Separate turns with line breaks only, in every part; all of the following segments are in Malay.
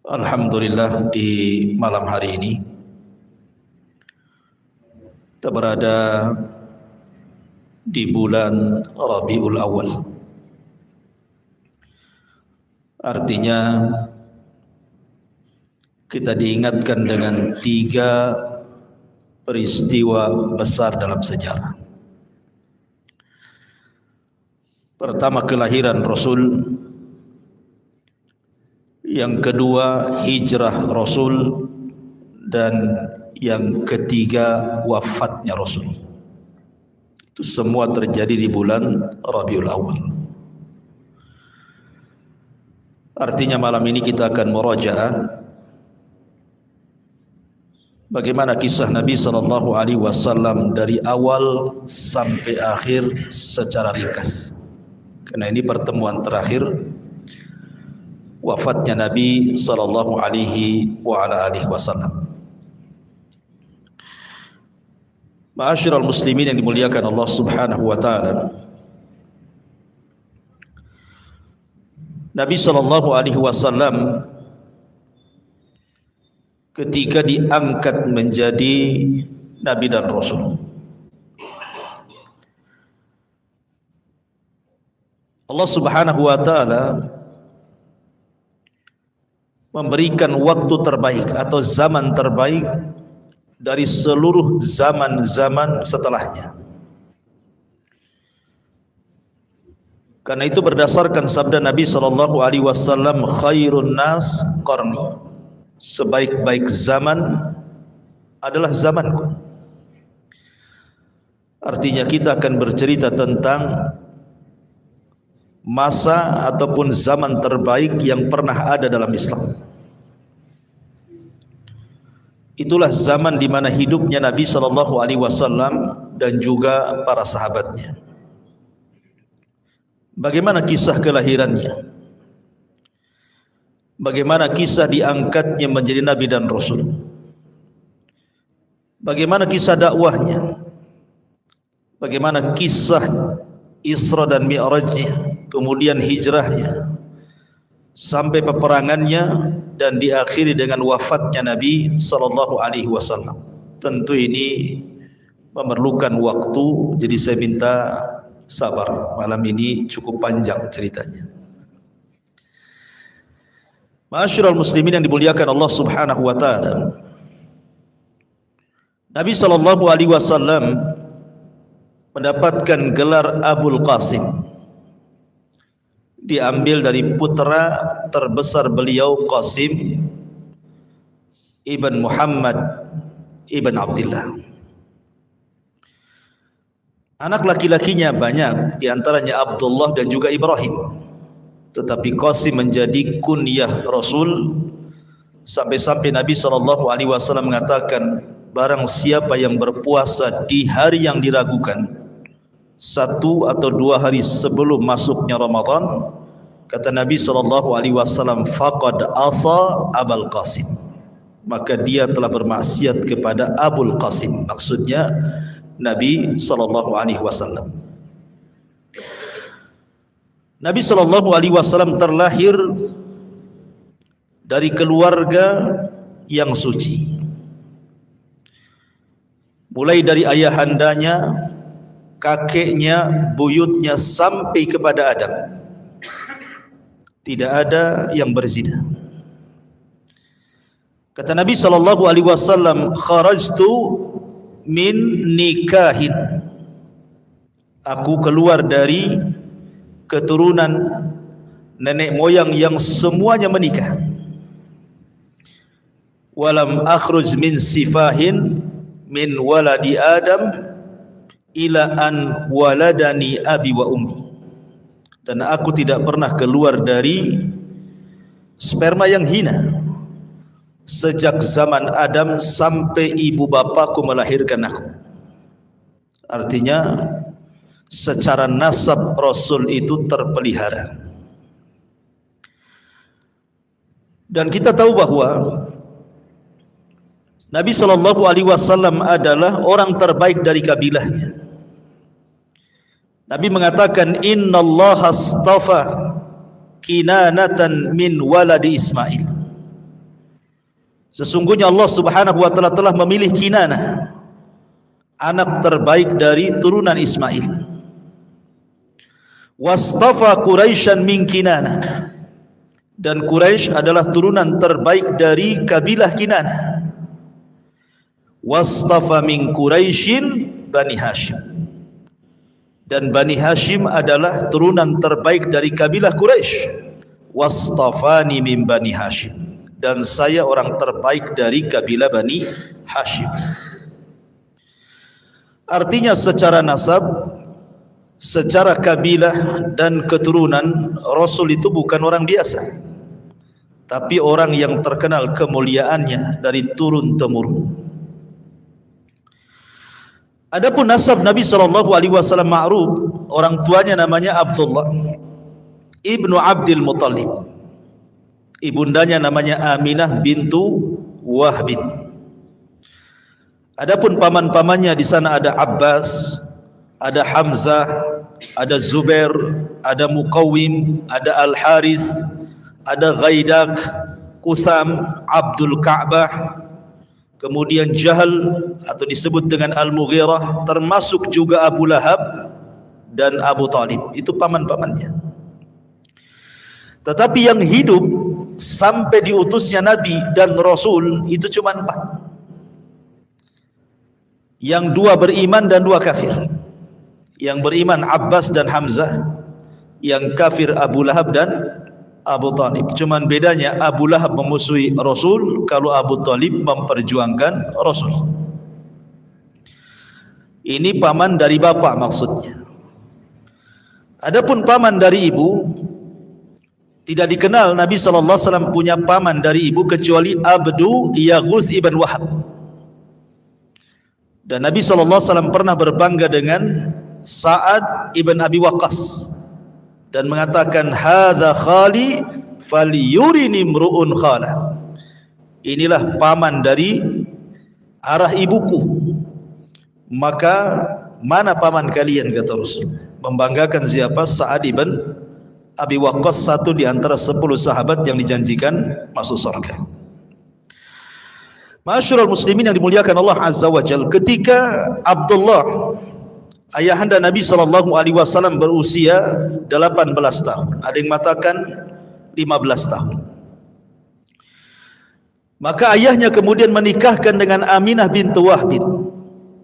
Alhamdulillah, di malam hari ini kita berada di bulan Rabiul Awal. Artinya kita diingatkan dengan 3 peristiwa besar dalam sejarah. Pertama, kelahiran Rasul. Yang kedua, hijrah Rasul. Dan yang ketiga, wafatnya Rasul. Itu semua terjadi di bulan Rabiul Awal. Artinya malam ini kita akan murajaah bagaimana kisah Nabi SAW dari awal sampai akhir secara ringkas. Karena ini pertemuan terakhir wafatnya Nabi SAW. Ma'asyiral muslimin yang dimuliakan Allah Subhanahu wa taala. Nabi SAW ketika diangkat menjadi nabi dan rasul, Allah Subhanahu wa taala memberikan waktu terbaik atau zaman terbaik dari seluruh zaman-zaman setelahnya. Karena itu berdasarkan sabda Nabi SAW, khairun nas qarni, sebaik-baik zaman adalah zamanku. Artinya kita akan bercerita tentang masa ataupun zaman terbaik yang pernah ada dalam Islam. Itulah zaman di mana hidupnya Nabi SAW dan juga para sahabatnya. Bagaimana kisah kelahirannya? Bagaimana kisah diangkatnya menjadi nabi dan rasul? Bagaimana kisah dakwahnya? Bagaimana kisah Isra dan Mi'rajnya, kemudian hijrahnya sampai peperangannya dan diakhiri dengan wafatnya Nabi SAW. Tentu ini memerlukan waktu, jadi saya minta sabar. Malam ini cukup panjang ceritanya. Ma'asyiral muslimin yang dimuliakan Allah Subhanahu wa taala. Nabi SAW mendapatkan gelar Abul Qasim, diambil dari putra terbesar beliau, Qasim ibn Muhammad ibn Abdullah. Anak laki-lakinya banyak, diantaranya Abdullah dan juga Ibrahim. Tetapi Qasim menjadi kunyah Rasul, sampai-sampai Nabi SAW mengatakan, barang siapa yang berpuasa di hari yang diragukan, 1 atau 2 hari sebelum masuknya Ramadan, kata Nabi SAW, faqad asa Abul Qasim, maka dia telah bermaksiat kepada Abul Qasim, maksudnya Nabi SAW. Nabi SAW terlahir dari keluarga yang suci, mulai dari ayahandanya, kakeknya, buyutnya, sampai kepada Adam. Tidak ada yang berzina. Kata Nabi SAW, kharajtu min nikahin, aku keluar dari keturunan nenek moyang yang semuanya menikah. Walam akhruj min sifahin min waladi Adam ila an waladani abi wa ummi, dan aku tidak pernah keluar dari sperma yang hina sejak zaman Adam sampai ibu bapakku melahirkan aku. Artinya secara nasab Rasul itu terpelihara. Dan kita tahu bahwa Nabi SAW adalah orang terbaik dari kabilahnya. Nabi mengatakan, innallaha astafa Kinanatan min waladi Ismail. Sesungguhnya Allah Subhanahu wa taala telah memilih Kinanah, anak terbaik dari turunan Ismail. Wastafa Quraisyan min Kinanah, dan Quraisy adalah turunan terbaik dari kabilah Kinanah. Wastafa min Quraisyin Bani Hashim, dan Bani Hashim adalah turunan terbaik dari kabilah Quraisy. Wastafani min Bani Hashim, dan saya orang terbaik dari kabilah Bani Hashim. Artinya secara nasab, secara kabilah dan keturunan, Rasul itu bukan orang biasa, tapi orang yang terkenal kemuliaannya dari turun-temurun. Adapun nasab Nabi SAW ma'ruf, orang tuanya namanya Abdullah ibnu Abdul Muttalib, ibundanya namanya Aminah bintu Wahbin. Adapun paman-pamannya di sana ada Abbas, ada Hamzah, ada Zubair, ada Muqawwim, ada Al-Harith, ada Ghaidak, Qutham, Abdul Ka'bah, kemudian Jahal atau disebut dengan Al-Mughirah, termasuk juga Abu Lahab dan Abu Talib. Itu paman-pamannya. Tetapi yang hidup sampai diutusnya Nabi dan Rasul itu cuma 4. Yang 2 beriman dan 2 kafir. Yang beriman Abbas dan Hamzah, yang kafir Abu Lahab dan Abu Talib. Cuman bedanya Abu Lahab memusuhi Rasul, kalau Abu Talib memperjuangkan Rasul. Ini paman dari bapak maksudnya. Adapun paman dari ibu, tidak dikenal Nabi SAW punya paman dari ibu kecuali Abdu Yaghuth ibn Wahab. Dan Nabi SAW pernah berbangga dengan Sa'ad ibn Abi Waqqas dan mengatakan, hadza khali falyurini imru'un khala. Inilah paman dari arah ibuku, maka mana paman kalian, kata Rasul. Membanggakan siapa? Sa'ad ibn Abi Waqqas, satu di antara 10 sahabat yang dijanjikan masuk surga. Ma'asyiral muslimin yang dimuliakan Allah Azza wa Jalla, ketika Abdullah ayahanda Nabi SAW berusia 18 tahun, ada yang mengatakan 15 tahun, maka ayahnya kemudian menikahkan dengan Aminah bintu Wahbin.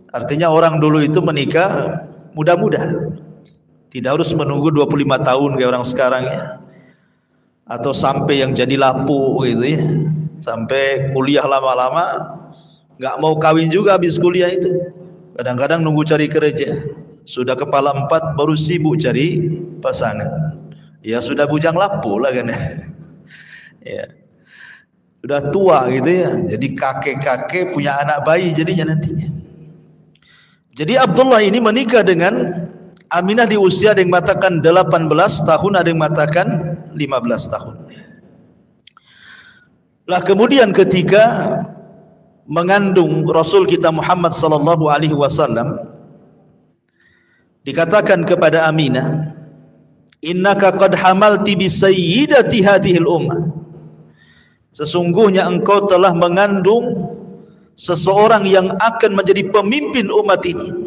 Artinya orang dulu itu menikah muda-muda, tidak harus menunggu 25 tahun kayak orang sekarang ya, atau sampai yang jadi lapu gitu ya, sampai kuliah lama-lama nggak mau kawin juga habis kuliah itu. Kadang-kadang nunggu cari kerja, sudah kepala 4 baru sibuk cari pasangan. Ya sudah bujang lapuk lah kan ya. Sudah tua gitu ya, jadi kakek-kakek punya anak bayi jadinya nantinya. Jadi Abdullah ini menikah dengan Aminah di usia ada yang mengatakan 18 tahun, ada yang mengatakan 15 tahun. Lah kemudian ketika mengandung Rasul kita Muhammad sallallahu alaihi wasallam, dikatakan kepada Aminah, innaka qad hamalti bi sayyidati hadhil ummah, sesungguhnya engkau telah mengandung seseorang yang akan menjadi pemimpin umat ini.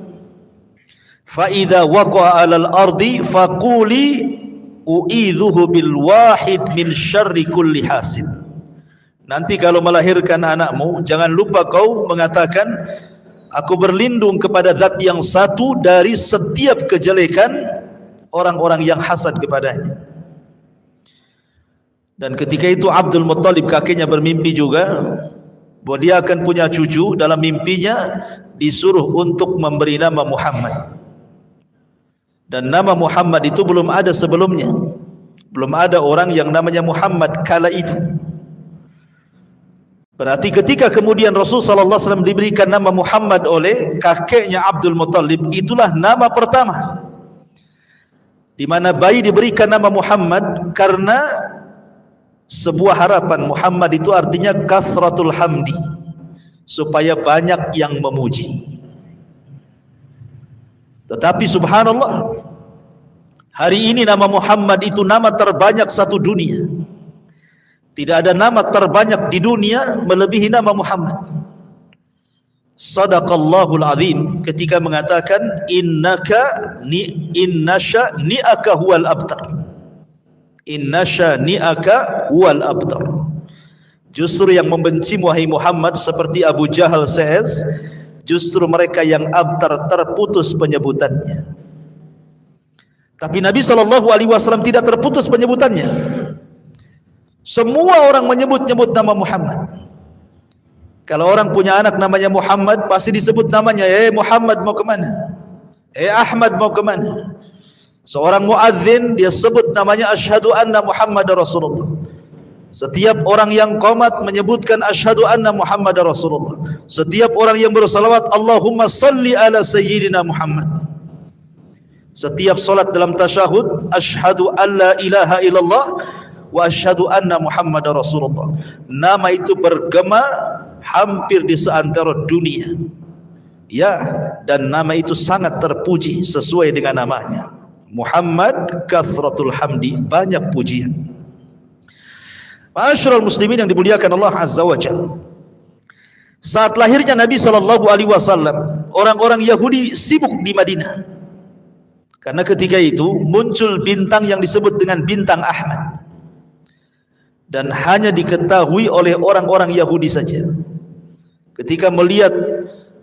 Fa idza waqa'a 'alal ardi faquli u'idzuhu bil wahid min syarri kulli hasid. Nanti kalau melahirkan anakmu, jangan lupa kau mengatakan, aku berlindung kepada zat yang satu dari setiap kejelekan orang-orang yang hasad kepadanya. Dan ketika itu Abdul Muttalib kakeknya bermimpi juga bahwa dia akan punya cucu. Dalam mimpinya disuruh untuk memberi nama Muhammad, dan nama Muhammad itu belum ada sebelumnya, belum ada orang yang namanya Muhammad kala itu. Berarti ketika kemudian Rasulullah SAW diberikan nama Muhammad oleh kakeknya Abdul Muttalib, itulah nama pertama di mana bayi diberikan nama Muhammad, karena sebuah harapan. Muhammad itu artinya kasratul hamdi, supaya banyak yang memuji. Tetapi subhanallah, hari ini nama Muhammad itu nama terbanyak satu dunia. Tidak ada nama terbanyak di dunia melebihi nama Muhammad. Sadaqallahul azim ketika mengatakan innaka innasha ni'aka huwal abtar. Innasha ni'aka huwal abtar. Justru yang membenci wahai Muhammad seperti Abu Jahal CS, justru mereka yang abtar, terputus penyebutannya. Tapi Nabi SAW tidak terputus penyebutannya. Semua orang menyebut-nyebut nama Muhammad. Kalau orang punya anak namanya Muhammad, pasti disebut namanya, Muhammad mau kemana? Ahmad mau kemana? Seorang muadzin dia sebut namanya asyhadu anna Muhammadar Rasulullah. Setiap orang yang qomat menyebutkan asyhadu anna Muhammadar Rasulullah. Setiap orang yang bersalawat Allahumma salli ala sayyidina Muhammad. Setiap solat dalam tasyahud asyhadu alla ilaha illallah wa asyhadu anna Muhammadar Rasulullah. Nama itu bergema hampir di seantero dunia. Ya, dan nama itu sangat terpuji sesuai dengan namanya. Muhammad kathratul hamdi, banyak pujian. Ma'asyiral muslimin yang dimuliakan Allah Azza wa Jalla. Saat lahirnya Nabi SAW, orang-orang Yahudi sibuk di Madinah. Karena ketika itu muncul bintang yang disebut dengan bintang Ahmad. Dan hanya diketahui oleh orang-orang Yahudi saja. Ketika melihat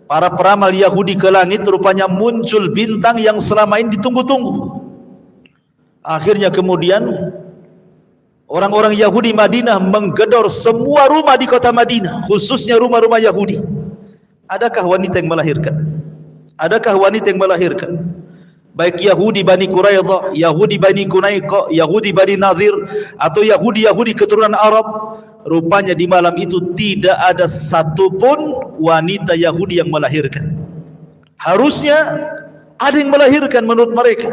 para peramal Yahudi ke langit, rupanya muncul bintang yang selama ini ditunggu-tunggu. Akhirnya kemudian orang-orang Yahudi Madinah menggedor semua rumah di kota Madinah, khususnya rumah-rumah Yahudi. Adakah wanita yang melahirkan? Adakah wanita yang melahirkan? Baik Yahudi Bani Quraidah, Yahudi Bani Qunaiqa, Yahudi Bani Nadir, atau Yahudi keturunan Arab. Rupanya di malam itu tidak ada satupun wanita Yahudi yang melahirkan. Harusnya ada yang melahirkan menurut mereka,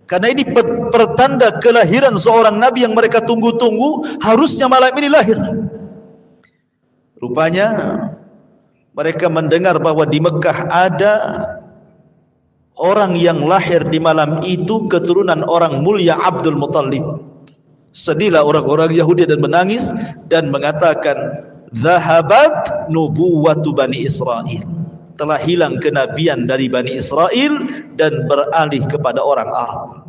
karena ini pertanda kelahiran seorang nabi yang mereka tunggu-tunggu. Harusnya malam ini lahir. Rupanya mereka mendengar bahwa di Mekah ada orang yang lahir di malam itu keturunan orang mulia Abdul Muttalib. Sedihlah orang-orang Yahudi dan menangis dan mengatakan, "Zahabat nubuwwatu Bani Israel." Telah hilang kenabian dari Bani Israel dan beralih kepada orang Arab.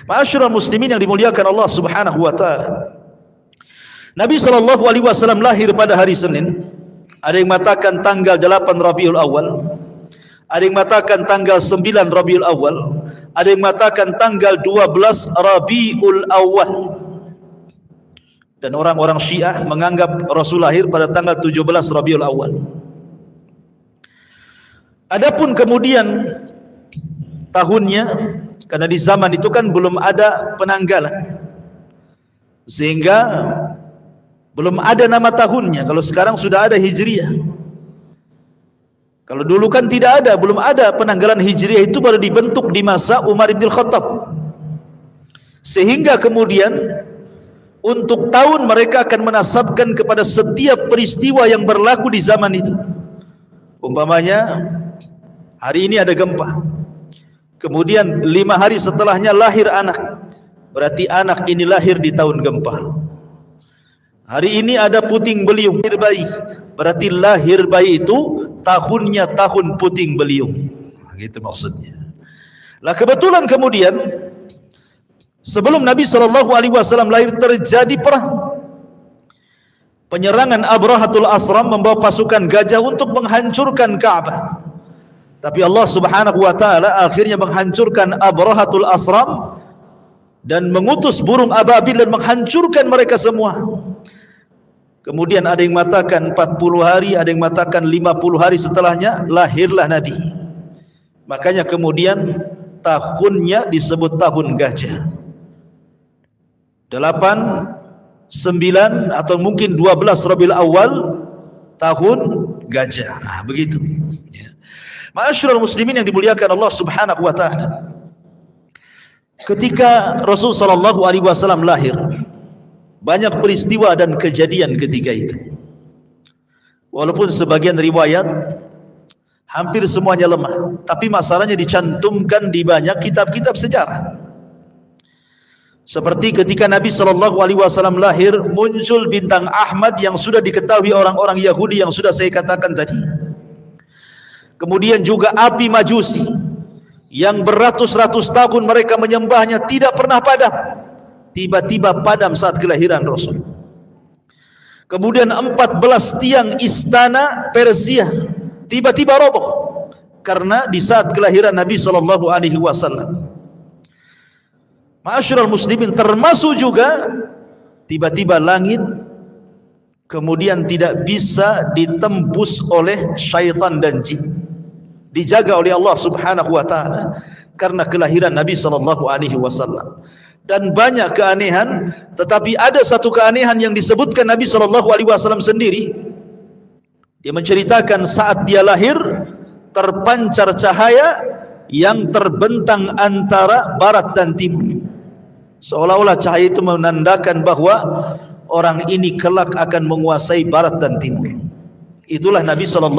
Ma'asyiral muslimin yang dimuliakan Allah Subhanahu wa taala. Nabi SAW lahir pada hari Senin. Ada yang mengatakan tanggal 8 Rabiul Awal. Ada yang mengatakan tanggal 9 Rabiul Awal. Ada yang mengatakan tanggal 12 Rabiul Awal. Dan orang-orang Syiah menganggap Rasul lahir pada tanggal 17 Rabiul Awal. Adapun kemudian tahunnya, karena di zaman itu kan belum ada penanggalan, sehingga belum ada nama tahunnya. Kalau sekarang sudah ada Hijriah. Kalau dulu kan tidak ada, belum ada penanggalan Hijriah, itu baru dibentuk di masa Umar bin Khattab. Sehingga kemudian untuk tahun mereka akan menasabkan kepada setiap peristiwa yang berlaku di zaman itu. Umpamanya hari ini ada gempa, kemudian 5 hari setelahnya lahir anak, berarti anak ini lahir di tahun gempa. Hari ini ada puting beliung, lahir bayi, berarti lahir bayi itu tahunnya tahun puting beliung. Gitu maksudnya. Lah kebetulan kemudian sebelum Nabi SAW lahir terjadi perang. Penyerangan Abrahatul Asram membawa pasukan gajah untuk menghancurkan Ka'bah. Tapi Allah Subhanahu wa taala akhirnya menghancurkan Abrahatul Asram dan mengutus burung ababil dan menghancurkan mereka semua. Kemudian ada yang mengatakan 40 hari, ada yang mengatakan 50 hari setelahnya lahirlah Nabi. Makanya kemudian tahunnya disebut tahun gajah. 8, 9 atau mungkin 12 Rabiul Awal, tahun gajah. Nah, begitu. Ma'asyiral muslimin yang dimuliakan Allah Subhanahu wa taala. Ketika Rasul sallallahu alaihi wasallam lahir, banyak peristiwa dan kejadian ketika itu. Walaupun sebagian riwayat hampir semuanya lemah, tapi masalahnya dicantumkan di banyak kitab-kitab sejarah. Seperti ketika Nabi SAW lahir, muncul bintang Ahmad yang sudah diketahui orang-orang Yahudi yang sudah saya katakan tadi. Kemudian juga api Majusi yang beratus-ratus tahun mereka menyembahnya tidak pernah padam, tiba-tiba padam saat kelahiran Rasul. Kemudian 14 tiang istana Persia tiba-tiba roboh karena di saat kelahiran Nabi SAW. Ma'asyiral muslimin, termasuk juga tiba-tiba langit kemudian tidak bisa ditembus oleh syaitan dan jin, dijaga oleh Allah Subhanahu wa taala karena kelahiran Nabi SAW. Dan banyak keanehan, tetapi ada satu keanehan yang disebutkan Nabi SAW sendiri. Dia menceritakan saat dia lahir terpancar cahaya yang terbentang antara barat dan timur, seolah-olah cahaya itu menandakan bahwa orang ini kelak akan menguasai barat dan timur. Itulah Nabi SAW.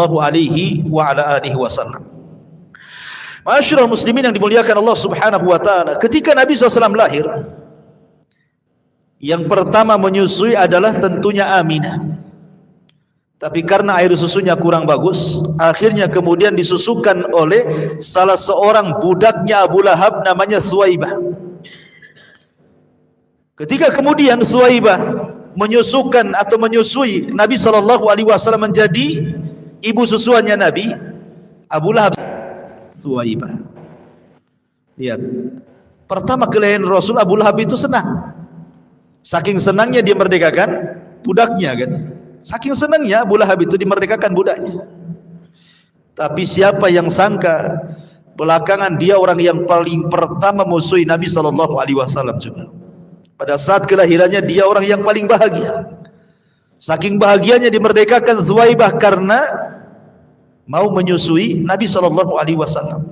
Ma'asyiral muslimin yang dimuliakan Allah Subhanahu wa taala, ketika Nabi SAW lahir, yang pertama menyusui adalah tentunya Aminah. Tapi karena air susunya kurang bagus, akhirnya kemudian disusukan oleh salah seorang budaknya Abu Lahab namanya Thuwaibah. Ketika kemudian Thuwaibah menyusukan atau menyusui Nabi SAW menjadi ibu susuannya Nabi, Abu Lahab Thuwaibah. Lihat, pertama kelahiran Rasul, Abu Lahab itu senang. Saking senangnya dia merdekakan budaknya kan. Saking senangnya Abu Lahab itu dimerdekakan budaknya. Tapi siapa yang sangka belakangan dia orang yang paling pertama musuhi Nabi SAW juga. Pada saat kelahirannya dia orang yang paling bahagia. Saking bahagianya dimerdekakan Thuwaibah karena mau menyusui Nabi SAW.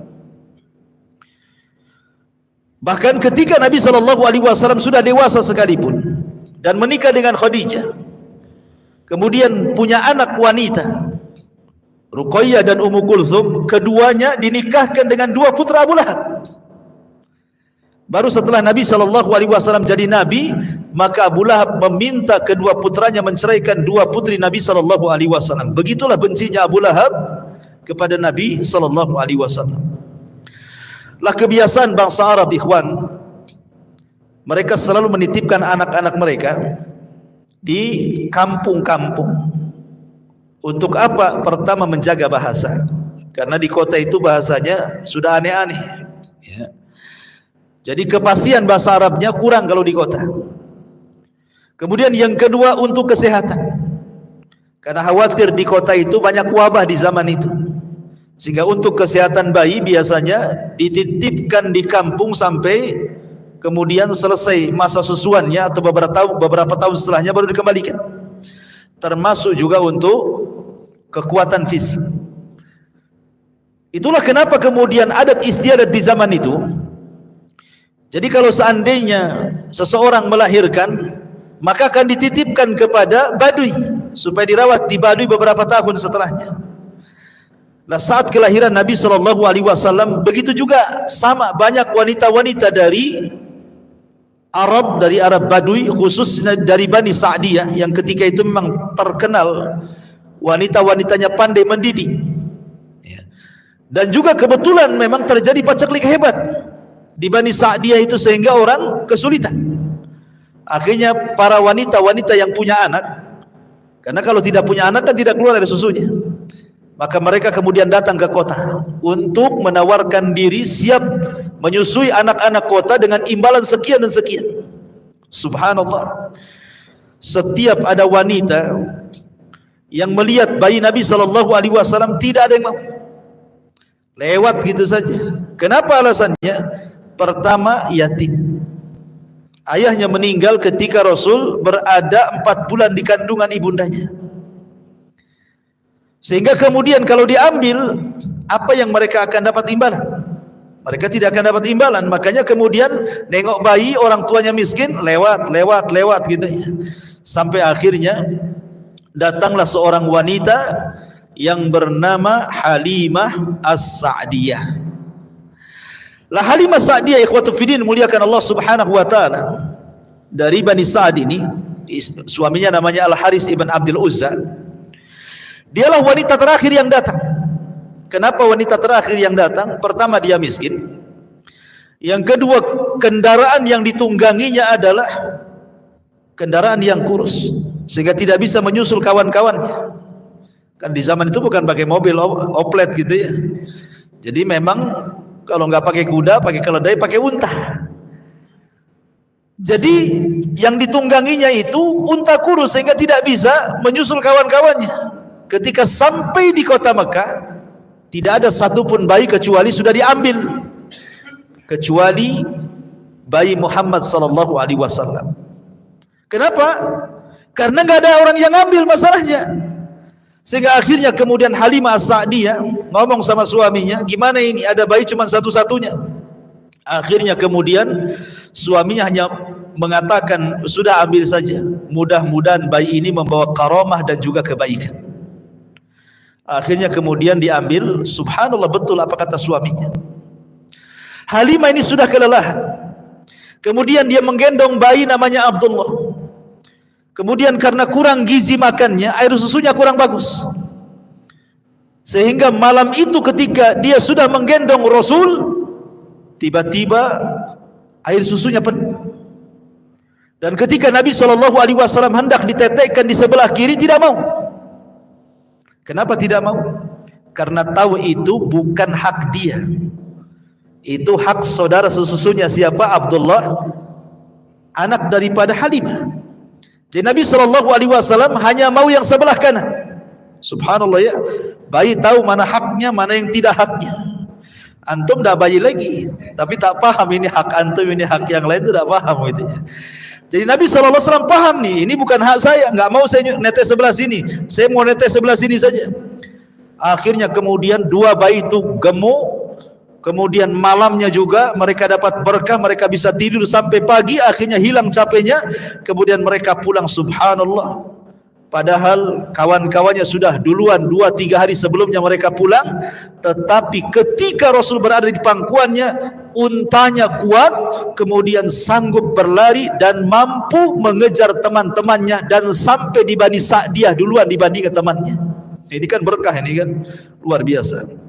Bahkan ketika Nabi SAW sudah dewasa sekalipun dan menikah dengan Khadijah, kemudian punya anak wanita Ruqayyah dan Ummu Kulthum, keduanya dinikahkan dengan dua putra Abu Lahab. Baru setelah Nabi SAW jadi Nabi, maka Abu Lahab meminta kedua putranya menceraikan dua putri Nabi SAW. Begitulah bencinya Abu Lahab kepada Nabi SAW. Lah kebiasaan bangsa Arab, ikhwan, mereka selalu menitipkan anak-anak mereka di kampung-kampung. Untuk apa? Pertama, menjaga bahasa, karena di kota itu bahasanya sudah aneh-aneh ya. Jadi kepastian bahasa Arabnya kurang kalau di kota. Kemudian yang kedua, untuk kesehatan, karena khawatir di kota itu banyak wabah di zaman itu, sehingga untuk kesehatan bayi biasanya dititipkan di kampung sampai kemudian selesai masa susuannya atau beberapa tahun setelahnya baru dikembalikan. Termasuk juga untuk kekuatan fisik. Itulah kenapa kemudian adat istiadat di zaman itu. Jadi kalau seandainya seseorang melahirkan, maka akan dititipkan kepada badui supaya dirawat di badui beberapa tahun setelahnya. Nah, saat kelahiran Nabi SAW begitu juga, sama banyak wanita-wanita dari Arab, dari Arab Badui, khususnya dari Bani Sa'diyah, yang ketika itu memang terkenal wanita-wanitanya pandai mendidik ya. Dan juga kebetulan memang terjadi paceklik hebat di Bani Sa'diyah itu, sehingga orang kesulitan. Akhirnya para wanita-wanita yang punya anak, karena kalau tidak punya anak kan tidak keluar dari susunya, maka mereka kemudian datang ke kota untuk menawarkan diri siap menyusui anak-anak kota dengan imbalan sekian dan sekian. Subhanallah, setiap ada wanita yang melihat bayi Nabi SAW, tidak ada yang mau, lewat gitu saja. Kenapa alasannya? Pertama, yatim. Ayahnya meninggal ketika Rasul berada 4 bulan di kandungan ibundanya, sehingga kemudian kalau diambil, apa yang mereka akan dapat imbalan? Mereka tidak akan dapat imbalan. Makanya kemudian nengok bayi orang tuanya miskin, lewat gitu ya. Sampai akhirnya datanglah seorang wanita yang bernama Halimah As-Sa'diyah. Lah Halimah Sa'diyah ikhwatu fiddin muliakan Allah Subhanahu wa taala, dari Bani Sa'd ini, suaminya namanya Al-Haris ibn Abdul Uzza. Dialah wanita terakhir yang datang. Kenapa wanita terakhir yang datang? Pertama, dia miskin. Yang kedua, kendaraan yang ditungganginya adalah kendaraan yang kurus, sehingga tidak bisa menyusul kawan-kawannya. Kan di zaman itu bukan pakai mobil oplet gitu ya. Jadi memang kalau nggak pakai kuda, pakai keledai, pakai unta. Jadi yang ditungganginya itu unta kurus, sehingga tidak bisa menyusul kawan-kawannya. Ketika sampai di kota Mekah, tidak ada satupun bayi kecuali sudah diambil, kecuali bayi Muhammad sallallahu alaihi wasallam. Kenapa? Karena nggak ada orang yang ambil masalahnya. Sehingga akhirnya kemudian Halimah As-Sa'diyah ngomong sama suaminya, gimana ini, ada bayi cuma satu-satunya. Akhirnya kemudian suaminya hanya mengatakan, sudah ambil saja, mudah-mudahan bayi ini membawa karamah dan juga kebaikan. Akhirnya kemudian diambil. Subhanallah, betul apa kata suaminya. Halimah ini sudah kelelahan. Kemudian dia menggendong bayi namanya Abdullah. Kemudian karena kurang gizi makannya, air susunya kurang bagus, sehingga malam itu ketika dia sudah menggendong Rasul, tiba-tiba air susunya penuh. Dan ketika Nabi SAW hendak ditetekkan di sebelah kiri, tidak mau. Kenapa tidak mau? Karena tahu itu bukan hak dia, itu hak saudara sesusunya. Siapa? Abdullah, anak daripada Halimah. Jadi Nabi SAW hanya mau yang sebelah kanan. Subhanallah ya, bayi tahu mana haknya, mana yang tidak haknya. Antum dah bayi lagi, tapi tak paham ini hak antum, ini hak yang lain, itu tak paham gitu ya. Jadi Nabi SAW paham nih, ini bukan hak saya, nggak mau saya netes sebelah sini, saya mau netes sebelah sini saja. Akhirnya kemudian dua bayi itu gemuk. Kemudian malamnya juga mereka dapat berkah, mereka bisa tidur sampai pagi, akhirnya hilang capeknya. Kemudian mereka pulang, subhanallah. Padahal kawan-kawannya sudah duluan 2-3 hari sebelumnya mereka pulang. Tetapi ketika Rasul berada di pangkuannya, untanya kuat, kemudian sanggup berlari dan mampu mengejar teman-temannya, dan sampai di Bani Sa'diyah duluan dibandingkan temannya. Ini kan berkah, ini kan luar biasa.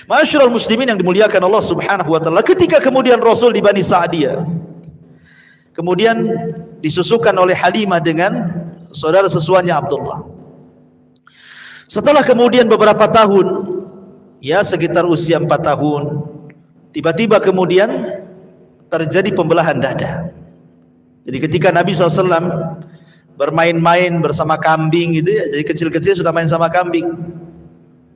Ma'asyiral muslimin yang dimuliakan Allah Subhanahu wa taala, ketika kemudian Rasul di Bani Sa'diyah, kemudian disusukan oleh Halimah dengan saudara sesuanya Abdullah. Setelah kemudian beberapa tahun, ya sekitar usia 4 tahun, tiba-tiba kemudian terjadi pembelahan dada. Jadi ketika Nabi SAW bermain-main bersama kambing gitu ya, jadi kecil-kecil sudah main sama kambing.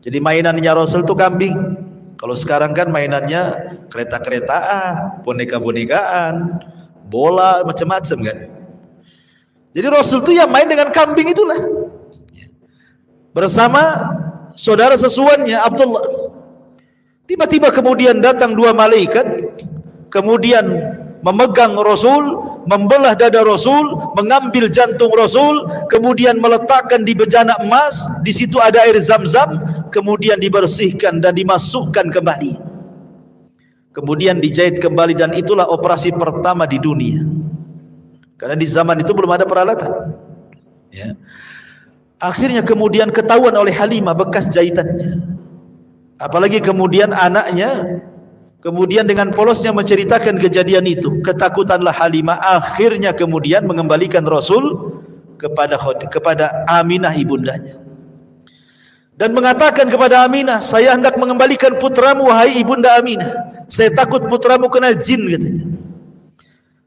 Jadi mainannya Rasul itu kambing. Kalau sekarang kan mainannya kereta-keretaan, boneka-bonekaan, bola, macam-macam kan. Jadi Rasul itu ya main dengan kambing itulah, bersama saudara sesuannya Abdullah. Tiba-tiba kemudian datang 2 malaikat, kemudian memegang Rasul, membelah dada Rasul, mengambil jantung Rasul, kemudian meletakkan di bejana emas. Di situ ada air Zam-Zam, kemudian dibersihkan dan dimasukkan kembali, kemudian dijahit kembali. Dan itulah operasi pertama di dunia, karena di zaman itu belum ada peralatan ya. Akhirnya kemudian ketahuan oleh Halimah bekas jahitannya, apalagi kemudian anaknya kemudian dengan polosnya menceritakan kejadian itu. Ketakutanlah Halimah, akhirnya kemudian mengembalikan Rasul kepada Aminah ibundanya, dan mengatakan kepada Aminah, saya hendak mengembalikan putramu wahai ibunda Aminah, saya takut putramu kena jin katanya.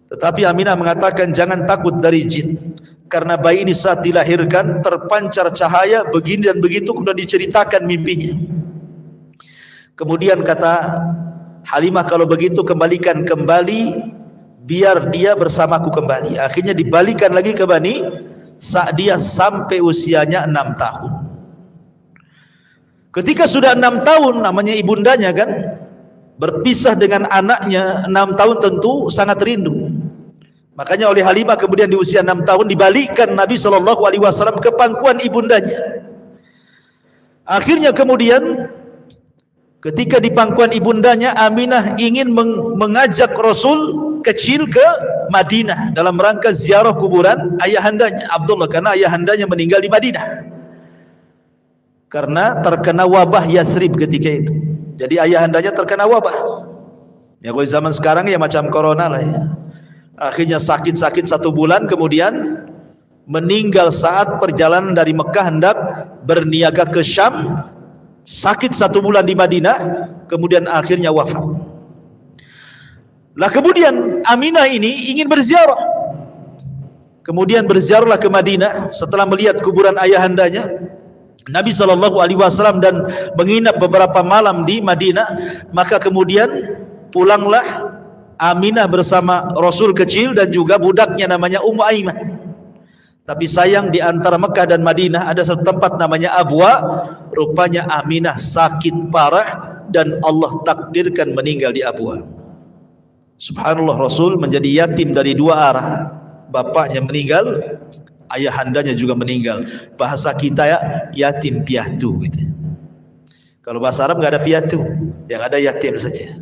Tetapi Aminah mengatakan, jangan takut dari jin, karena bayi ini saat dilahirkan terpancar cahaya begini dan begitu. Kemudian diceritakan mimpinya. Kemudian kata Halimah, kalau begitu kembalikan kembali, biar dia bersamaku kembali. Akhirnya dibalikan lagi ke Bani Sa'diyah sampai usianya 6 tahun. Ketika sudah 6 tahun, namanya ibundanya kan, berpisah dengan anaknya 6 tahun, tentu sangat rindu. Makanya oleh Halimah kemudian di usia 6 tahun dibalikkan Nabi SAW ke pangkuan ibundanya. Akhirnya kemudian Ketika di pangkuan ibundanya, Aminah ingin mengajak Rasul kecil ke Madinah dalam rangka ziarah kuburan ayahandanya Abdullah, karena ayahandanya meninggal di Madinah karena terkena wabah Yathrib ketika itu. Jadi ayahandanya terkena wabah. Ya kalau zaman sekarang ya macam corona lah ya. Akhirnya sakit-sakit 1 bulan, kemudian meninggal saat perjalanan dari Mekah hendak berniaga ke Syam. Sakit 1 bulan di Madinah, kemudian akhirnya wafat. Lah kemudian Aminah ini ingin berziarah. Kemudian berziarahlah ke Madinah setelah melihat kuburan ayahandanya Nabi SAW dan menginap beberapa malam di Madinah. Maka kemudian pulanglah Aminah bersama Rasul kecil dan juga budaknya namanya Ummu Aiman. Tapi sayang di antara Mekah dan Madinah ada satu tempat namanya Abwa. Rupanya Aminah sakit parah dan Allah takdirkan meninggal di Abwa. Subhanallah, Rasul menjadi yatim dari 2 arah. Bapaknya meninggal, ayahandanya juga meninggal. Bahasa kita ya, yatim piatu gitu. Kalau bahasa Arab nggak ada piatu, yang ada yatim saja.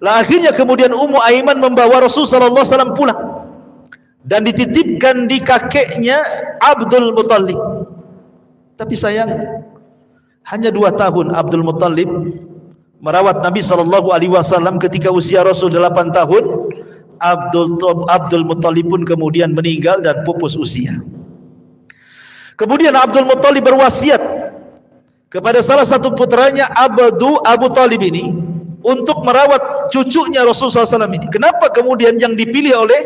Lah akhirnya kemudian Ummu Aiman membawa Rasul sallallahu alaihi wasallam pulang dan dititipkan di kakeknya Abdul Muttalib. Tapi sayang hanya 2 tahun Abdul Muttalib merawat Nabi SAW. Ketika usia Rasul 8 tahun, Abdul Muttalib pun kemudian meninggal dan pupus usia. Kemudian Abdul Muttalib berwasiat kepada salah satu putranya Abu Talib ini untuk merawat cucunya Rasulullah SAW ini. Kenapa kemudian yang dipilih oleh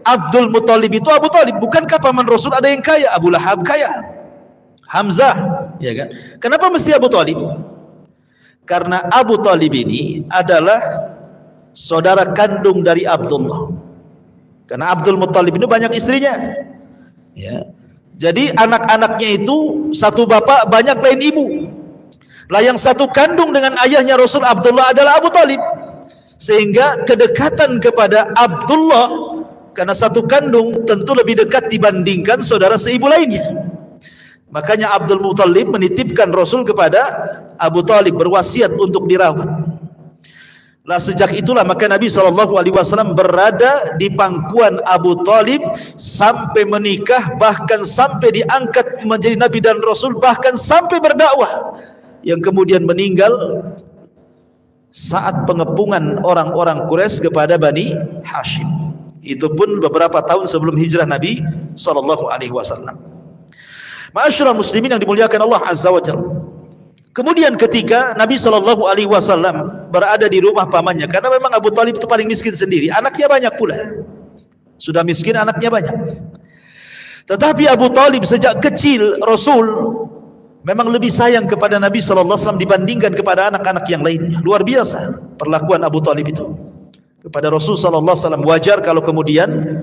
Abdul Muttalib itu Abu Talib? Bukankah paman Rasul ada yang kaya? Abu Lahab kaya, Hamzah, ya kan? Kenapa mesti Abu Talib? Karena Abu Talib ini adalah saudara kandung dari Abdullah. Karena Abdul Muttalib itu banyak istrinya, ya. Jadi anak-anaknya itu satu bapak banyak lain ibu. Lah yang satu kandung dengan ayahnya Rasul Abdullah adalah Abu Talib. Sehingga kedekatan kepada Abdullah karena satu kandung tentu lebih dekat dibandingkan saudara seibu lainnya. Makanya Abdul Muttalib menitipkan Rasul kepada Abu Talib, berwasiat untuk dirawat. Lah sejak itulah maka Nabi SAW berada di pangkuan Abu Talib sampai menikah, bahkan sampai diangkat menjadi Nabi dan Rasul, bahkan sampai berdakwah, yang kemudian meninggal saat pengepungan orang-orang Quraisy kepada Bani Hashim. Itu pun beberapa tahun sebelum hijrah Nabi SAW. Ma'asyiral muslimin yang dimuliakan Allah Azza wa Jalla. Kemudian ketika Nabi SAW berada di rumah pamannya, karena memang Abu Talib itu paling miskin sendiri, anaknya banyak pula. Sudah miskin, anaknya banyak. Tetapi Abu Talib sejak kecil Rasul memang lebih sayang kepada Nabi SAW dibandingkan kepada anak-anak yang lainnya. Luar biasa perlakuan Abu Talib itu kepada Rasul SAW. Wajar kalau kemudian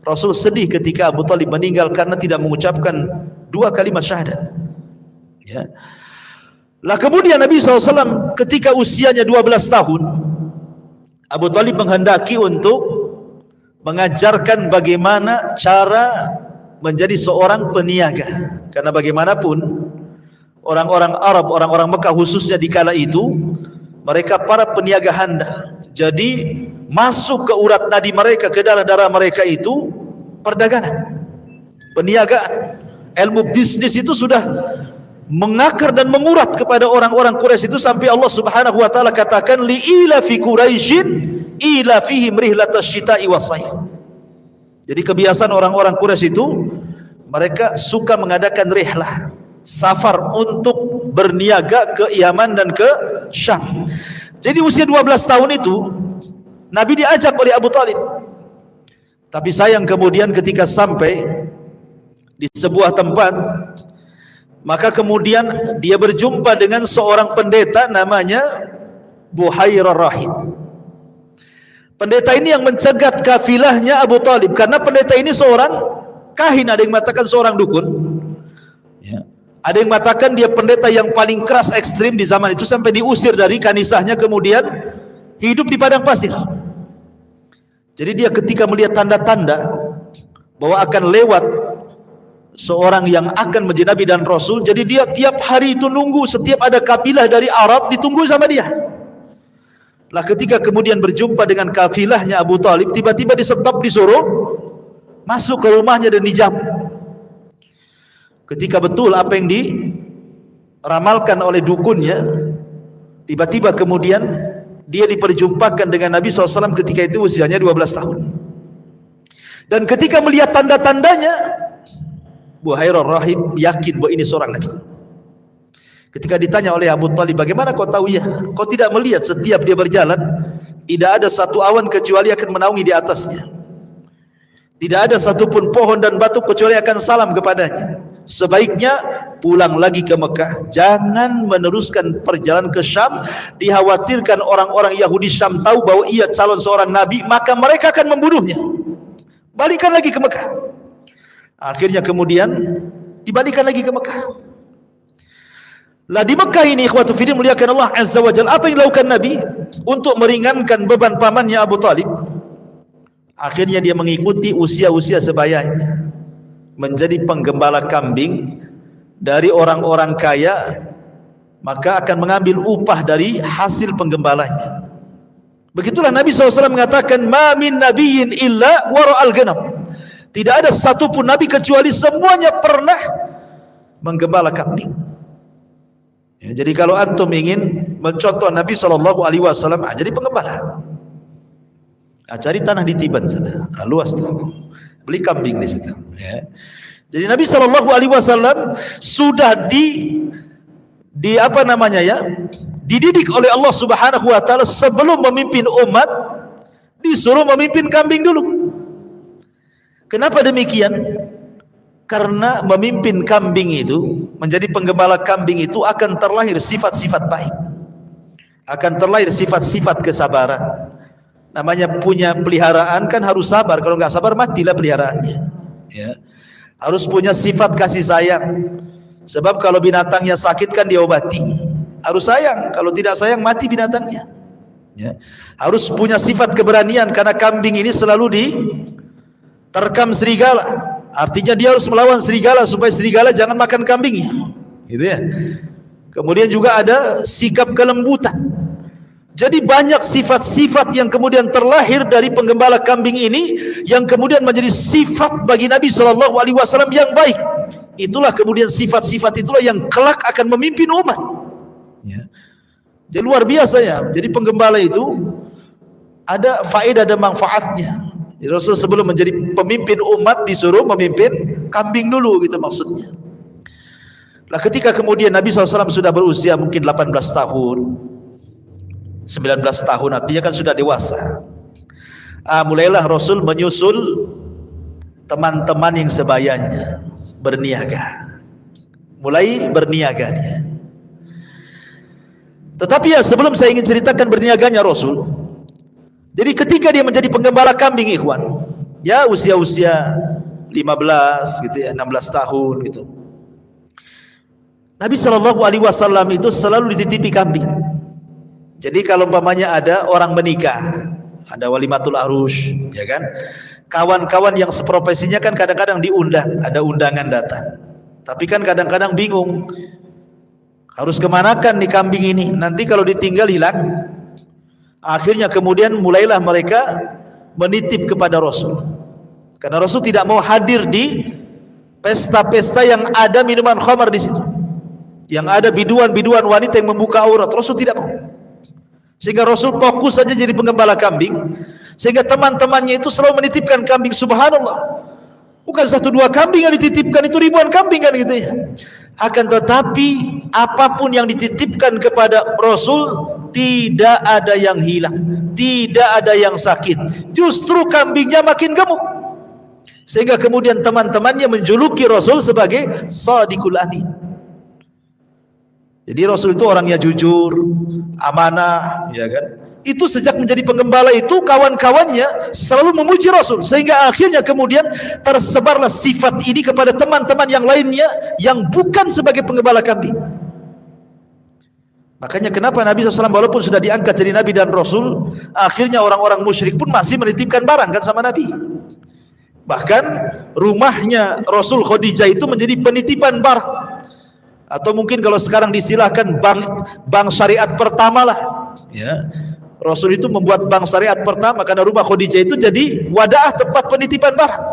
Rasul sedih ketika Abu Talib meninggal karena tidak mengucapkan 2 kalimat syahadat, ya. Lah kemudian Nabi SAW ketika usianya 12 tahun, Abu Talib menghendaki untuk mengajarkan bagaimana cara menjadi seorang peniaga. Karena bagaimanapun orang-orang Arab, orang-orang Mekah khususnya di kala itu, mereka para peniaga handal. Jadi masuk ke urat nadi mereka, ke darah-darah mereka itu perdagangan, peniagaan. Ilmu bisnis itu sudah mengakar dan mengurat kepada orang-orang Quraisy itu, sampai Allah Subhanahu wa taala katakan li ila fi quraisyin ila fihim rihlatash syita'i was-saif. Jadi kebiasaan orang-orang Quraisy itu mereka suka mengadakan rihlah, safar untuk berniaga ke Yaman dan ke Syam. Jadi usia 12 tahun itu Nabi diajak oleh Abu Talib. Tapi sayang kemudian ketika sampai di sebuah tempat, maka kemudian dia berjumpa dengan seorang pendeta namanya Buhairah Rahib. Pendeta ini yang mencegat kafilahnya Abu Talib, karena pendeta ini seorang kahin, ada yang mengatakan seorang dukun, ya. Ada yang mengatakan dia pendeta yang paling keras ekstrim di zaman itu, sampai diusir dari kanisahnya, kemudian hidup di padang pasir. Jadi dia ketika melihat tanda-tanda bahwa akan lewat seorang yang akan menjadi Nabi dan Rasul. Jadi dia tiap hari itu nunggu, setiap ada kafilah dari Arab ditunggu sama dia. Lah ketika kemudian berjumpa dengan kafilahnya Abu Talib, tiba-tiba disetop, disuruh masuk ke rumahnya dan dijamu. Ketika betul apa yang diramalkan oleh dukunnya, tiba-tiba kemudian dia diperjumpakan dengan Nabi SAW ketika itu usianya 12 tahun. Dan ketika melihat tanda-tandanya, Buhairah Rahib yakin bahwa ini seorang Nabi. Ketika ditanya oleh Abu Talib, bagaimana kau tahu ya? Kau tidak melihat setiap dia berjalan, tidak ada satu awan kecuali akan menaungi di atasnya. Tidak ada satupun pohon dan batu kecuali akan salam kepadanya. Sebaiknya pulang lagi ke Mekah. Jangan meneruskan perjalanan ke Syam. Dikhawatirkan orang-orang Yahudi Syam tahu bahwa ia calon seorang Nabi, maka mereka akan membunuhnya. Balikkan lagi ke Mekah. Akhirnya kemudian dibalikkan lagi ke Mekah. Lah di Mekah ini ikhwatu fillah muliakan Allah Azza wa Jalla, apa yang dilakukan Nabi untuk meringankan beban pamannya Abu Talib? Akhirnya dia mengikuti usia-usia sebayanya, menjadi penggembala kambing dari orang-orang kaya, maka akan mengambil upah dari hasil penggembalanya. Begitulah Nabi SAW mengatakan, ma min nabiyyin illa wara'al ghanam. Tidak ada satupun Nabi kecuali semuanya pernah menggembala kambing. Ya, jadi kalau antum ingin mencontoh Nabi SAW, jadi penggembala. Cari tanah di Tiban sana, luas tuh, beli kambing di situ. Ya. Jadi Nabi SAW sudah dididik oleh Allah Subhanahu Wa Taala sebelum memimpin umat, disuruh memimpin kambing dulu. Kenapa demikian? Karena memimpin kambing itu, menjadi penggembala kambing itu akan terlahir sifat-sifat baik, akan terlahir sifat-sifat kesabaran. Namanya punya peliharaan kan harus sabar, kalau nggak sabar matilah peliharaannya. Ya. Harus punya sifat kasih sayang, sebab kalau binatangnya sakit kan diobati. Harus sayang, kalau tidak sayang mati binatangnya. Ya. Harus punya sifat keberanian, karena kambing ini selalu diterkam serigala. Artinya dia harus melawan serigala supaya serigala jangan makan kambingnya, gitu ya. Kemudian juga ada sikap kelembutan. Jadi banyak sifat-sifat yang kemudian terlahir dari penggembala kambing ini, yang kemudian menjadi sifat bagi Nabi SAW yang baik. Itulah kemudian sifat-sifat itulah yang kelak akan memimpin umat. Ya. Jadi luar biasa ya. Jadi penggembala itu ada faedah dan manfaatnya. Jadi Rasul sebelum menjadi pemimpin umat disuruh memimpin kambing dulu, gitu maksudnya. Lah ketika kemudian Nabi SAW sudah berusia mungkin 18 tahun, 19 tahun, artinya kan sudah dewasa. Mulailah Rasul menyusul teman-teman yang sebayanya berniaga. Mulai berniaga dia. Tetapi ya sebelum saya ingin ceritakan berniaganya Rasul, jadi ketika dia menjadi penggembala kambing ikhwan, ya usia-usia 15 gitu ya, 16 tahun gitu. Nabi SAW itu selalu dititipi kambing. Jadi kalau umpamanya ada orang menikah, ada walimatul arus, ya kan? Kawan-kawan yang seprofesinya kan kadang-kadang diundang, ada undangan datang. Tapi kan kadang-kadang bingung, harus kemanakan nih kambing ini? Nanti kalau ditinggal hilang. Akhirnya kemudian mulailah mereka menitip kepada Rasul, karena Rasul tidak mau hadir di pesta-pesta yang ada minuman khamar di situ, yang ada biduan-biduan wanita yang membuka aurat. Rasul tidak mau, sehingga Rasul fokus saja jadi penggembala kambing, sehingga teman-temannya itu selalu menitipkan kambing. Subhanallah, bukan 1-2 kambing yang dititipkan, itu ribuan kambing kan gitu ya. Akan tetapi apapun yang dititipkan kepada Rasul, tidak ada yang hilang, tidak ada yang sakit, justru kambingnya makin gemuk, sehingga kemudian teman-temannya menjuluki Rasul sebagai Shadiqul Amin. Jadi Rasul itu orangnya jujur, amanah, ya kan? Itu sejak menjadi penggembala itu kawan-kawannya selalu memuji Rasul, sehingga akhirnya kemudian tersebarlah sifat ini kepada teman-teman yang lainnya yang bukan sebagai penggembala kambing. Makanya kenapa Nabi SAW walaupun sudah diangkat jadi Nabi dan Rasul, akhirnya orang-orang musyrik pun masih menitipkan barang kan sama Nabi. Bahkan rumahnya Rasul Khadijah itu menjadi penitipan barang, atau mungkin kalau sekarang disilahkan bank syariat pertama lah, ya. Rasul itu membuat bank syariat pertama karena rumah Khadijah itu jadi wadah tempat penitipan barang.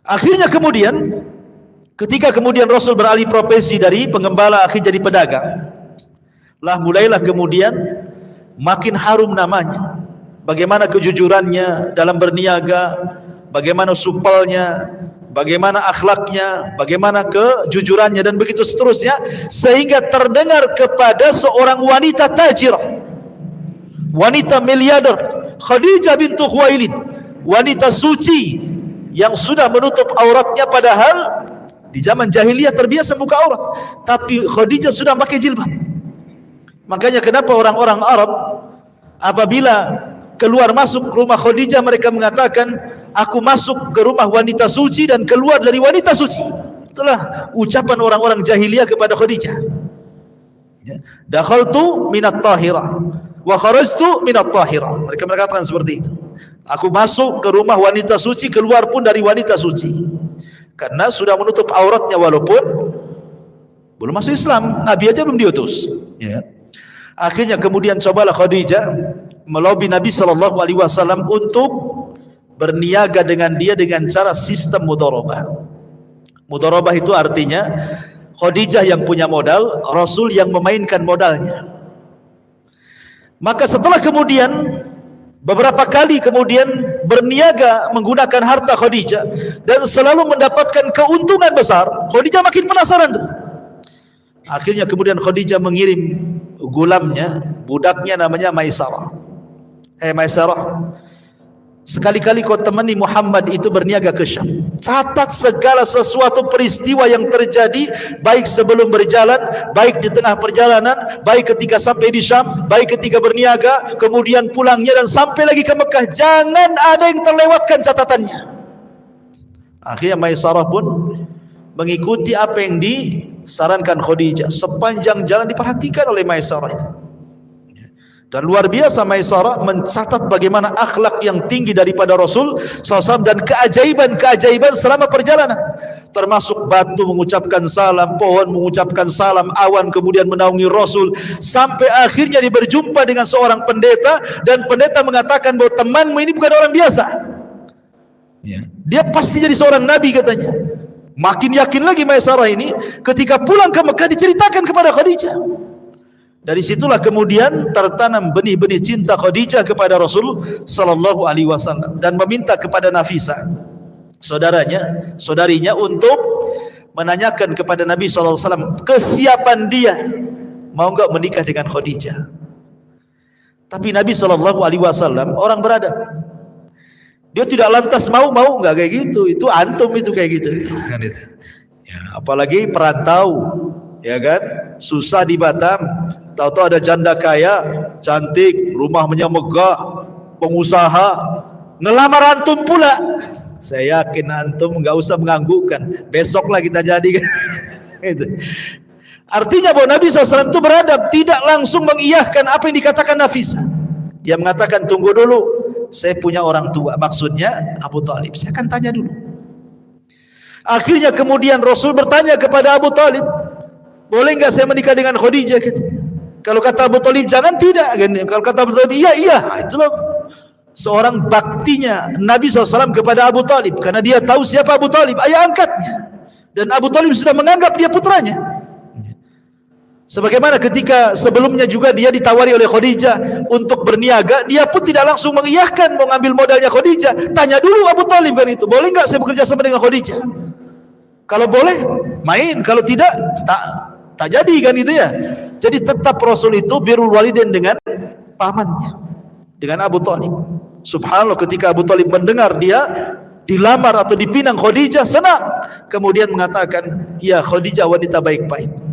Akhirnya kemudian ketika kemudian Rasul beralih profesi dari pengembala akhirnya jadi pedagang, lah mulailah kemudian makin harum namanya. Bagaimana kejujurannya dalam berniaga, bagaimana supelnya, bagaimana akhlaknya, bagaimana kejujurannya, dan begitu seterusnya, sehingga terdengar kepada seorang wanita tajirah, wanita miliarder, Khadijah bintu Khuwailid, wanita suci yang sudah menutup auratnya, padahal di zaman jahiliyah terbiasa buka aurat, tapi Khadijah sudah pakai jilbab. Makanya kenapa orang-orang Arab apabila keluar masuk rumah Khadijah mereka mengatakan, aku masuk ke rumah wanita suci dan keluar dari wanita suci. Itulah ucapan orang-orang jahiliyah kepada Khadijah. Dakhaltu minat tahirah wa kharajtu minat tahirah. Mereka mengatakan seperti itu. Aku masuk ke rumah wanita suci, keluar pun dari wanita suci. Karena sudah menutup auratnya walaupun belum masuk Islam, Nabi aja belum diutus. Ya. Akhirnya kemudian cobalah Khadijah melobi Nabi SAW untuk berniaga dengan dia dengan cara sistem mudharabah. Mudharabah itu artinya Khadijah yang punya modal, Rasul yang memainkan modalnya. Maka setelah kemudian beberapa kali kemudian berniaga menggunakan harta Khadijah dan selalu mendapatkan keuntungan besar, Khadijah makin penasaran tuh. Akhirnya kemudian Khadijah mengirim gulamnya, budaknya namanya Maisarah. Maisarah, sekali-kali kau temani Muhammad itu berniaga ke Syam, catat segala sesuatu peristiwa yang terjadi, baik sebelum berjalan, baik di tengah perjalanan, baik ketika sampai di Syam, baik ketika berniaga, kemudian pulangnya dan sampai lagi ke Mekah. Jangan ada yang terlewatkan catatannya. Akhirnya Maisarah pun mengikuti apa yang disarankan Khadijah. Sepanjang jalan diperhatikan oleh Maisarah itu. Dan luar biasa Maisarah mencatat bagaimana akhlak yang tinggi daripada Rasul SAW dan keajaiban-keajaiban selama perjalanan. Termasuk batu mengucapkan salam, pohon mengucapkan salam, awan kemudian menaungi Rasul. Sampai akhirnya dia berjumpa dengan seorang pendeta, dan pendeta mengatakan bahwa temanmu ini bukan orang biasa. Dia pasti jadi seorang nabi katanya. Makin yakin lagi Maisarah ini, ketika pulang ke Mekah diceritakan kepada Khadijah. Dari situlah kemudian tertanam benih-benih cinta Khadijah kepada Rasul sallallahu alaihi wasallam dan meminta kepada Nafisah, saudarinya untuk menanyakan kepada Nabi sallallahu alaihi wasallam kesiapan dia mau enggak menikah dengan Khadijah. Tapi Nabi sallallahu alaihi wasallam orang beradab. Dia tidak lantas mau enggak kayak gitu. Itu antum itu kayak gitu. Ya, apalagi perantau, ya kan? Susah di Batam, tahu-tahu ada janda kaya, cantik, rumahnya megah, pengusaha, ngelamar antum pula. Saya yakin antum nggak usah menganggukkan, besoklah kita jadi. Itu. Artinya bahwa Nabi SAW itu beradab, tidak langsung mengiyahkan apa yang dikatakan Nafisah. Dia mengatakan, tunggu dulu, saya punya orang tua, maksudnya Abu Talib, saya akan tanya dulu. Akhirnya kemudian Rasul bertanya kepada Abu Talib, boleh enggak saya menikah dengan Khadijah? Kalau kata Abu Talib jangan, tidak. Kalau kata Abu Talib iya. Itulah seorang baktinya Nabi SAW kepada Abu Talib, karena dia tahu siapa Abu Talib, ayah angkatnya, dan Abu Talib sudah menganggap dia putranya. Sebagaimana ketika sebelumnya juga dia ditawari oleh Khadijah untuk berniaga, dia pun tidak langsung mengiyahkan mau ngambil modalnya Khadijah. Tanya dulu Abu Talib kan itu, boleh enggak saya bekerja sama dengan Khadijah? Kalau boleh main, kalau tidak tak jadi kan itu ya. Jadi tetap Rasul itu birrul walidain dengan pamannya, dengan Abu Talib. Subhanallah, ketika Abu Talib mendengar dia dilamar atau dipinang Khadijah, senang. Kemudian mengatakan, ya Khadijah wanita baik-baik.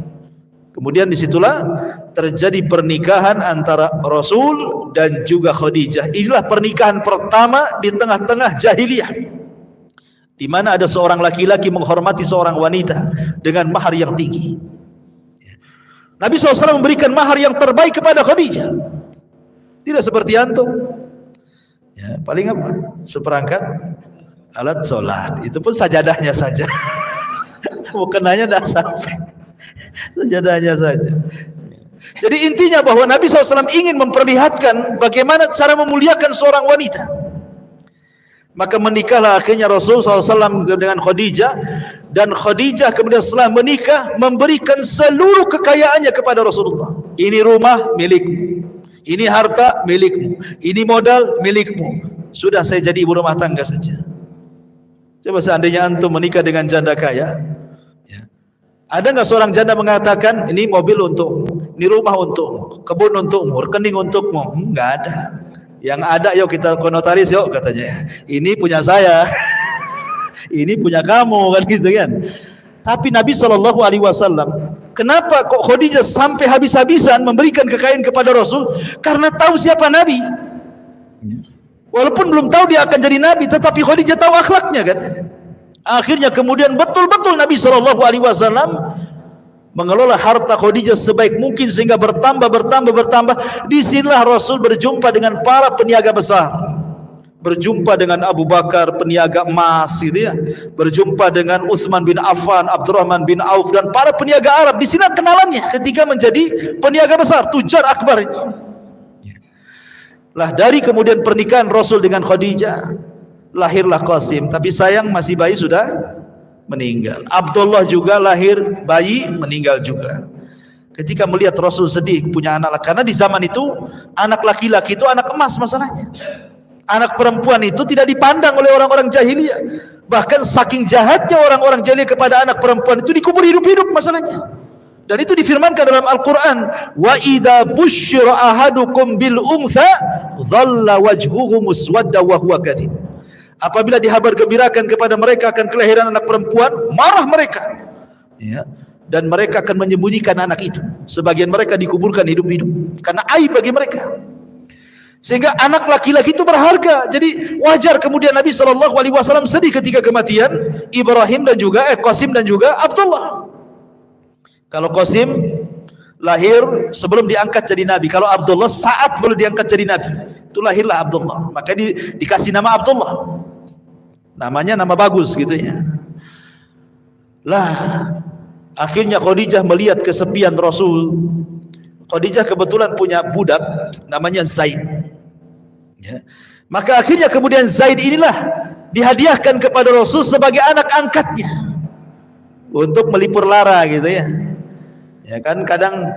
Kemudian disitulah terjadi pernikahan antara Rasul dan juga Khadijah. Inilah pernikahan pertama di tengah-tengah jahiliyah, di mana ada seorang laki-laki menghormati seorang wanita dengan mahar yang tinggi. Nabi SAW memberikan mahar yang terbaik kepada Khadijah. Tidak seperti antum. Ya, paling apa? Seperangkat alat sholat. Itu pun sajadahnya saja. Bukannya dah sampai. Sajadahnya saja. Jadi intinya bahwa Nabi SAW ingin memperlihatkan bagaimana cara memuliakan seorang wanita. Maka menikahlah akhirnya Rasul SAW dengan Khadijah. Dan Khadijah kemudian setelah menikah memberikan seluruh kekayaannya kepada Rasulullah. Ini rumah milikmu, ini harta milikmu, ini modal milikmu. Sudah, saya jadi ibu rumah tangga saja. Coba seandainya antum menikah dengan janda kaya, ya. Ada nggak seorang janda mengatakan ini mobil untukmu, ini rumah untukmu, kebun untukmu, rekening untukmu? Nggak ada. Yang ada, yuk kita ke notaris yuk, katanya. Ini punya saya. Ini punya kamu, kan gitu kan. Tapi Nabi SAW, kenapa kok Khadijah sampai habis-habisan memberikan kekayaan kepada Rasul? Karena tahu siapa Nabi. Walaupun belum tahu dia akan jadi Nabi, tetapi Khadijah tahu akhlaknya kan. Akhirnya kemudian betul-betul Nabi SAW mengelola harta Khadijah sebaik mungkin sehingga bertambah. Disinilah Rasul berjumpa dengan para peniaga besar. Berjumpa dengan Abu Bakar, peniaga emas gitu ya. Berjumpa dengan Utsman bin Affan, Abdurrahman bin Auf dan para peniaga Arab. Di sini kenalannya ketika menjadi peniaga besar, tujar akbar itu. Lah dari kemudian pernikahan Rasul dengan Khadijah lahirlah Qasim, tapi sayang masih bayi sudah meninggal. Abdullah juga lahir bayi meninggal juga. Ketika melihat Rasul sedih punya anak, karena di zaman itu anak laki-laki itu anak emas masalahnya. Anak perempuan itu tidak dipandang oleh orang-orang jahiliyah. Bahkan saking jahatnya orang-orang jahiliyah kepada anak perempuan itu dikubur hidup-hidup masalahnya. Dan itu difirmankan dalam Al-Quran, wa idza busyira ahadukum bil untha dhalla wajhuhu muswadda wa huwa kadhib. Apabila dihabar gembirakan kepada mereka akan kelahiran anak perempuan, marah mereka. Ya. Dan mereka akan menyembunyikan anak itu. Sebagian mereka dikuburkan hidup-hidup karena aib bagi mereka. Sehingga anak laki-laki itu berharga. Jadi wajar kemudian Nabi SAW sedih ketika kematian Ibrahim dan juga Qasim dan juga Abdullah. Kalau Qasim lahir sebelum diangkat jadi Nabi, kalau Abdullah saat belum diangkat jadi Nabi, itu lahirlah Abdullah. Maka dikasih nama Abdullah. Namanya nama bagus gitu ya. Lah akhirnya Khadijah melihat kesepian Rasul. Khadijah kebetulan punya budak namanya Zaid. Ya. Maka akhirnya kemudian Zaid inilah dihadiahkan kepada Rasul sebagai anak angkatnya untuk melipur lara gitu ya. Ya kan kadang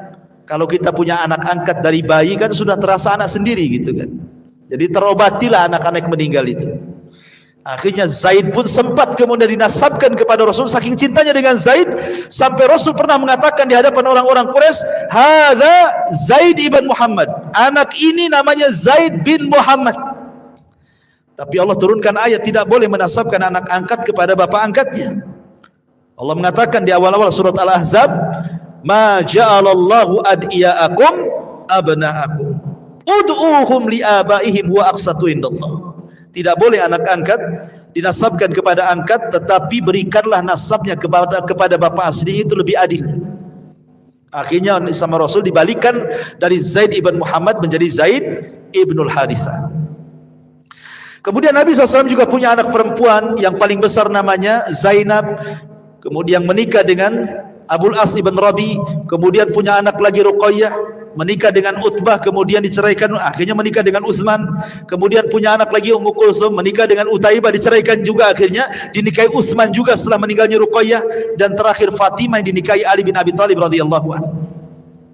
kalau kita punya anak angkat dari bayi kan sudah terasa anak sendiri gitu kan. Jadi terobatilah anak-anak meninggal itu. Akhirnya Zaid pun sempat kemudian dinasabkan kepada Rasul. Saking cintanya dengan Zaid sampai Rasul pernah mengatakan di hadapan orang-orang Quraisy, "Hadza Zaid ibn Muhammad." Anak ini namanya Zaid bin Muhammad. Tapi Allah turunkan ayat tidak boleh menasabkan anak angkat kepada bapak angkatnya. Allah mengatakan di awal-awal surat Al-Ahzab, "Ma ja'alallahu ad'iyaakum abna'akum. Ud'uuhum li'abaihim wa aqsatu indallah." Tidak boleh anak angkat dinasabkan kepada angkat, tetapi berikanlah nasabnya kepada bapak asli, itu lebih adil. Akhirnya sama Rasul dibalikkan dari Zaid ibn Muhammad menjadi Zaid ibnul Harithah. Kemudian Nabi SAW juga punya anak perempuan yang paling besar namanya Zainab. Kemudian menikah dengan Abul As ibn Rabi. Kemudian punya anak lagi Ruqayyah. Menikah dengan Utbah, kemudian diceraikan, akhirnya menikah dengan Utsman. Kemudian punya anak lagi Ummu Kulsum, menikah dengan Utaibah, diceraikan juga, akhirnya dinikahi Utsman juga setelah meninggalnya Ruqayyah. Dan terakhir Fatimah yang dinikahi Ali bin Abi Thalib radhiyallahu anhu.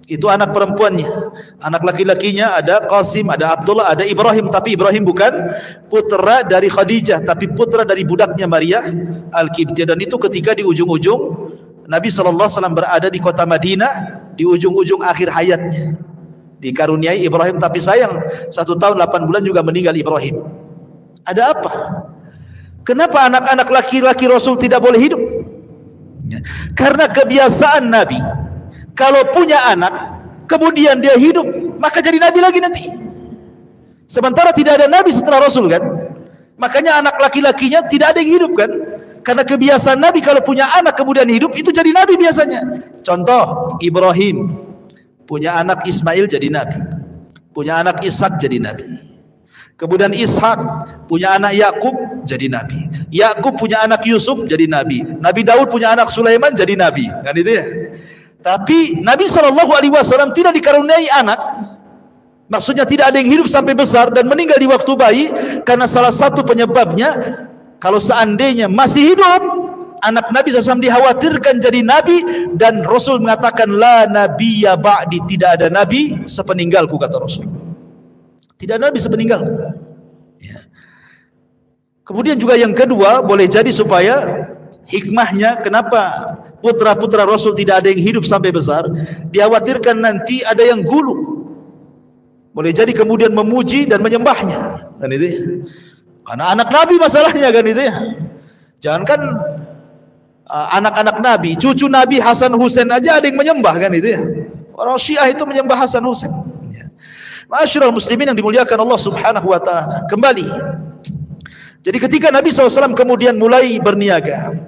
Itu anak perempuannya. Anak laki-lakinya ada Qasim, ada Abdullah, ada Ibrahim. Tapi Ibrahim bukan putra dari Khadijah, tapi putra dari budaknya Maria Al-Qibtiyah. Dan itu ketika di ujung-ujung Nabi SAW berada di kota Madinah, di ujung-ujung akhir hayatnya, dikaruniai Ibrahim. Tapi sayang 1 tahun 8 bulan juga meninggal Ibrahim. Ada apa? Kenapa anak-anak laki-laki Rasul tidak boleh hidup? Karena kebiasaan Nabi, kalau punya anak kemudian dia hidup, maka jadi Nabi lagi nanti. Sementara tidak ada Nabi setelah Rasul kan. Makanya anak laki-lakinya tidak ada yang hidup kan. Karena kebiasaan Nabi kalau punya anak kemudian hidup, itu jadi Nabi biasanya. Contoh, Ibrahim punya anak Ismail jadi Nabi, punya anak Ishak jadi Nabi. Kemudian Ishak punya anak Yakub jadi nabi. Yakub punya anak Yusuf jadi nabi. Nabi Daud punya anak Sulaiman jadi nabi. Kan itu ya. Tapi Nabi SAW tidak dikaruniai anak. Maksudnya tidak ada yang hidup sampai besar dan meninggal di waktu bayi, karena salah satu penyebabnya kalau seandainya masih hidup anak Nabi SAW dikhawatirkan jadi nabi, dan Rasul mengatakan la nabiyya ba'di, tidak ada nabi sepeninggalku, kata Rasul. Tidak ada nabi sepeninggalku. Ya. Kemudian juga yang kedua, boleh jadi supaya hikmahnya kenapa putra-putra Rasul tidak ada yang hidup sampai besar, dikhawatirkan nanti ada yang gulu. Boleh jadi kemudian memuji dan menyembahnya. Kan itu ya. Karena anak Nabi masalahnya, kan itu ya. Jangankan anak-anak Nabi, cucu Nabi Hasan Husain aja ada yang menyembah, kan itu ya. Orang Syiah itu menyembah Hasan Husain. Ya. Ma'asyiral muslimin yang dimuliakan Allah Subhanahu wa taala. Kembali. Jadi ketika Nabi SAW kemudian mulai berniaga,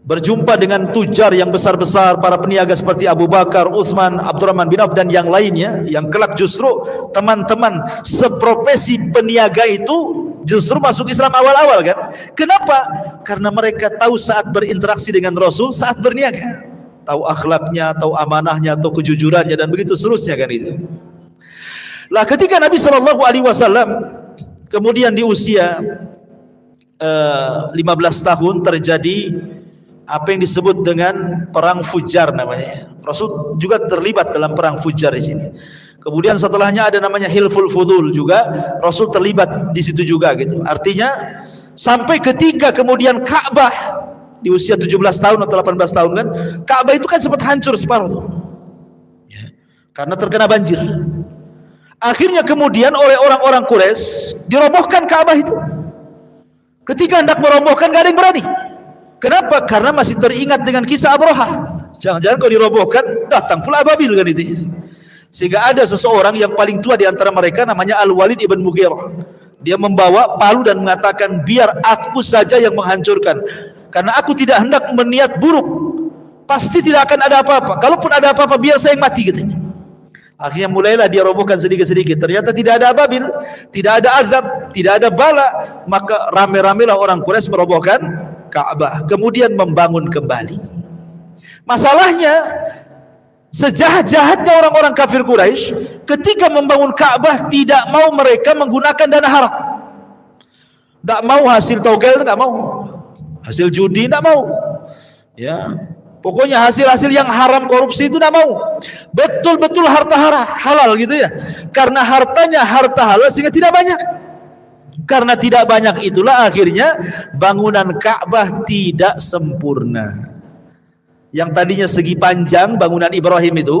berjumpa dengan tujar yang besar-besar, para peniaga seperti Abu Bakar, Utsman, Abdurrahman bin Auf dan yang lainnya, yang kelak justru teman-teman seprofesi peniaga itu justru masuk Islam awal-awal, kan? Kenapa? Karena mereka tahu saat berinteraksi dengan Rasul, saat berniaga, tahu akhlaknya, tahu amanahnya, tahu kejujurannya, dan begitu seterusnya, kan itu. Lah ketika Nabi SAW kemudian di usia 15 tahun terjadi apa yang disebut dengan perang Fujar namanya. Rasul juga terlibat dalam perang Fujar di sini. Kemudian setelahnya ada namanya Hilful Fudul juga, Rasul terlibat di situ juga gitu. Artinya sampai ketika kemudian Ka'bah di usia 17 tahun atau 18 tahun kan, Ka'bah itu kan sempat hancur separuh tuh. Ya, karena terkena banjir. Akhirnya kemudian oleh orang-orang Quraisy dirobohkan Ka'bah itu. Ketika hendak merobohkan gak ada yang berani. Kenapa? Karena masih teringat dengan kisah Abraha. Jangan-jangan kalau dirobohkan datang pula Ababil, kan itu. Sehingga ada seseorang yang paling tua di antara mereka namanya Al-Walid ibn Mughirah. Dia membawa palu dan mengatakan, biar aku saja yang menghancurkan, karena aku tidak hendak meniat buruk. Pasti tidak akan ada apa-apa. Kalaupun ada apa-apa biar saya yang mati, katanya. Akhirnya mulailah dia robohkan sedikit-sedikit. Ternyata tidak ada Ababil, tidak ada azab, tidak ada bala. Maka rame-ramelah orang Quraisy merobohkan Ka'bah, kemudian membangun kembali. Masalahnya, sejahat-jahatnya orang-orang kafir Quraisy, ketika membangun Ka'bah tidak mau mereka menggunakan dana haram. Tidak mau hasil togel, tidak mau. Hasil judi, tidak mau. Ya, pokoknya hasil-hasil yang haram, korupsi itu tidak mau. Betul-betul harta halal gitu ya. Karena hartanya harta halal sehingga tidak banyak. Karena tidak banyak itulah akhirnya bangunan Ka'bah tidak sempurna. Yang tadinya segi panjang bangunan Ibrahim itu,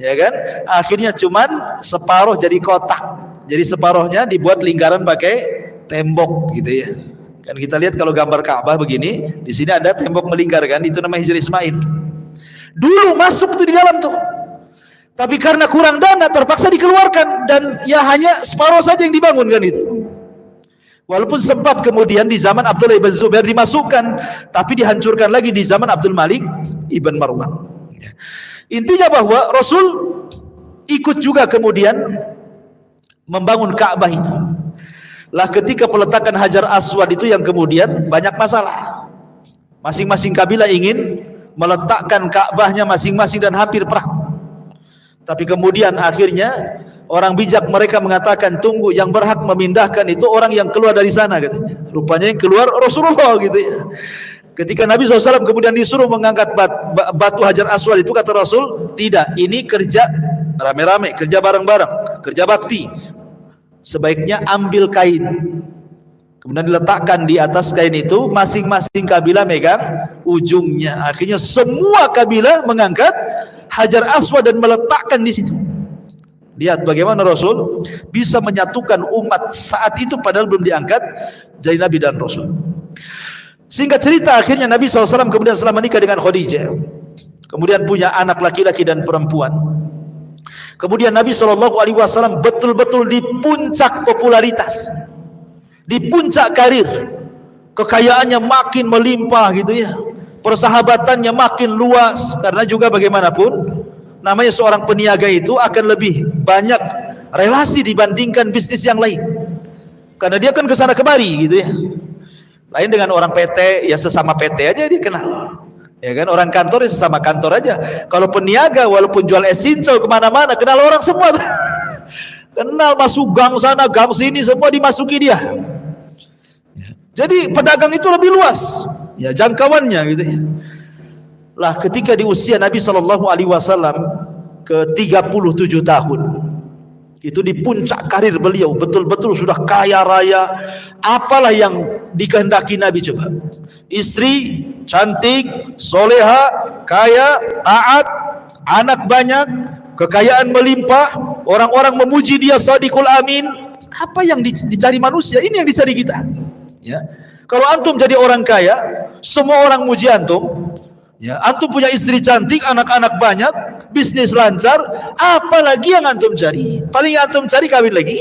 ya kan? Akhirnya cuman separuh jadi kotak. Jadi separuhnya dibuat lingkaran pakai tembok gitu ya. Kan kita lihat kalau gambar Ka'bah begini, di sini ada tembok melingkar kan, itu namanya Hijr Ismail. Dulu masuk tuh di dalam tuh. Tapi karena kurang dana terpaksa dikeluarkan dan ya hanya separuh saja yang dibangun kan itu. Walaupun sempat kemudian di zaman Abdullah ibn Zubair dimasukkan, tapi dihancurkan lagi di zaman Abdul Malik ibn Marwan. Intinya bahwa Rasul ikut juga kemudian membangun Ka'bah itu. Lah ketika peletakan Hajar Aswad itu yang kemudian banyak masalah. Masing-masing kabilah ingin meletakkan Ka'bahnya masing-masing dan hampir perang. Tapi kemudian akhirnya orang bijak mereka mengatakan, tunggu, yang berhak memindahkan itu orang yang keluar dari sana, katanya. Rupanya yang keluar Rasulullah gitu ya. Ketika Nabi SAW kemudian disuruh mengangkat batu Hajar Aswad itu, kata Rasul, tidak, ini kerja rame-rame, kerja bareng-bareng, kerja bakti. Sebaiknya ambil kain, kemudian diletakkan di atas kain itu, masing-masing kabilah megang ujungnya. Akhirnya semua kabilah mengangkat Hajar Aswad dan meletakkan di situ. Lihat bagaimana Rasul bisa menyatukan umat saat itu padahal belum diangkat jadi Nabi dan Rasul. Singkat cerita, akhirnya Nabi SAW kemudian setelah menikah dengan Khadijah, kemudian punya anak laki-laki dan perempuan. Kemudian Nabi SAW betul-betul di puncak popularitas, di puncak karir, kekayaannya makin melimpah gitu ya, persahabatannya makin luas. Karena juga bagaimanapun namanya seorang peniaga itu akan lebih banyak relasi dibandingkan bisnis yang lain. Karena dia kan kesana kemari gitu ya. Lain dengan orang PT, ya sesama PT aja dia kenal. Ya kan, orang kantor ya sesama kantor aja. Kalau peniaga walaupun jual es cincau kemana-mana, kenal orang semua. Kenal, masuk gang sana, gang sini, semua dimasuki dia. Jadi pedagang itu lebih luas, ya jangkauannya gitu ya. Lah ketika di usia Nabi SAW ke 37 tahun, itu di puncak karir beliau, betul-betul sudah kaya raya. Apalah yang dikehendaki Nabi coba? Istri cantik, soleha, kaya, taat, anak banyak, kekayaan melimpah, orang-orang memuji dia sadiqul amin. Apa yang dicari manusia? Ini yang dicari kita. Ya, kalau antum jadi orang kaya, semua orang muji antum. Ya, antum punya istri cantik, anak-anak banyak, bisnis lancar, apalagi yang antum cari? Paling antum cari kawin lagi.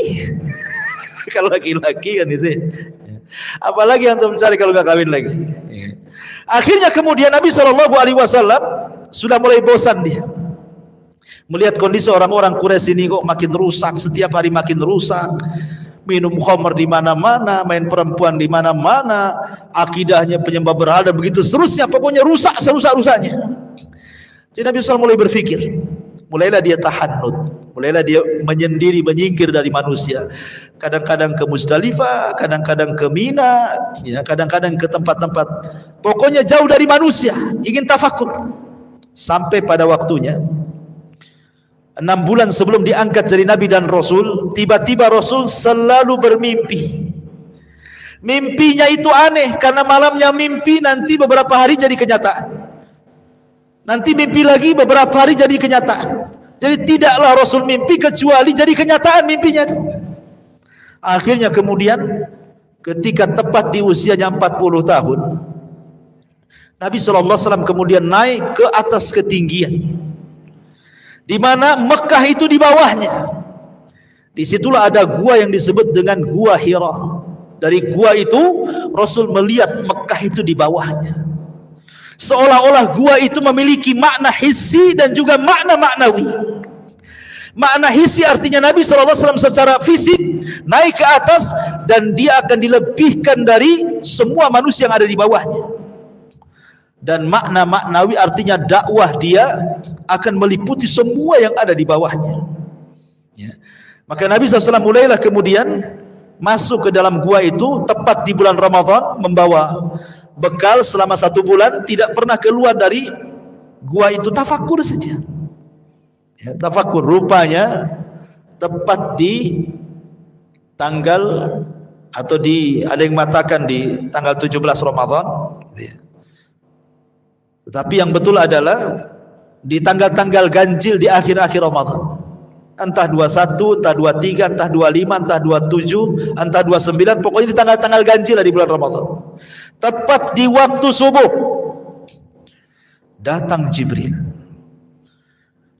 Kalau laki-laki kan itu. Apalagi yang antum cari kalau nggak kawin lagi? Akhirnya kemudian Nabi SAW sudah mulai bosan dia. Melihat kondisi orang-orang Quraisy ini kok makin rusak, setiap hari makin rusak. Minum khamr di mana-mana, main perempuan di mana-mana, akidahnya penyembah berhala, begitu seterusnya, pokoknya rusak serusak-rusaknya. Jadi Nabi SAW mulai berpikir, mulailah dia tahannut, mulailah dia menyendiri, menyingkir dari manusia. Kadang-kadang ke Muzdalifah, kadang-kadang ke Mina, ya, kadang-kadang ke tempat-tempat, pokoknya jauh dari manusia, ingin tafakur. Sampai pada waktunya 6 bulan sebelum diangkat jadi Nabi dan Rasul, tiba-tiba Rasul selalu bermimpi. Mimpinya itu aneh, karena malamnya mimpi, nanti beberapa hari jadi kenyataan. Nanti mimpi lagi, beberapa hari jadi kenyataan. Jadi tidaklah Rasul mimpi kecuali jadi kenyataan mimpinya itu. Akhirnya kemudian ketika tepat di usianya 40 tahun, Nabi SAW kemudian naik ke atas ketinggian, di mana Mekah itu di bawahnya. Disitulah ada gua yang disebut dengan Gua Hira. Dari gua itu Rasul melihat Mekah itu di bawahnya. Seolah-olah gua itu memiliki makna hissi dan juga makna maknawi. Makna hissi artinya Nabi SAW secara fisik naik ke atas dan dia akan dilebihkan dari semua manusia yang ada di bawahnya. Dan makna maknawi artinya dakwah dia akan meliputi semua yang ada di bawahnya. Ya. Maka Nabi SAW mulailah kemudian masuk ke dalam gua itu tepat di bulan Ramadan, membawa bekal selama 1 bulan, tidak pernah keluar dari gua itu, tafakur saja. Ya, tafakur. Rupanya tepat di tanggal, atau di, ada yang mengatakan di tanggal 17 Ramadan, gitu ya. Tetapi yang betul adalah di tanggal-tanggal ganjil di akhir-akhir Ramadan. Entah 21, entah 23, entah 25, entah 27, entah 29, pokoknya di tanggal-tanggal ganjil di bulan Ramadan. Tepat di waktu subuh datang Jibril.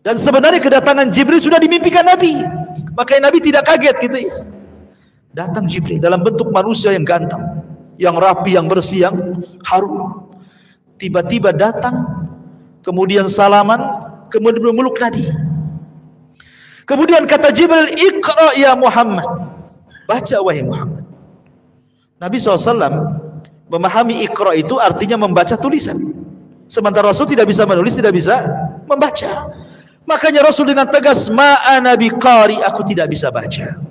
Dan sebenarnya kedatangan Jibril sudah dimimpikan Nabi. Makanya Nabi tidak kaget gitu ya. Datang Jibril dalam bentuk manusia yang ganteng, yang rapi, yang bersih, yang harum. Tiba-tiba datang, kemudian salaman, kemudian memeluk Nabi. Kemudian kata Jibril, "Iqra ya Muhammad." Baca wahai Muhammad. Nabi SAW memahami Iqra itu artinya membaca tulisan. Sementara Rasul tidak bisa menulis, tidak bisa membaca. Makanya Rasul dengan tegas, "Ma ana biqari," aku tidak bisa baca.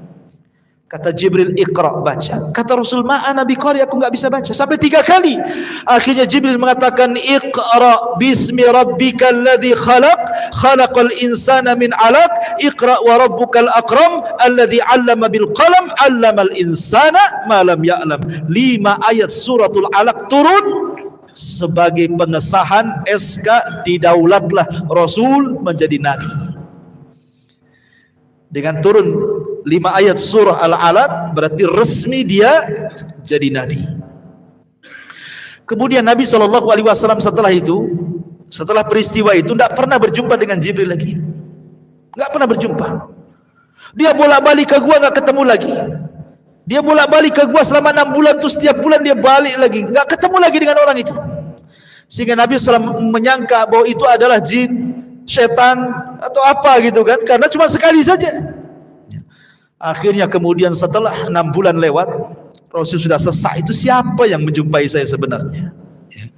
Kata Jibril, "Iqra," baca. Kata Rasul, "Ma ana biqari," aku enggak bisa baca. Sampai 3 kali. Akhirnya Jibril mengatakan, "Iqra bismi rabbikal ladzi khalaq, khalaqal insana min 'alaq, iqra wa rabbukal akram, alladzi 'allama bil qalam, 'allamal insana ma lam ya'lam." 5 ayat suratul Alaq turun sebagai pengesahan SK didaulatlah Rasul menjadi nabi. Dengan turun 5 ayat surah Al-Alaq berarti resmi dia jadi nabi. Kemudian Nabi SAW setelah itu, setelah peristiwa itu, tidak pernah berjumpa dengan Jibril lagi. Tidak pernah berjumpa. Dia bolak-balik ke gua, nggak ketemu lagi. Dia bolak-balik ke gua selama 6 bulan, terus setiap bulan dia balik lagi, nggak ketemu lagi dengan orang itu. Sehingga Nabi SAW menyangka bahwa itu adalah jin, setan atau apa gitu kan, karena cuma sekali saja. Akhirnya kemudian setelah 6 bulan lewat, Rasul sudah sesak. Itu siapa yang menjumpai saya sebenarnya? Ya.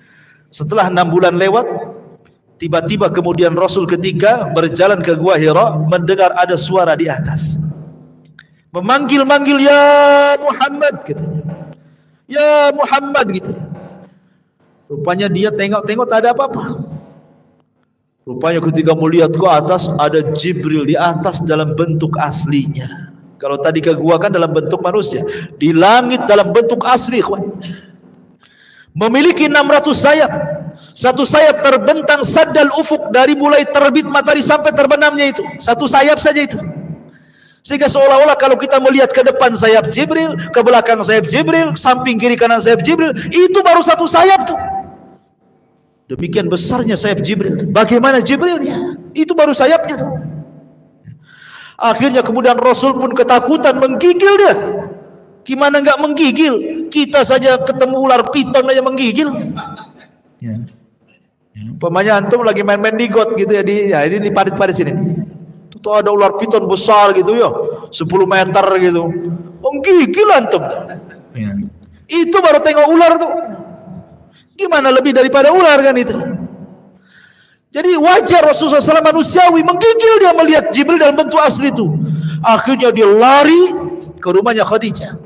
Setelah 6 bulan lewat, tiba-tiba kemudian Rasul ketika berjalan ke Gua Hira mendengar ada suara di atas, memanggil-manggil, ya Muhammad, katanya. Ya Muhammad, gitu. Rupanya dia tengok-tengok tak ada apa-apa. Rupanya ketika melihat ke atas, ada Jibril di atas dalam bentuk aslinya. Kalau tadi ke gua kan dalam bentuk manusia, di langit dalam bentuk asli, ikhwan. Memiliki 600 sayap. Satu sayap terbentang saddal ufuk, dari mulai terbit matahari sampai terbenamnya itu. Satu sayap saja itu. Sehingga seolah-olah kalau kita melihat ke depan sayap Jibril, ke belakang sayap Jibril, samping kiri kanan sayap Jibril, itu baru satu sayap tuh. Demikian besarnya sayap Jibril. Bagaimana Jibrilnya? Itu baru sayapnya tuh. Akhirnya kemudian Rasul pun ketakutan, menggigil dia. Gimana enggak menggigil? Kita saja ketemu ular piton aja menggigil. Ya. Umpamanya antum lagi main-main di got gitu ya, ini di parit-parit sini. Tuh ada ular piton besar gitu ya, 10 meter gitu. Menggigil antum. Ya. Itu baru tengok ular tuh. Gimana lebih daripada ular kan itu? Jadi wajar Rasulullah SAW manusiawi, menggigil dia melihat Jibril dalam bentuk asli itu. Akhirnya dia lari ke rumahnya Khadijah.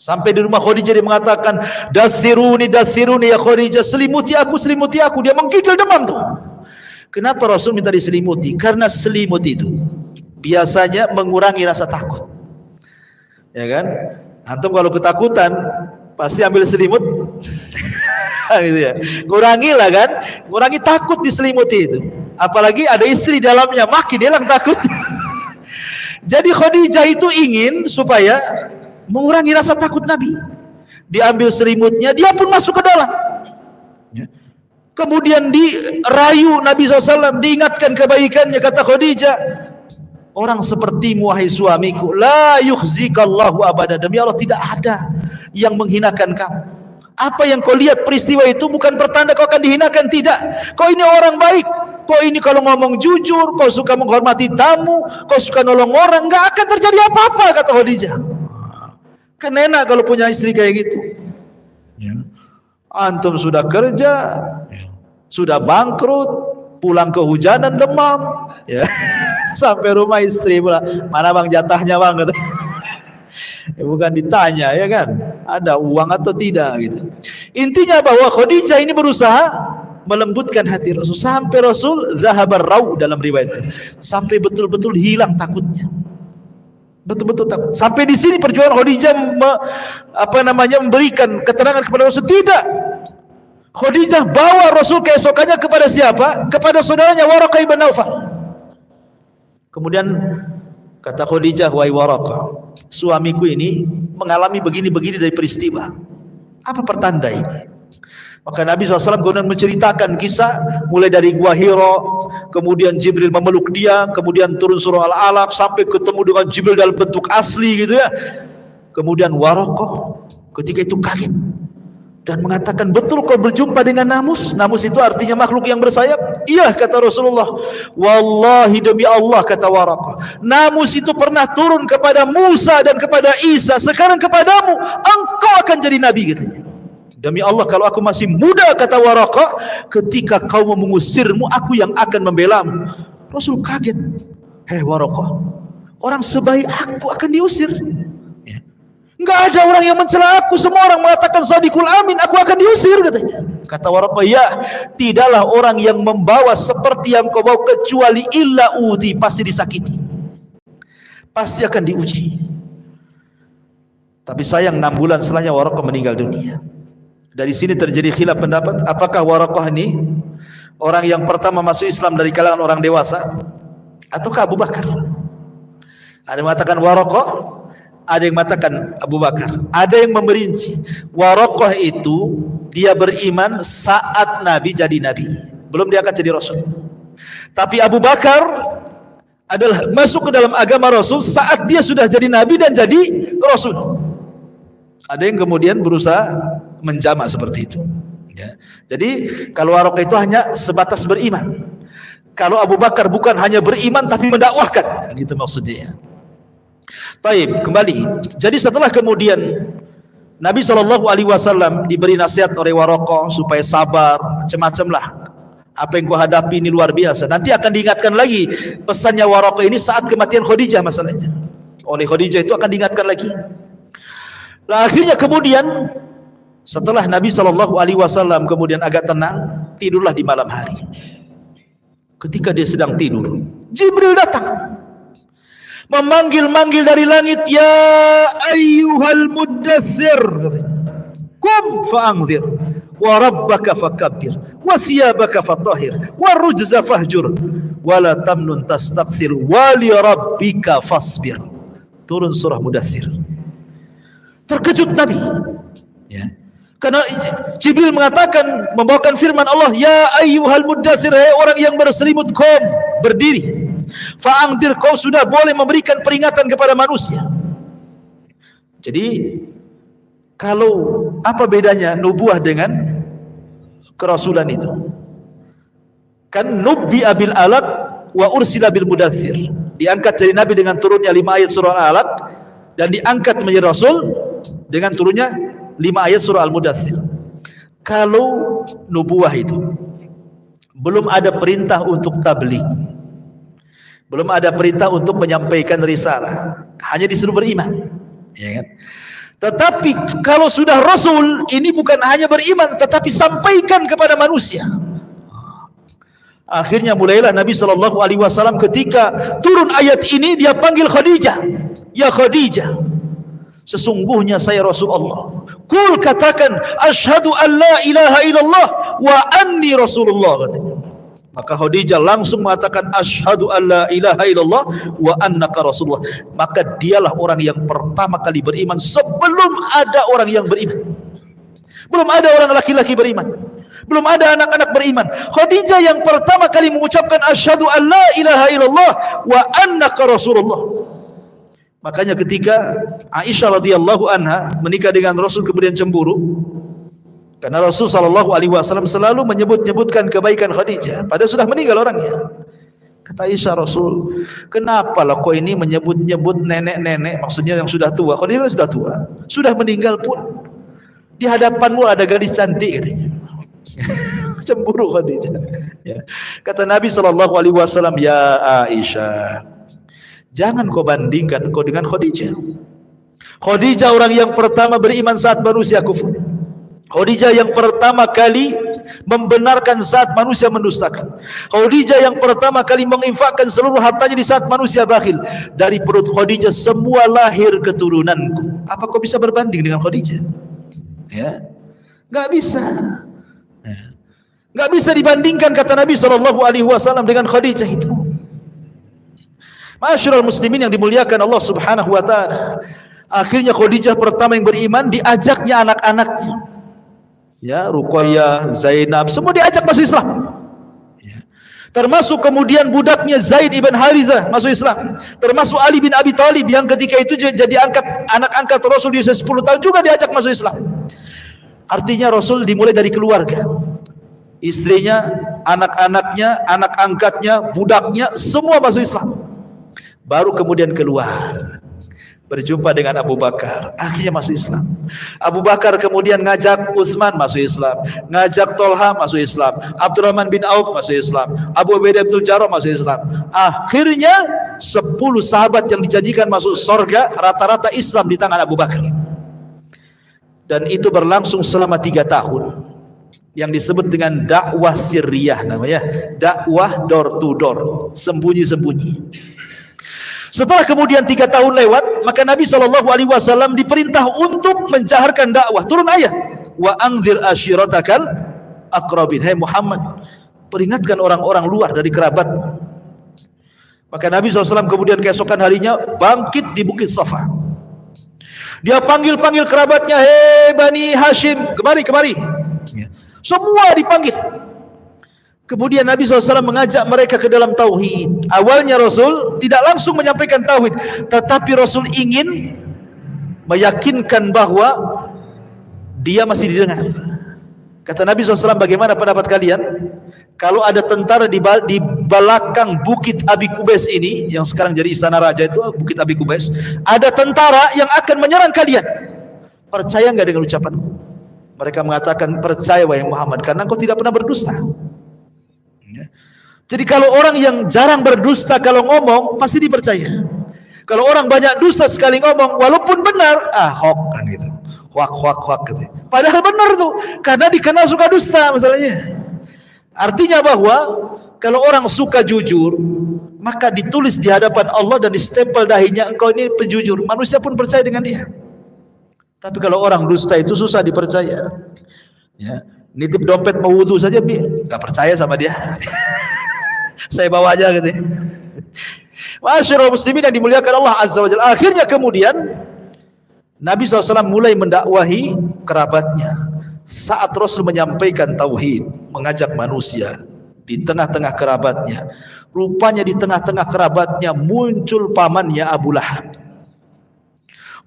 Sampai di rumah Khadijah dia mengatakan, dathiruni ya Khadijah, selimuti aku. Dia menggigil demam tuh. Kenapa Rasul minta diselimuti? Karena selimut itu biasanya mengurangi rasa takut. Ya kan? Antum kalau ketakutan pasti ambil selimut. Gitu ya. Ngurangilah kan, ngurangi takut diselimuti itu. Apalagi ada istri dalamnya, makin hilang takut. Jadi Khadijah itu ingin supaya mengurangi rasa takut Nabi. Diambil selimutnya, dia pun masuk ke dalam. Kemudian dirayu Nabi SAW, diingatkan kebaikannya. Kata Khadijah, orang sepertimu wahai suamiku, la yukhzikallahu abada, demi Allah tidak ada yang menghinakan kamu. Apa yang kau lihat peristiwa itu bukan pertanda kau akan dihinakan, tidak. Kau ini orang baik, kau ini kalau ngomong jujur, kau suka menghormati tamu, kau suka nolong orang, nggak akan terjadi apa-apa, kata Khadijah. Kan enak kalau punya istri kayak gitu. Ya. Antum sudah kerja, sudah bangkrut, pulang kehujanan demam, ya. Sampai rumah istri pula, mana bang jatahnya bang, kata. Bukan ditanya, ya kan, ada uang atau tidak gitu. Intinya bahwa Khadijah ini berusaha melembutkan hati Rasul, sampai Rasul zahabar rau dalam riwayat, sampai betul-betul hilang takutnya, betul-betul takut. Sampai di sini perjuangan Khadijah memberikan keterangan kepada Rasul, tidak. Khadijah bawa Rasul keesokannya kepada siapa? Kepada saudaranya Waraqah ibn Naufal. Kemudian kata Khadijah, wahai Waraqah, suamiku ini mengalami begini-begini dari peristiwa. Apa pertanda ini? Maka Nabi SAW kemudian menceritakan kisah mulai dari Gua Hira, kemudian Jibril memeluk dia, kemudian turun surah Al-Alaq sampai ketemu dengan Jibril dalam bentuk asli gitu ya. Kemudian Waraqah ketika itu kaget dan mengatakan, betul kau berjumpa dengan namus? Namus itu artinya makhluk yang bersayap. Iya, kata Rasulullah. Wallahi demi Allah, kata Waraqah, namus itu pernah turun kepada Musa dan kepada Isa, sekarang kepadamu, engkau akan jadi nabi, katanya. Demi Allah, kalau aku masih muda, kata Waraqah, ketika kau mengusirmu, aku yang akan membelamu. Rasul kaget. Hei Waraqah, orang sebaik aku akan diusir? Enggak ada orang yang mencela aku, semua orang mengatakan Shadiqul Amin, aku akan diusir, katanya. Kata Waraqah, ya, tidaklah orang yang membawa seperti yang kau bawa kecuali illa udhi, pasti disakiti, pasti akan diuji. Tapi sayang 6 bulan setelahnya Waraqah meninggal dunia. Dari sini terjadi khilaf pendapat, apakah Waraqah ini orang yang pertama masuk Islam dari kalangan orang dewasa ataukah Abu Bakar? Ada yang mengatakan Waraqah, ada yang mengatakan Abu Bakar. Ada yang memerinci, Waraqah itu dia beriman saat Nabi jadi Nabi, belum dia akan jadi Rasul. Tapi Abu Bakar adalah masuk ke dalam agama Rasul saat dia sudah jadi Nabi dan jadi Rasul. Ada yang kemudian berusaha menjamak seperti itu, ya. Jadi kalau Waraqah itu hanya sebatas beriman. Kalau Abu Bakar bukan hanya beriman tapi mendakwahkan, gitu maksudnya. Taib, kembali. Jadi setelah kemudian Nabi SAW diberi nasihat oleh Waraqah supaya sabar, macam-macam lah. Apa yang kau hadapi ini luar biasa. Nanti akan diingatkan lagi pesannya Waraqah ini saat kematian Khadijah masalahnya. Oleh Khadijah itu akan diingatkan lagi. Lah akhirnya kemudian setelah Nabi SAW kemudian agak tenang, tidurlah di malam hari. Ketika dia sedang tidur, Jibril datang. Memanggil-manggil dari langit, ya ayyuhal muddathir, kum fa'anzir, wa rabbaka fakabbir, wa siyabaka fatahhir, wa rujza fahjur, wa la tamnun tastakthir, wa li rabbika fasbir. Turun surah Mudaththir. Terkejut Nabi, ya. Karena Jibril mengatakan, membawakan firman Allah, ya ayyuhal muddathir, hai orang yang berselimut, qum, berdiri. Fa'angdir, kau sudah boleh memberikan peringatan kepada manusia. Jadi kalau apa bedanya nubuah dengan kerasulan itu? Kan nubbi abil alaq wa ursila bil mudaththir. Diangkat jadi nabi dengan turunnya 5 ayat surah Al-Alaq, dan diangkat menjadi rasul dengan turunnya 5 ayat surah Al-Mudaththir. Kalau nubuah itu belum ada perintah untuk tabligh, belum ada perintah untuk menyampaikan risalah, hanya disuruh beriman, ya kan? Tetapi kalau sudah rasul, ini bukan hanya beriman tetapi sampaikan kepada manusia. Akhirnya mulailah Nabi SAW ketika turun ayat ini, dia panggil Khadijah, ya Khadijah, sesungguhnya saya Rasul Allah. Kul, katakan, asyhadu an la ilaha illallah wa anni Rasulullah, katanya. Maka Khadijah langsung mengatakan asyhadu an la ilaha illallah wa annaka Rasulullah. Maka dialah orang yang pertama kali beriman sebelum ada orang yang beriman. Belum ada orang laki-laki beriman, belum ada anak-anak beriman. Khadijah yang pertama kali mengucapkan asyhadu an la ilaha illallah wa annaka Rasulullah. Makanya ketika Aisyah radhiyallahu anha menikah dengan Rasul kemudian cemburu, karena Rasul SAW selalu menyebutkan kebaikan Khadijah, padahal sudah meninggal orangnya. Kata Aisyah, Rasul, kenapa lah kau ini menyebut-nyebut nenek-nenek, maksudnya yang sudah tua. Khadijah sudah tua, sudah meninggal pun di hadapanmu ada gadis cantik, katanya. Cemburu Khadijah, ya. Kata Nabi SAW, ya Aisyah, jangan kau bandingkan kau dengan Khadijah. Khadijah orang yang pertama beriman saat manusia kufur. Khadijah yang pertama kali membenarkan saat manusia mendustakan. Khadijah yang pertama kali menginfakkan seluruh hartanya di saat manusia bakhil. Dari perut Khadijah semua lahir keturunanku. Apa kau bisa berbanding dengan Khadijah? Ya, nggak bisa. Ya. Nggak bisa dibandingkan, kata Nabi SAW, dengan Khadijah itu. Ma'asyiral muslimin yang dimuliakan Allah Subhanahu wa taala. Akhirnya Khadijah pertama yang beriman, diajaknya anak-anaknya. Ya, Ruqayyah, Zainab, semua diajak masuk Islam. Ya. Termasuk kemudian budaknya Zaid ibn Harithah masuk Islam. Termasuk Ali bin Abi Thalib yang ketika itu jadi anak angkat Rasul di usia 10 tahun juga diajak masuk Islam. Artinya Rasul dimulai dari keluarga. Istrinya, anak-anaknya, anak angkatnya, budaknya, semua masuk Islam. Baru kemudian keluar, berjumpa dengan Abu Bakar, akhirnya masuk Islam. Abu Bakar kemudian ngajak Utsman masuk Islam, ngajak Tolha masuk Islam, Abdurrahman bin Auf masuk Islam, Abu Ubaidah bin Jarrah masuk Islam. Akhirnya 10 sahabat yang dijanjikan masuk surga rata-rata Islam di tangan Abu Bakar. Dan itu berlangsung selama 3 tahun, yang disebut dengan dakwah sirriyah, namanya dakwah door to door, sembunyi-sembunyi. Setelah kemudian 3 tahun lewat, maka Nabi SAW diperintah untuk menjaharkan dakwah. Turun ayat, wa anzir ashiratakal aqrabin. Hai Muhammad, peringatkan orang-orang luar dari kerabatmu. Maka Nabi SAW kemudian keesokan harinya bangkit di Bukit Safa. Dia panggil-panggil kerabatnya, hei Bani Hashim, kemari. Semua dipanggil. Kemudian Nabi SAW mengajak mereka ke dalam tauhid. Awalnya Rasul tidak langsung menyampaikan tauhid, tetapi Rasul ingin meyakinkan bahwa dia masih didengar. Kata Nabi SAW, bagaimana pendapat kalian kalau ada tentara di belakang Bukit Abi Kubais ini, yang sekarang jadi istana raja itu, Bukit Abi Kubais, ada tentara yang akan menyerang kalian. Percaya enggak dengan ucapanku? Mereka mengatakan, percaya wahai Muhammad, karena engkau tidak pernah berdusta. Jadi kalau orang yang jarang berdusta kalau ngomong pasti dipercaya. Kalau orang banyak dusta sekali ngomong, walaupun benar, hoax kan gitu, hoax gitu. Padahal benar tuh, karena dikenal suka dusta masalahnya. Artinya bahwa kalau orang suka jujur, maka ditulis di hadapan Allah dan distempel dahinya, engkau ini penjujur. Manusia pun percaya dengan dia. Tapi kalau orang dusta itu susah dipercaya. Ya, nitip dompet mau wudu saja, nggak percaya sama dia. Saya bawa aja gitu. Masyarul muslimin yang dimuliakan Allah Azza wa Jalla. Akhirnya kemudian Nabi SAW mulai mendakwahi kerabatnya. Saat Rasul menyampaikan tauhid, mengajak manusia di tengah-tengah kerabatnya, rupanya di tengah-tengah kerabatnya muncul pamannya Abu Lahab.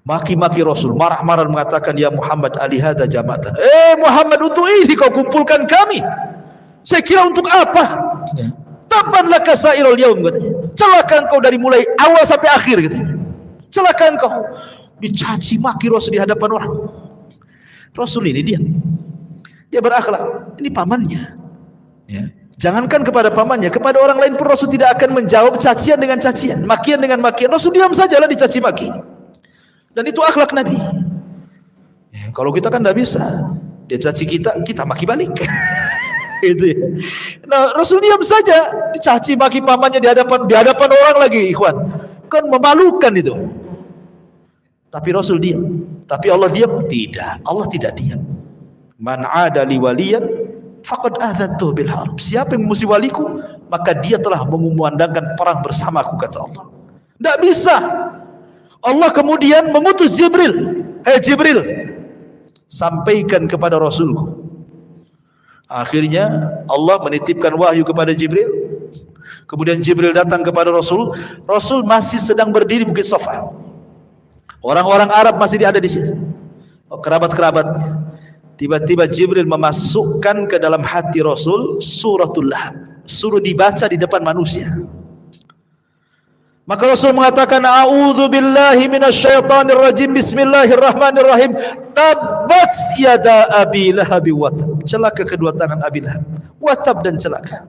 Maki-maki Rasul, marah-marah mengatakan, ya Muhammad, alihada jama'atan. Muhammad, untuk ini kau kumpulkan kami. Saya kira untuk apa? Taban laka sairul yaum, katanya. Celaka engkau dari mulai awal sampai akhir, katanya. Celaka engkau. Dicaci maki Rasul di hadapan orang. Rasul ini dia berakhlak. Ini pamannya. Ya. Jangankan kepada pamannya, kepada orang lain pun Rasul tidak akan menjawab cacian dengan cacian, makian dengan makian. Rasul diam sajalah dicaci maki. Dan itu akhlak Nabi. Ya, kalau kita kan tidak bisa. Dia caci kita maki balik. Gitu ya. Nah, Rasul diam saja, dicaci maki pamannya di hadapan orang lagi, ikhwan. Kan memalukan itu. Tapi Rasul diam. Tapi Allah diam? Tidak. Allah tidak diam. Man 'ada li waliyan faqad adzantuhu bil harb. Siapa yang memusuhi waliku, maka dia telah mengumandangkan perang bersamaku, kata Allah. Tidak bisa. Allah kemudian mengutus Jibril. Jibril, sampaikan kepada Rasulku. Akhirnya Allah menitipkan wahyu kepada Jibril. Kemudian Jibril datang kepada Rasul. Rasul masih sedang berdiri Bukit Safa. Orang-orang Arab masih ada di situ. Kerabat-kerabatnya. Tiba-tiba Jibril memasukkan ke dalam hati Rasul suratul Lahab. Suruh dibaca di depan manusia. Maka Rasul mengatakan, a'udzu billahi minasyaitonir rajim, bismillahirrahmanirrahim, tabbat yada abi lahab wa tab. Celaka kedua tangan Abi Lahab, wa tab, dan celaka.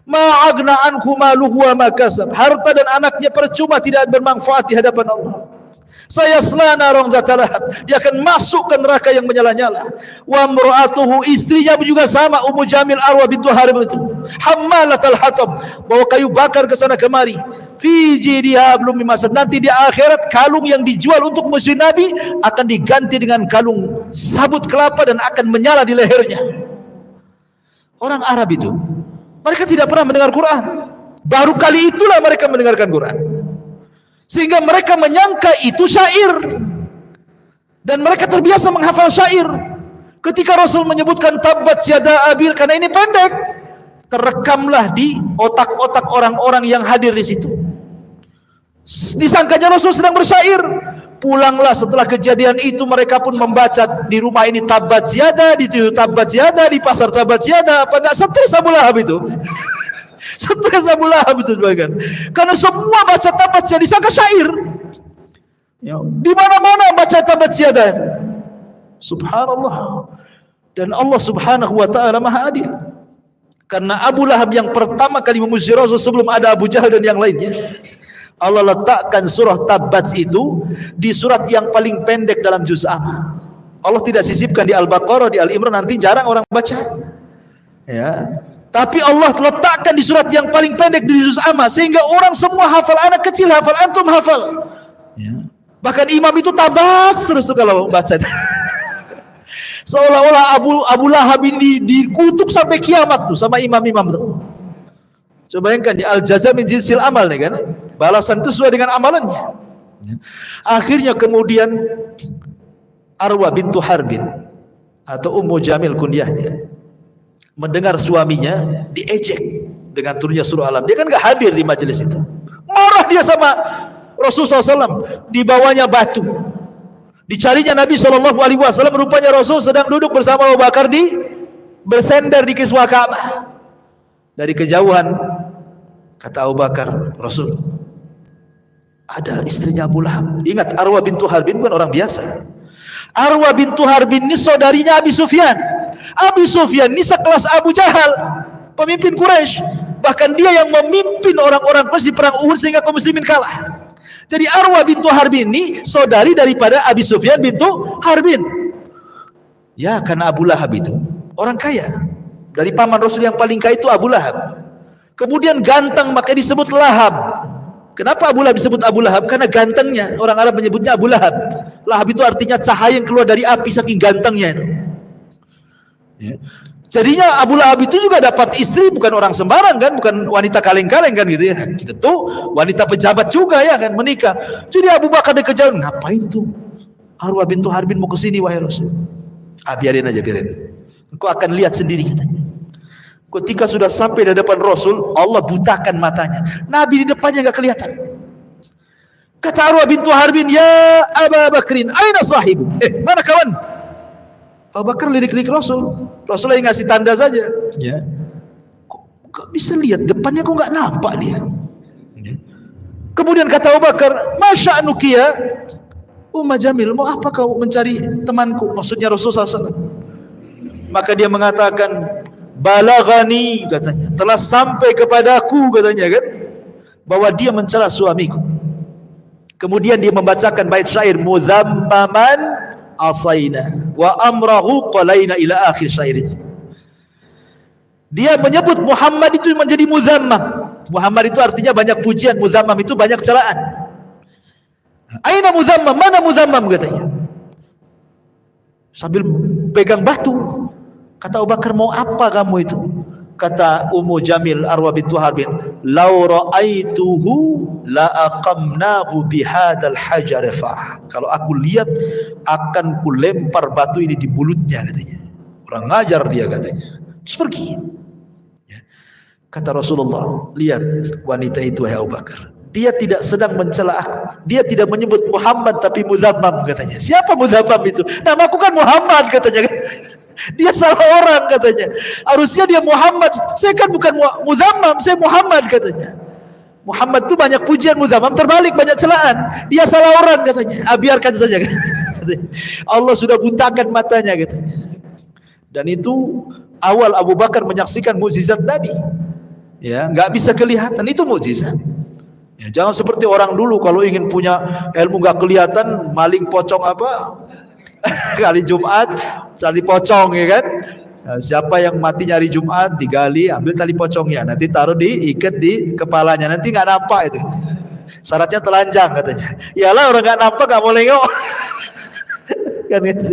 Ma agna anhu maluhu wa ma kasab. Harta dan anaknya percuma, tidak bermanfaat di hadapan Allah. Sayasla naran dzata lahab. Dia akan masuk ke neraka yang menyala-nyala. Wa imra'atuhu, istrinya juga sama, Ummu Jamil Arwa bintu Harib itu. Hammalatal hatab, bawa kayu bakar ke sana kemari. Fi jidiha hablum min masad. Nanti di akhirat kalung yang dijual untuk musuh Nabi akan diganti dengan kalung sabut kelapa dan akan menyala di lehernya. Orang Arab itu, mereka tidak pernah mendengar Quran. Baru kali itulah mereka mendengarkan Quran. Sehingga mereka menyangka itu syair. Dan mereka terbiasa menghafal syair. Ketika Rasul menyebutkan tabbat yada abil, karena ini pendek, terekamlah di otak-otak orang-orang yang hadir di situ. Disangkanya Rasul sedang bersyair. Pulanglah setelah kejadian itu, mereka pun membaca di rumah ini tabbat yada, di tabbat yada, di pasar tabbat yada. Apa enggak stres Abu Lahab itu? Stres Abu Lahab itu sebagian. Karena semua baca tabbat yada disangka syair. Di mana-mana baca tabbat yada itu. Subhanallah. Dan Allah Subhanahu wa taala Maha Adil. Karena Abu Lahab yang pertama kali memuji Rasul sebelum ada Abu Jahal dan yang lainnya, Allah letakkan surah Tabbat itu di surat yang paling pendek dalam juz amma. Allah tidak sisipkan di Al-Baqarah, di Al-Imran, nanti jarang orang baca. Ya. Tapi Allah letakkan di surat yang paling pendek di juz amma sehingga orang semua hafal, anak kecil hafal, antum hafal. Ya. Bahkan imam itu tabas terus tuh kalau baca. Seolah-olah Abu Lahab ini dikutuk sampai kiamat tuh sama imam-imam tuh. Coba bayangkan ya, al-jaza min jinsil amal nih kan. Balasan itu sesuai dengan amalannya. Akhirnya kemudian Arwa bintu Harbin atau Ummu Jamil kunyahnya mendengar suaminya diejek dengan turunnya surah Alam. Dia kan gak hadir di majelis itu. Marah dia sama Rasulullah SAW. Dibawanya batu. Dicarinya Nabi SAW, rupanya Rasul sedang duduk bersama Abu Bakar bersender di kiswah Ka'bah. Dari kejauhan Kata Abu Bakar, Rasul, ada istrinya Abu Lahab. Ingat, Arwah bintu Harbin bukan orang biasa. Arwah bintu Harbin ini saudarinya Abi Sufyan. Abi Sufyan ini sekelas Abu Jahal, pemimpin Quraisy. Bahkan dia yang memimpin orang-orang Quraisy di perang Uhud sehingga kaum muslimin kalah. Jadi Arwah bintu Harbin ini saudari daripada Abi Sufyan bintu Harbin. Ya, karena Abu Lahab itu orang kaya. Dari paman Rasul yang paling kaya itu Abu Lahab. Kemudian ganteng, maka disebut Lahab. Kenapa Abu Lahab disebut Abu Lahab? Karena gantengnya. Orang Arab menyebutnya Abu Lahab. Lahab itu artinya cahaya yang keluar dari api, saking gantengnya itu. Ya. Jadinya Abu Lahab itu juga dapat istri, bukan orang sembarang kan, bukan wanita kaleng-kaleng kan gitu ya. Kita tuh wanita pejabat juga ya kan, menikah. Jadi Abu Bakar dikejar, ngapain tuh Arwah bintu Harbin mau kesini wahai Rasul? Biarin aja, biarin. Engkau akan lihat sendiri katanya. Ketika sudah sampai di hadapan Rasul, Allah butakan matanya. Nabi di depannya enggak kelihatan. Kata Arwah bintu Harbin, "Ya Aba Bakrin, aina sahibu?" Mana kawan? Abu Bakar lirik-lirik Rasul. Rasul lagi ngasih tanda saja. Ya. Kok enggak bisa lihat depannya, kok enggak nampak dia. Ya. Kemudian kata Abu Bakar, "Masya'nuki ya Umma Jamil, mau apa kau mencari temanku?" Maksudnya Rasul SAW. Maka dia mengatakan, "Balagani," katanya, "telah sampai kepadaku," katanya kan, bahwa dia mencela suamiku. Kemudian dia membacakan bait syair, "Muzammaman asaina wa amrahu qalaina," ila akhir syair itu. Dia menyebut Muhammad itu menjadi muzammam. Muhammad itu artinya banyak pujian, muzammam itu banyak celaan. Aina muzammam, mana muzammam katanya. Sambil pegang batu. Kata Abu Bakar, mau apa kamu itu? Kata Ummu Jamil Arwah bintu Harbin, "Lau ra'aituhu la aqamnahu bihadzal hajar fa." Kalau aku lihat akan ku lempar batu ini di mulutnya katanya. Kurang ngajar dia katanya. Terus pergi. Ya. Kata Rasulullah, "Lihat wanita itu wahai Abu Bakar. Dia tidak sedang mencela aku. Dia tidak menyebut Muhammad tapi Muzammam," katanya. Siapa Muzammam itu? Namaku kan Muhammad katanya. Dia salah orang katanya. Harusnya dia Muhammad. Saya kan bukan Muzammam, saya Muhammad katanya. Muhammad itu banyak pujian, Muzammam terbalik, banyak celaan. Dia salah orang katanya. Biarkan saja katanya. Allah sudah butakan matanya katanya. Dan itu awal Abu Bakar menyaksikan mukjizat Nabi. Ya, nggak bisa kelihatan, itu mukjizat. Ya, jangan seperti orang dulu kalau ingin punya ilmu nggak kelihatan, maling pocong apa? Kali Jumat tali pocong ya kan. Nah, siapa yang mati nyari Jumat digali, ambil tali pocongnya, nanti taruh ikat di kepalanya, nanti nggak nampak itu. Syaratnya telanjang katanya. Iyalah orang nggak nampak nggak mau nengok. Kan gitu.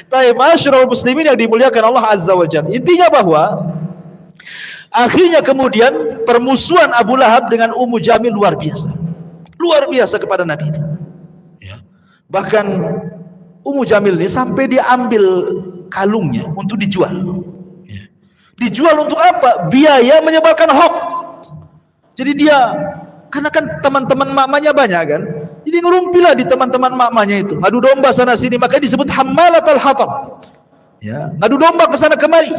Tapi masyarul muslimin yang dimuliakan Allah Azza wa Jalla. Intinya bahwa akhirnya kemudian permusuhan Abu Lahab dengan Ummu Jamil luar biasa. Luar biasa kepada Nabi itu. Ya. Bahkan Ummu Jamil ini sampai dia ambil kalungnya untuk dijual. Ya. Dijual untuk apa? Biaya menyebarkan hoax. Jadi dia, karena kan teman-teman mamanya banyak kan, jadi ngerumpilah di teman-teman mamanya itu, ngadu domba sana sini, makanya disebut hammalatul hatab. Ya, ngadu domba ke sana kemari.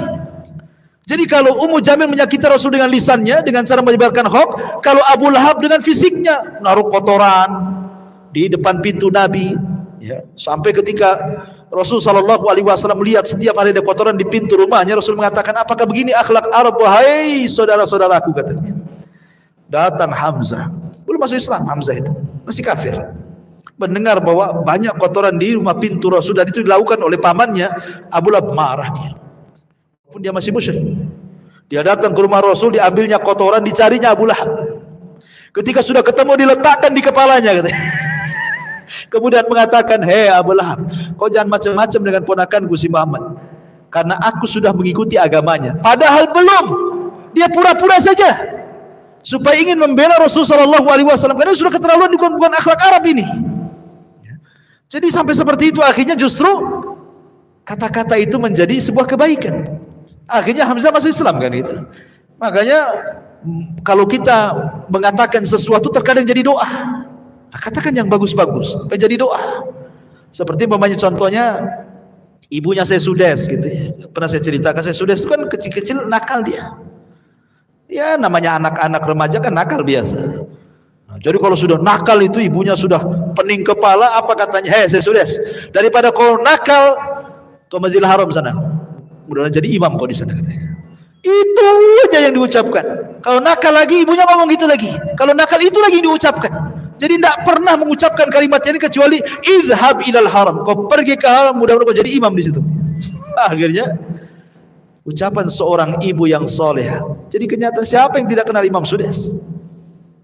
Jadi kalau Ummu Jamil menyakiti Rasul dengan lisannya, dengan cara menyebarkan hoax, kalau Abu Lahab dengan fisiknya, naruh kotoran di depan pintu Nabi. Ya, sampai ketika Rasul sallallahu alaihi wasallam melihat setiap hari ada kotoran di pintu rumahnya, Rasul mengatakan, "Apakah begini akhlak Arab wahai saudara-saudaraku?" katanya. Datang Hamzah, belum masuk Islam Hamzah itu, masih kafir. Mendengar bahwa banyak kotoran di rumah pintu Rasul dan itu dilakukan oleh pamannya, Abu Lahab marah dia. Pun dia masih musyrik. Dia datang ke rumah Rasul, diambilnya kotoran, dicarinya Abu Lahab. Ketika sudah ketemu diletakkan di kepalanya katanya. Kemudian mengatakan, "Hei Abu Lahab, kau jangan macam-macam dengan ponakanku si Muhammad, karena aku sudah mengikuti agamanya." Padahal belum, dia pura-pura saja supaya ingin membela Rasulullah SAW, karena sudah keterlaluan, bukan akhlak Arab ini. Jadi sampai seperti itu, akhirnya justru kata-kata itu menjadi sebuah kebaikan. Akhirnya Hamzah masuk Islam kan itu. Makanya kalau kita mengatakan sesuatu terkadang jadi doa. Katakan yang bagus-bagus, menjadi doa. Seperti memangnya contohnya ibunya saya Sudes gitu ya. Pernah saya ceritakan, saya Sudes itu kan kecil-kecil nakal dia. Ya namanya anak-anak remaja kan nakal biasa. Nah, jadi kalau sudah nakal itu ibunya sudah pening kepala, apa katanya? Hei Sesudes, daripada kau nakal ke Masjidil Haram sana, mudah-mudahan jadi imam kau di sana katanya. Itu aja yang diucapkan. Kalau nakal lagi ibunya ngomong gitu lagi. Kalau nakal itu lagi diucapkan. Jadi tidak pernah mengucapkan kalimat ini kecuali izhab ilal haram. Kau pergi ke haram, mudah-mudahan kau jadi imam di situ. Akhirnya ucapan seorang ibu yang soleh. Jadi kenyataan siapa yang tidak kenal Imam Sudes?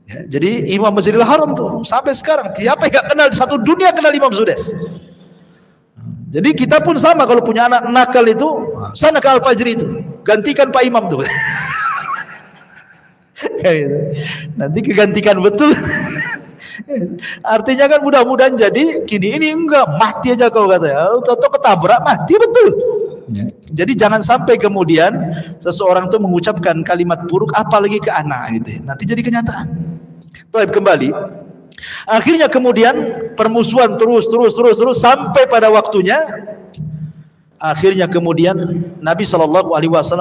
Ya, jadi Imam Masjidil Haram tuh sampai sekarang siapa yang tidak kenal, satu dunia kenal Imam Sudes. Jadi kita pun sama, kalau punya anak nakal itu sana ke Al-Fajri itu gantikan Pak Imam tuh. Nanti kegantikan betul. Artinya kan mudah-mudahan jadi gini, ini enggak mati aja kau katanya, atau ketabrak mati betul. Jadi jangan sampai kemudian seseorang itu mengucapkan kalimat buruk apalagi ke anak gitu. Nanti jadi kenyataan. Baik, kembali. Akhirnya kemudian permusuhan terus sampai pada waktunya akhirnya kemudian Nabi SAW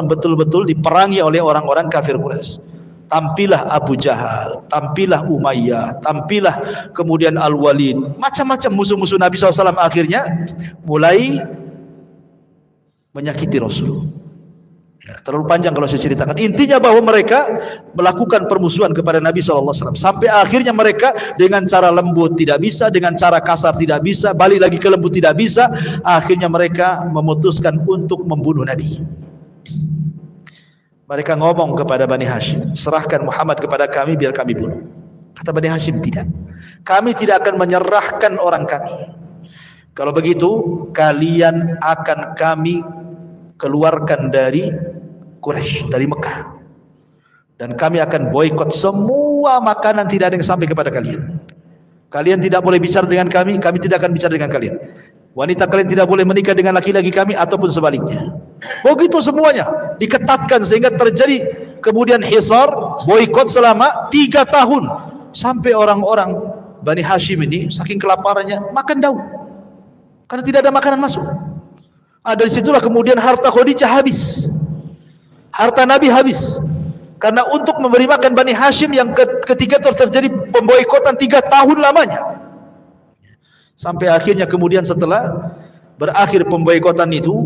betul-betul diperangi oleh orang-orang kafir Quraisy. Tampillah Abu Jahal, tampillah Umayyah, tampillah kemudian Al-Walid, macam-macam musuh-musuh Nabi SAW akhirnya mulai menyakiti Rasul. Ya, terlalu panjang kalau saya ceritakan. Intinya bahwa mereka melakukan permusuhan kepada Nabi SAW sampai akhirnya mereka dengan cara lembut tidak bisa, dengan cara kasar tidak bisa, balik lagi ke lembut tidak bisa. Akhirnya mereka memutuskan untuk membunuh Nabi. Mereka ngomong kepada Bani Hashim, serahkan Muhammad kepada kami biar kami bunuh. Kata Bani Hashim, tidak, kami tidak akan menyerahkan orang kami. Kalau begitu kalian akan kami keluarkan dari Quraisy, dari Mekah, dan kami akan boikot semua makanan, tidak ada yang sampai kepada kalian. Kalian tidak boleh bicara dengan kami, kami tidak akan bicara dengan kalian. Wanita kalian tidak boleh menikah dengan laki-laki kami ataupun sebaliknya. Begitu semuanya diketatkan sehingga terjadi kemudian hisar, boikot selama 3 tahun, sampai orang-orang Bani Hashim ini saking kelaparannya makan daun karena tidak ada makanan masuk. Dari situlah kemudian harta Khadijah habis, harta Nabi habis, karena untuk memberi makan Bani Hashim yang ketika terjadi pemboikotan 3 tahun lamanya. Sampai akhirnya kemudian setelah berakhir pemboikotan itu,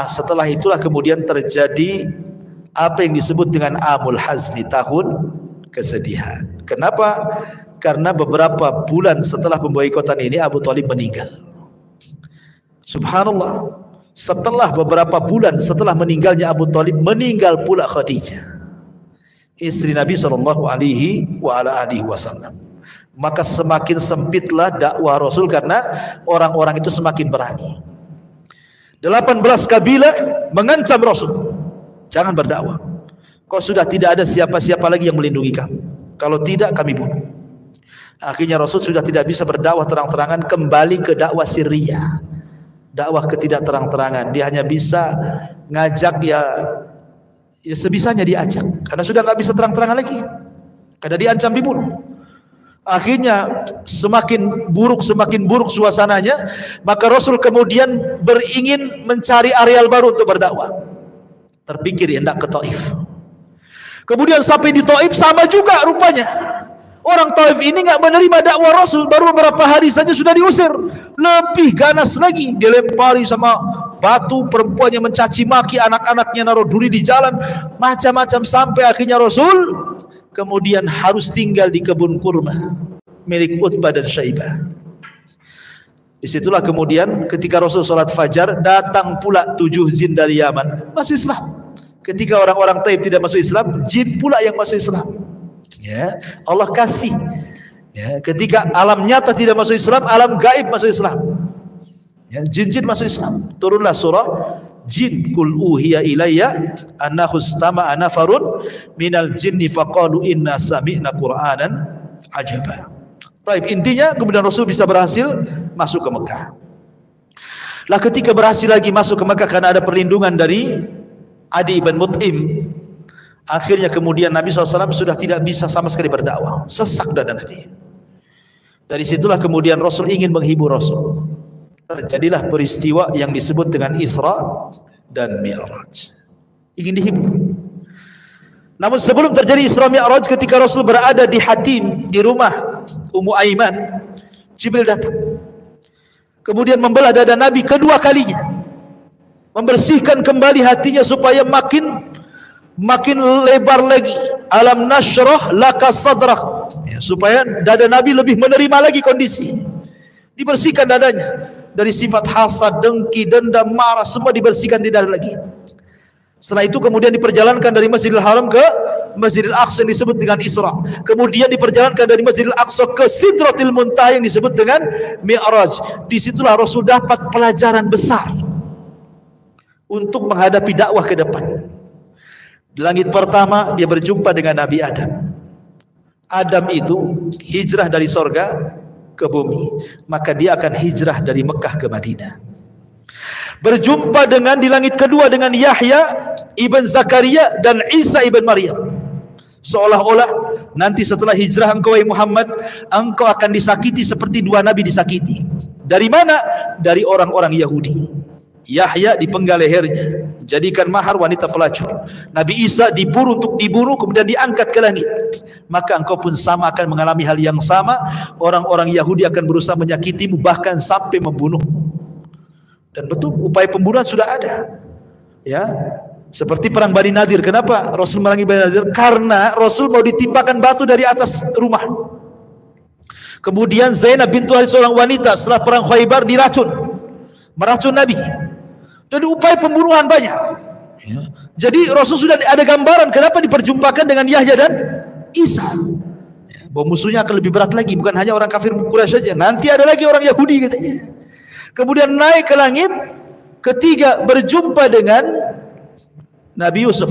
setelah itulah kemudian terjadi apa yang disebut dengan Amul Hazni, tahun kesedihan. Kenapa? Karena beberapa bulan setelah pemboikotan ini Abu Thalib meninggal. Subhanallah, setelah beberapa bulan setelah meninggalnya Abu Thalib, meninggal pula Khadijah, istri Nabi SAW. Maka semakin sempitlah dakwah Rasul karena orang-orang itu semakin berani. 18 kabilah mengancam Rasul, jangan berdakwah, kau sudah tidak ada siapa-siapa lagi yang melindungi kamu, kalau tidak kami bunuh. Akhirnya Rasul sudah tidak bisa berdakwah terang-terangan, kembali ke dakwah sirriyah, dakwah ketidak terang-terangan. Dia hanya bisa ngajak ya sebisanya diajak, karena sudah nggak bisa terang-terangan lagi, karena diancam dibunuh. Akhirnya semakin buruk suasananya, maka Rasul kemudian beringin mencari areal baru untuk berdakwah. Terpikir hendak ke Taif. Kemudian sampai di Taif sama juga rupanya. Orang Taif ini nggak menerima dakwah Rasul, baru beberapa hari saja sudah diusir. Lebih ganas lagi, dilempari sama batu, perempuannya mencaci maki, anak-anaknya naruh duri di jalan, macam-macam, sampai akhirnya Rasul kemudian harus tinggal di kebun kurma milik Utbah dan Syaibah. Disitulah kemudian ketika Rasul salat fajar, datang pula 7 jin dari Yaman masuk Islam. Ketika orang-orang Taif tidak masuk Islam, jin pula yang masuk Islam. Ya, Allah kasih. Ya, ketika alam nyata tidak masuk Islam, alam gaib masuk Islam. Ya, jin-jin masuk Islam. Turunlah surah Jin, kul uhiya ilayya annahu istama'a nafarun minal jinni faqalu inna sami'na qur'anan ajaba. Baik, intinya kemudian Rasul bisa berhasil masuk ke Mekah. Lah ketika berhasil lagi masuk ke Mekah karena ada perlindungan dari Adi ibn Mut'im, akhirnya kemudian Nabi SAW sudah tidak bisa sama sekali berdakwah, sesak dada Nabi. Dari situlah kemudian Rasul ingin menghibur Rasul. Terjadilah peristiwa yang disebut dengan Isra dan Mi'raj. Ingin dihibur. Namun sebelum terjadi Isra Mi'raj, ketika Rasul berada di Hatim, di rumah Ummu Aiman, Jibril datang. Kemudian membelah dada Nabi kedua kalinya, membersihkan kembali hatinya supaya makin lebar lagi. Alam nashrah laka sadrak, ya, supaya dada Nabi lebih menerima lagi kondisi. Dibersihkan dadanya dari sifat hasad, dengki, dendam, marah, semua dibersihkan, tidak ada lagi. Setelah itu kemudian diperjalankan dari Masjidil Haram ke Masjidil Aqsa yang disebut dengan Isra. Kemudian diperjalankan dari Masjidil Aqsa ke Sidratil Muntaha yang disebut dengan Mi'raj. Disitulah Rasul dapat pelajaran besar untuk menghadapi dakwah ke depan. Di langit pertama dia berjumpa dengan Nabi Adam. Adam itu hijrah dari sorga ke bumi, maka dia akan hijrah dari Mekah ke Madinah. Berjumpa dengan di langit kedua dengan Yahya ibn Zakaria dan Isa ibn Maryam. Seolah-olah nanti setelah hijrah engkau wahai Muhammad, engkau akan disakiti seperti dua nabi disakiti. Dari mana? Dari orang-orang Yahudi. Yahya dipenggal lehernya, jadikan mahar wanita pelacur. Nabi Isa diburu untuk dibunuh, kemudian diangkat ke langit. Maka engkau pun sama akan mengalami hal yang sama. Orang-orang Yahudi akan berusaha menyakitimu, bahkan sampai membunuhmu. Dan betul, upaya pembunuhan sudah ada, ya, seperti perang Bani Nadir. Kenapa Rasul merangi Bani Nadir? Karena Rasul mau ditimpakan batu dari atas rumah. Kemudian Zainab bintu Harith, seorang wanita, setelah perang Khaybar diracun, meracun Nabi. Jadi upaya pembunuhan banyak, ya. Jadi Rasul sudah ada gambaran kenapa diperjumpakan dengan Yahya dan Isa, ya, bahwa musuhnya akan lebih berat lagi, bukan hanya orang kafir Quraisy saja, nanti ada lagi orang Yahudi katanya. Kemudian naik ke langit ketiga, berjumpa dengan Nabi Yusuf.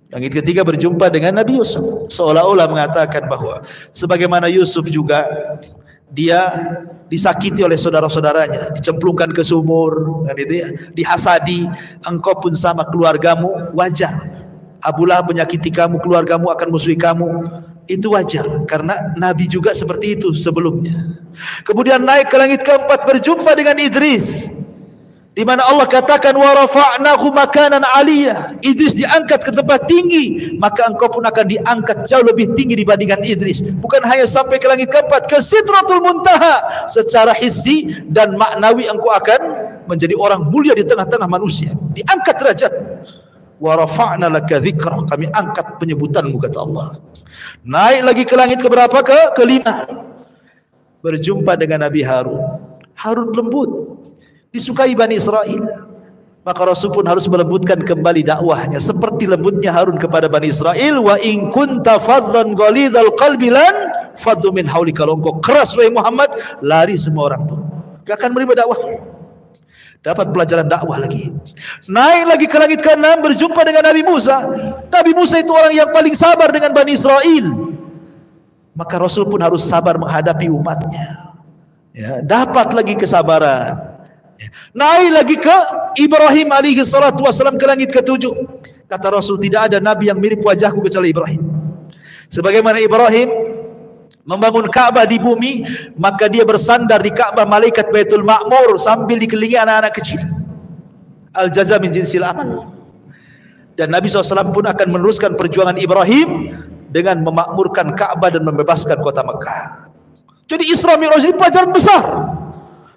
Langit ketiga berjumpa dengan Nabi Yusuf, seolah-olah mengatakan bahwa sebagaimana Yusuf juga dia disakiti oleh saudara-saudaranya, dicemplungkan ke sumur, kan itu ya, dihasadi, engkau pun sama, keluargamu wajar. Abu Lahab menyakiti kamu, keluargamu akan musuhi kamu. Itu wajar, karena Nabi juga seperti itu sebelumnya. Kemudian naik ke langit keempat, berjumpa dengan Idris, di mana Allah katakan wa rafa'nahu makanan 'aliyah. Idris diangkat ke tempat tinggi, maka engkau pun akan diangkat jauh lebih tinggi dibandingkan Idris. Bukan hanya sampai ke langit keempat, ke Sidratul Muntaha, secara hissi dan maknawi engkau akan menjadi orang mulia di tengah-tengah manusia, diangkat derajatmu. Wa rafa'na laka dzikra, kami angkat penyebutanmu, kata Allah. Naik lagi ke langit keberapa? Kelima, berjumpa dengan Nabi Harun. Harun lembut, disukai Bani Israel, maka Rasul pun harus melembutkan kembali dakwahnya seperti lembutnya Harun kepada Bani Israel. Wa in kunta faddan ghalidhal qalbi lan faddu min hauli, kalau engkau keras wahai Muhammad, lari semua orang tuh, gak akan menerima dakwah. Dapat pelajaran dakwah lagi. Naik lagi ke langit ke-6, berjumpa dengan Nabi Musa. Nabi Musa itu orang yang paling sabar dengan Bani Israel, maka Rasul pun harus sabar menghadapi umatnya, ya, dapat lagi kesabaran. Ya. Naik lagi ke Ibrahim alaihi salatu wassalam, ke langit ke-7. Kata Rasul, tidak ada nabi yang mirip wajahku kecuali Ibrahim. Sebagaimana Ibrahim membangun Ka'bah di bumi, maka dia bersandar di Ka'bah malaikat Baitul Ma'mur sambil dikelilingi anak-anak kecil. Al-jaza min jinsil amal. Dan Nabi SAW pun akan meneruskan perjuangan Ibrahim dengan memakmurkan Ka'bah dan membebaskan kota Mekah. Jadi Isra Mi'raj ini pelajaran besar.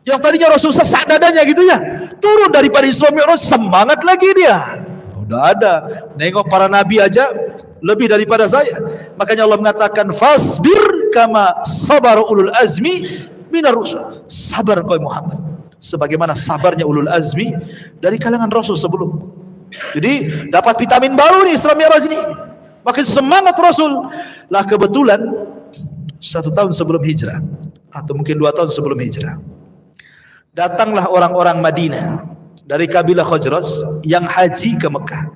Yang tadinya Rasul sesak dadanya gitu ya, turun daripada Isra Mi'raj semangat lagi dia. Udah ada, nengok para nabi aja lebih daripada saya. Makanya Allah mengatakan fasbir kama sabar ulul azmi minar rusul. Sabar kau Muhammad sebagaimana sabarnya ulul azmi dari kalangan Rasul sebelum. Jadi dapat vitamin baru nih Isra Mi'raj ini. Makin semangat Rasul. Lah kebetulan 1 tahun sebelum hijrah, atau mungkin 2 tahun sebelum hijrah, datanglah orang-orang Madinah dari kabilah Khazraj yang haji ke Mekah.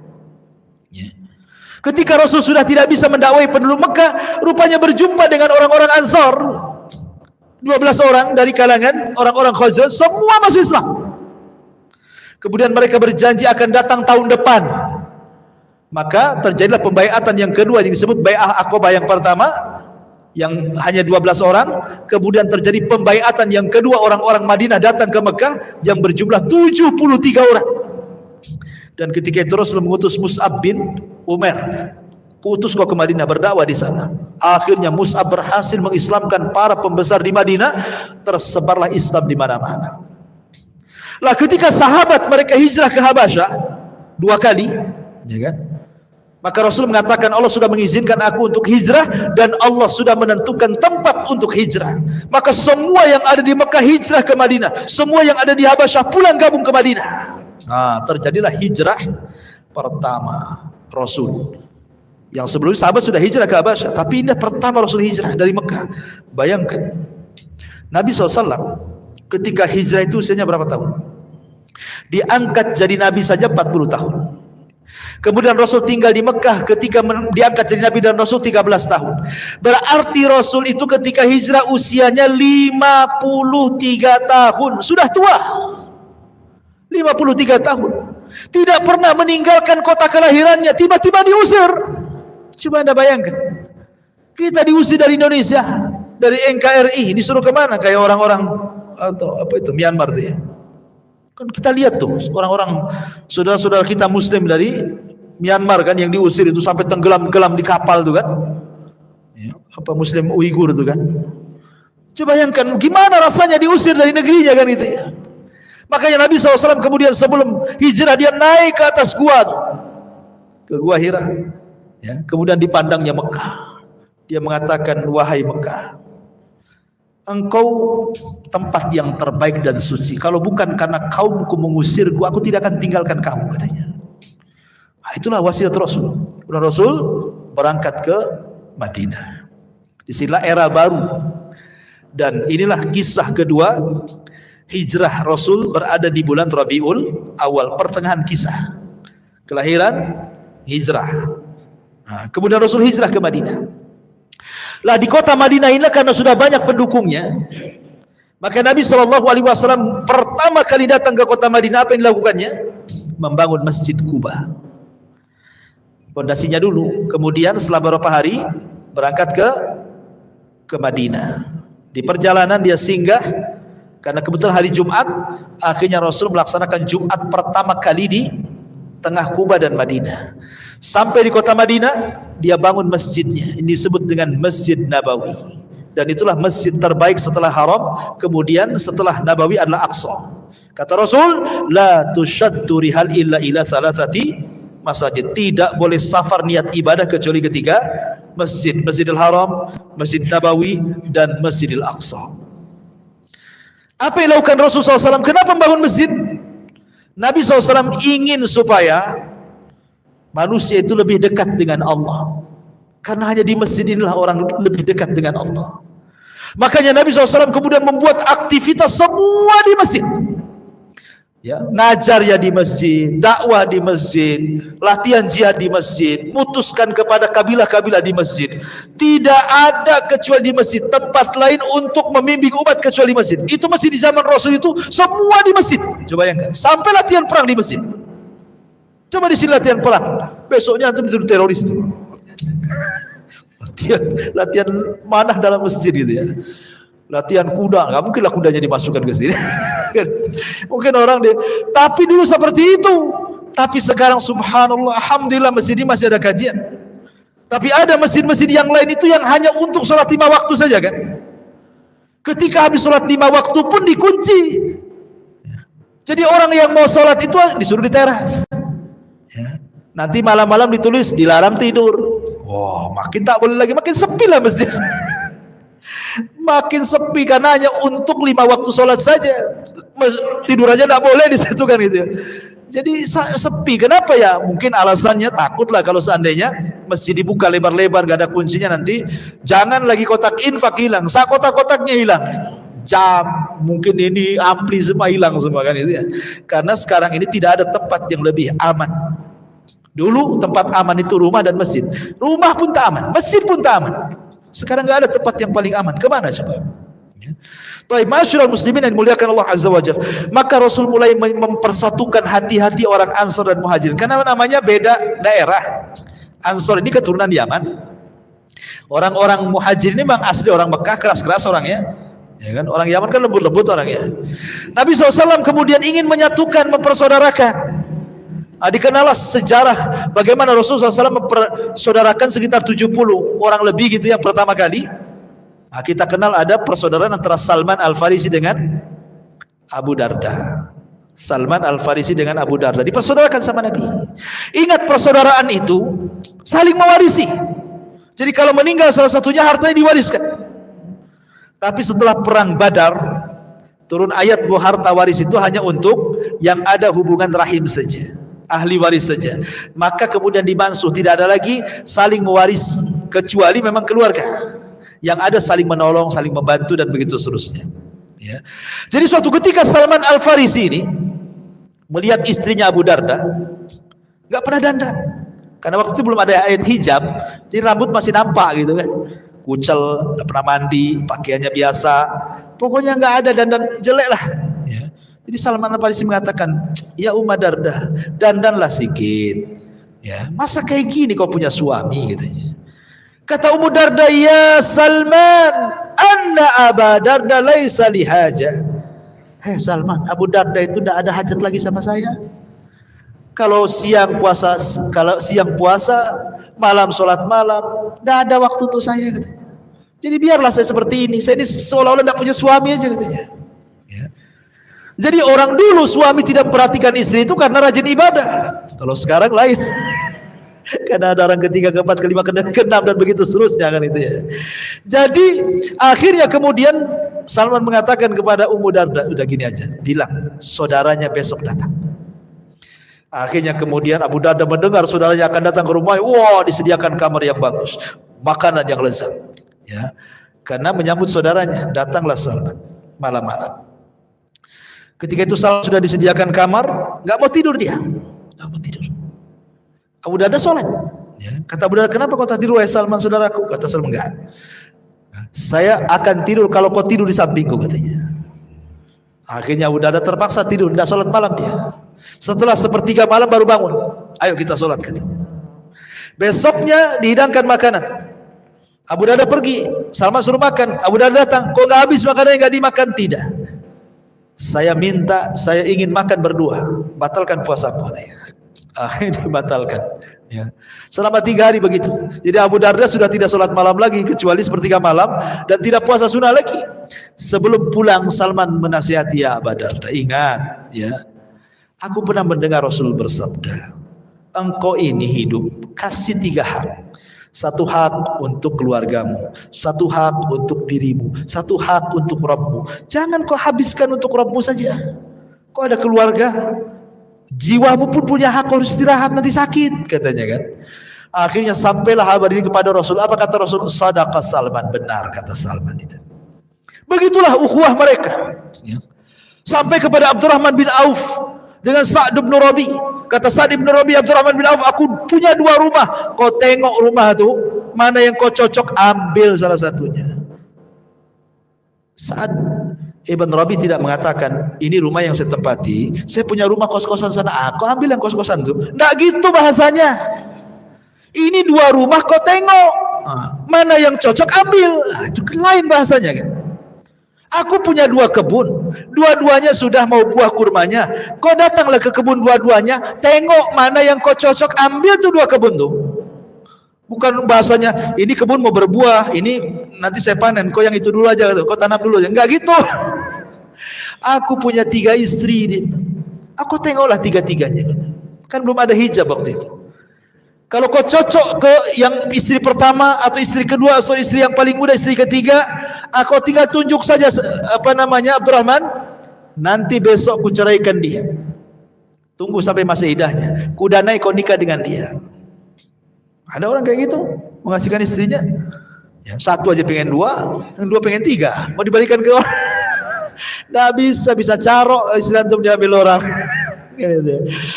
Ketika Rasul sudah tidak bisa mendakwai penduduk Mekah, rupanya berjumpa dengan orang-orang Ansar, 12 orang dari kalangan orang-orang Khazraj, semua masuk Islam. Kemudian mereka berjanji akan datang tahun depan. Maka terjadilah pembaiatan yang kedua yang disebut Bai'ah Aqabah. Yang pertama yang hanya 12 orang, kemudian terjadi pembaiatan yang kedua, orang-orang Madinah datang ke Mekah yang berjumlah 73 orang. Dan ketika itu Rasul mengutus Mus'ab bin Umair Kuutus kau ke Madinah berdakwah di sana. Akhirnya Mus'ab berhasil mengislamkan para pembesar di Madinah, tersebarlah Islam di mana-mana. Lah ketika sahabat mereka hijrah ke Habasyah 2 kali, ya kan? Maka Rasul mengatakan Allah sudah mengizinkan aku untuk hijrah dan Allah sudah menentukan tempat untuk hijrah. Maka semua yang ada di Mekah hijrah ke Madinah, semua yang ada di Habasyah pulang gabung ke Madinah. Nah, terjadilah hijrah pertama Rasul. Yang sebelumnya sahabat sudah hijrah ke Habasyah, tapi ini pertama Rasul hijrah dari Mekah. Bayangkan, Nabi SAW ketika hijrah itu usianya berapa tahun? Diangkat jadi Nabi saja 40 tahun. Kemudian Rasul tinggal di Mekah ketika diangkat jadi Nabi dan Rasul 13 tahun. Berarti Rasul itu ketika hijrah usianya 53 tahun. Sudah tua. 53 tahun. Tidak pernah meninggalkan kota kelahirannya. Tiba-tiba diusir. Coba Anda bayangkan. Kita diusir dari Indonesia. Dari NKRI. Disuruh kemana? Kayak orang-orang atau apa itu? Myanmar tuh ya. Kan kita lihat tuh. Orang-orang saudara-saudara kita Muslim dari Myanmar kan yang diusir itu sampai tenggelam-gelam di kapal tuh kan. Ya, apa Muslim Uighur tuh kan. Coba bayangkan gimana rasanya diusir dari negerinya kan itu ya. Makanya Nabi SAW kemudian sebelum hijrah dia naik ke atas gua tuh. Ke gua Hira. Ya, kemudian dipandangnya Mekah. Dia mengatakan, wahai Mekah, engkau tempat yang terbaik dan suci. Kalau bukan karena kaumku mengusirku, aku tidak akan tinggalkan kamu, katanya. Nah, itulah wasiat Rasul. Rasul berangkat ke Madinah. Disinilah era baru. Dan inilah kisah kedua hijrah Rasul berada di bulan Rabiul Awal, pertengahan kisah. Kelahiran, hijrah. Nah, kemudian Rasul hijrah ke Madinah. Lah di kota Madinah ini karena sudah banyak pendukungnya, maka Nabi SAW pertama kali datang ke kota Madinah, apa yang dilakukannya? Membangun Masjid Quba. Pondasinya dulu, kemudian setelah beberapa hari berangkat ke Madinah. Di perjalanan dia singgah karena kebetulan hari Jumat, akhirnya Rasul melaksanakan Jumat pertama kali di tengah Quba dan Madinah. Sampai di kota Madinah, dia bangun masjidnya. Ini disebut dengan Masjid Nabawi. Dan itulah masjid terbaik setelah Haram, kemudian setelah Nabawi adalah Aqsa. Kata Rasul, la tushaddu rihal illa ila thalathati masjid. Tidak boleh safar niat ibadah kecuali ketiga masjid. Masjidil Haram, Masjid Nabawi, dan Masjidil Aqsa. Apa yang dilakukan Rasulullah SAW? Kenapa membangun masjid? Nabi SAW ingin supaya manusia itu lebih dekat dengan Allah. Karena hanya di masjid inilah orang lebih dekat dengan Allah. Makanya Nabi SAW kemudian membuat aktivitas semua di masjid. Ya, ngajar ya di masjid, dakwah di masjid, latihan jihad di masjid, mutuskan kepada kabilah-kabilah di masjid. Tidak ada kecuali di masjid, tempat lain untuk membimbing umat kecuali masjid. Itu masih di zaman Rasul itu semua di masjid. Coba bayangkan, sampai latihan perang di masjid. Coba di sini latihan perang, besoknya antum jadi teroris tuh. latihan manah dalam masjid gitu ya. Latihan kuda, nggak mungkin lah kudanya dimasukkan ke sini. Mungkin orang dia, tapi dulu seperti itu. Tapi sekarang subhanallah, alhamdulillah masjid ini masih ada kajian. Tapi ada masjid-masjid yang lain itu yang hanya untuk sholat 5 waktu saja kan. Ketika habis sholat 5 waktu pun dikunci. Jadi orang yang mau sholat itu disuruh di teras. Ya. Nanti malam-malam ditulis dilarang tidur. Wah, makin tak boleh lagi, makin sepi lah masjid. Makin sepi karena hanya untuk 5 waktu sholat saja. Tidur aja tidak boleh di situ kan gitu. Jadi sepi. Kenapa ya? Mungkin alasannya takutlah kalau seandainya masjid dibuka lebar-lebar gak ada kuncinya, nanti jangan lagi kotak infak hilang, kotak-kotaknya hilang, jam mungkin ini ampli semua hilang semua kan itu ya. Karena sekarang ini tidak ada tempat yang lebih aman. Dulu tempat aman itu rumah dan masjid. Rumah pun tak aman, masjid pun tak aman. Sekarang nggak ada tempat yang paling aman. Kemana coba? Baik, masyarakat muslimin yang dimuliakan Allah Azza wa Jalla. Maka Rasul mulai mempersatukan hati-hati orang Ansar dan Muhajirin. Karena namanya beda daerah. Ansar ini keturunan Yaman. Orang-orang Muhajirin ini memang asli orang Mekah, keras-keras orangnya. Ya kan? Orang Yaman kan lembut-lembut orangnya. Nabi SAW kemudian ingin menyatukan, mempersaudarakan. Dikenallah sejarah bagaimana Rasulullah SAW mempersaudarakan sekitar 70 orang lebih gitu yang pertama kali. Kita kenal ada persaudaraan antara Salman Al-Farisi dengan Abu Darda. Salman Al-Farisi dengan Abu Darda dipersaudarakan sama Nabi. Ingat, persaudaraan itu saling mewarisi. Jadi kalau meninggal salah satunya, hartanya diwariskan. Tapi setelah perang Badar, turun ayat bahwa harta waris itu hanya untuk yang ada hubungan rahim saja, ahli waris saja. Maka kemudian dimansuh, tidak ada lagi saling mewarisi, kecuali memang keluarga. Yang ada saling menolong, saling membantu, dan begitu seterusnya. Ya. Jadi suatu ketika Salman Al-Farisi ini melihat istrinya Abu Darda nggak pernah dandan, karena waktu itu belum ada ayat hijab, jadi rambut masih nampak gitu kan, kucel, nggak pernah mandi, pakaiannya biasa, pokoknya nggak ada dandan, jelek lah. Ya. Jadi Salman Al-Farisi mengatakan, ya Ummu Darda, dandanlah sedikit. Ya, masa kayak gini kau punya suami, katanya. Kata Ummu Darda, ya Salman, anna Aba Darda laisa lihaja. Hei Salman, Abu Darda itu tidak ada hajat lagi sama saya. Kalau siang puasa, malam sholat malam, tidak ada waktu untuk saya, katanya. Jadi biarlah saya seperti ini. Saya ini seolah-olah tidak punya suami aja, katanya. Ya. Jadi orang dulu suami tidak memperhatikan istri itu karena rajin ibadah. Kalau sekarang lain. Karena ada orang ketiga, keempat, kelima, keenam, dan begitu seterusnya kan itu ya. Jadi akhirnya kemudian Salman mengatakan kepada Ummu Darda, udah gini aja, bilang saudaranya besok datang. Akhirnya kemudian Abu Darda mendengar saudaranya akan datang ke rumah. Wah, disediakan kamar yang bagus, makanan yang lezat. Ya, karena menyambut saudaranya, datanglah Salman malam-malam. Ketika itu Salman sudah disediakan kamar, nggak mau tidur dia, nggak mau tidur. Abu Darda sholat. Ya. Kata Abu Darda, kenapa kau tak tidur, wahai Salman saudaraku? Kata Salman, enggak. Saya akan tidur kalau kau tidur di sampingku, katanya. Akhirnya Abu Darda terpaksa tidur, tidak sholat malam dia. Setelah sepertiga malam baru bangun. Ayo kita sholat, katanya. Besoknya dihidangkan makanan. Abu Darda pergi, Salman suruh makan. Abu Darda datang, kok nggak habis makanannya, nggak dimakan? Tidak. Saya ingin makan berdua. Batalkan puasaku, katanya. Akhirnya dibatalkan. Ya. Selama 3 hari begitu. Jadi Abu Darda sudah tidak sholat malam lagi, kecuali sepertiga malam, dan tidak puasa sunnah lagi. Sebelum pulang Salman menasihati, ya Abu Darda, ingat ya, aku pernah mendengar Rasul bersabda, engkau ini hidup kasih 3 hak. 1 hak untuk keluargamu, 1 hak untuk dirimu, 1 hak untuk Rabbmu. Jangan kau habiskan untuk Rabbmu saja. Kau ada keluarga, jiwamu pun punya hak, harus istirahat, nanti sakit, katanya kan. Akhirnya sampailah kabar ini kepada Rasul. Apa kata Rasul? Sadaqah Salman, benar kata Salman itu. Begitulah ukhuwah mereka. Ya. Sampai kepada Abdurrahman bin Auf dengan Sa'd bin Rabi. Kata Sa'd bin Rabi, Abdurrahman bin Auf, aku punya 2 rumah. Kau tengok rumah itu, mana yang kau cocok, ambil salah satunya. Sa'd Ibn Rabi tidak mengatakan, ini rumah yang saya tempati, saya punya rumah kos-kosan sana, kau ambil yang kos-kosan itu. Nggak gitu bahasanya. Ini 2 rumah, kau tengok mana yang cocok, ambil. Itu lain bahasanya kan. Aku punya 2 kebun, dua-duanya sudah mau buah kurmanya. Kau datanglah ke kebun dua-duanya, tengok mana yang kau cocok, ambil tuh 2 kebun tuh. Bukan bahasanya, ini kebun mau berbuah, ini nanti saya panen, kau yang itu dulu aja, kau tanam dulu aja. Enggak gitu. Aku punya 3 istri, aku tengoklah 3-tiganya. Kan belum ada hijab waktu itu. Kalau kau cocok ke yang istri pertama atau istri kedua atau istri yang paling muda, istri ketiga, aku tinggal tunjuk saja Abdurrahman, nanti besok ku ceraikan dia. Tunggu sampai masa iddahnya, ku danai kau nikah dengan dia. Ada orang kayak gitu, mengasihkan istrinya. Ya, 1 aja pengen 2, yang 2 pengen 3, mau dibalikan ke orang. Nggak bisa carok istri antum diambil orang.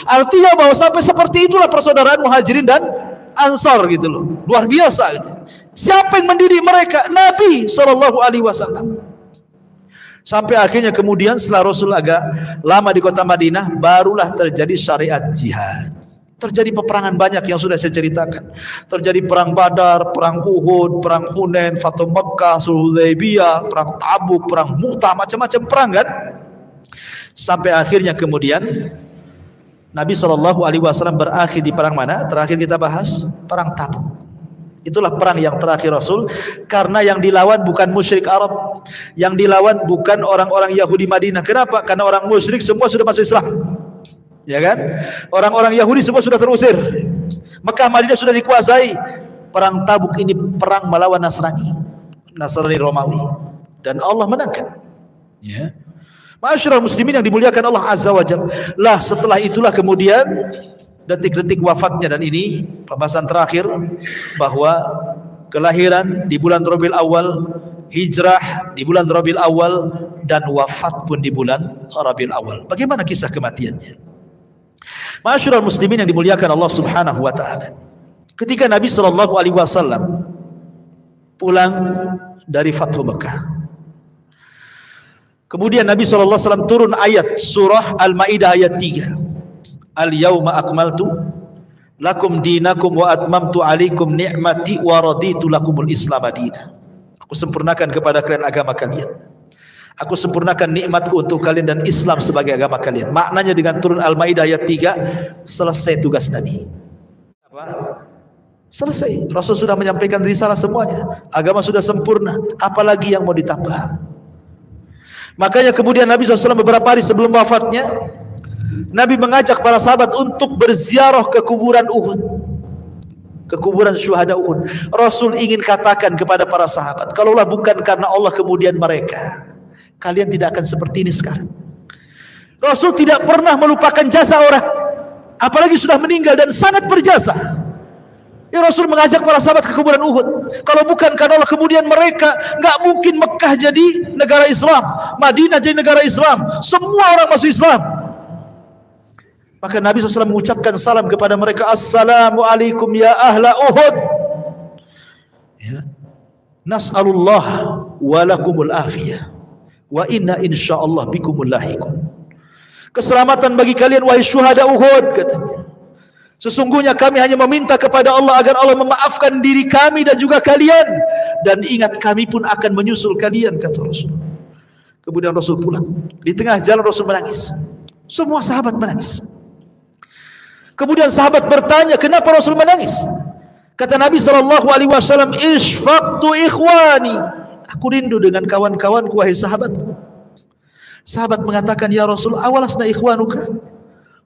Artinya bahwa sampai seperti itulah persaudaraan Muhajirin dan Ansor gitu loh, luar biasa gitu. Siapa yang mendidik mereka? Nabi SAW. Sampai akhirnya kemudian setelah Rasul agak lama di kota Madinah, barulah terjadi syariat jihad. Terjadi peperangan banyak yang sudah saya ceritakan. Terjadi perang Badar, perang Uhud, perang Hunain, Fathu Makkah, Sulh Hudaybiyah, perang Tabuk, perang Mu'tah, macam-macam perang kan. Sampai akhirnya kemudian Nabi SAW berakhir di perang mana? Terakhir kita bahas perang Tabuk. Itulah perang yang terakhir Rasul, karena yang dilawan bukan musyrik Arab, yang dilawan bukan orang-orang Yahudi Madinah. Kenapa? Karena orang musyrik semua sudah masuk Islam, ya kan? Orang-orang Yahudi semua sudah terusir, Mekah Madinah sudah dikuasai. Perang Tabuk ini perang melawan Nasrani Romawi, dan Allah menangkan. Ya, Ma'asyiral muslimin yang dimuliakan Allah Azza wa Jalla. Lah setelah itulah kemudian detik-detik wafatnya, dan ini pembahasan terakhir, bahwa kelahiran di bulan Rabiul Awal, hijrah di bulan Rabiul Awal, dan wafat pun di bulan Rabiul Awal. Bagaimana kisah kematiannya? Ma'asyiral muslimin yang dimuliakan Allah Subhanahu wa taala. Ketika Nabi SAW pulang dari Fathu Mekah, kemudian Nabi SAW turun ayat surah Al-Maidah ayat 3. Al-yawma akmaltu lakum dinakum wa atmamtu alaikum ni'mati wa raditu lakumul Islam madina. Aku sempurnakan kepada kalian agama kalian. Aku sempurnakan nikmatku untuk kalian dan Islam sebagai agama kalian. Maknanya dengan turun Al-Maidah ayat 3, selesai tugas Nabi. Apa? Selesai. Rasul sudah menyampaikan risalah semuanya. Agama sudah sempurna. Apalagi yang mau ditambah? Makanya kemudian Nabi SAW beberapa hari sebelum wafatnya, Nabi mengajak para sahabat untuk berziarah ke kuburan Uhud, ke kuburan syuhada Uhud. Rasul ingin katakan kepada para sahabat, kalaulah bukan karena Allah kemudian mereka, kalian tidak akan seperti ini sekarang. Rasul tidak pernah melupakan jasa orang, apalagi sudah meninggal dan sangat berjasa. Ya, Rasul mengajak para sahabat ke kuburan Uhud. Kalau bukan karena Allah kemudian mereka, nggak mungkin Mekah jadi negara Islam, Madinah jadi negara Islam, semua orang masuk Islam. Maka Nabi SAW mengucapkan salam kepada mereka, Assalamualaikum ya ahla Uhud. Ya. Nas'alullah walakumul afiyah wa inna insyaallah bikumul lahiqun. Keselamatan bagi kalian wahai syuhada Uhud, katanya. Sesungguhnya kami hanya meminta kepada Allah agar Allah memaafkan diri kami dan juga kalian, dan ingat kami pun akan menyusul kalian, kata Rasul. Kemudian Rasul pulang. Di tengah jalan Rasul menangis. Semua sahabat menangis. Kemudian sahabat bertanya, kenapa Rasul menangis? Kata Nabi SAW, Ishfaqtu ikhwani. Aku rindu dengan kawan-kawanku, wahai sahabatku. Sahabat mengatakan, ya Rasul, awalasna ikhwanuka.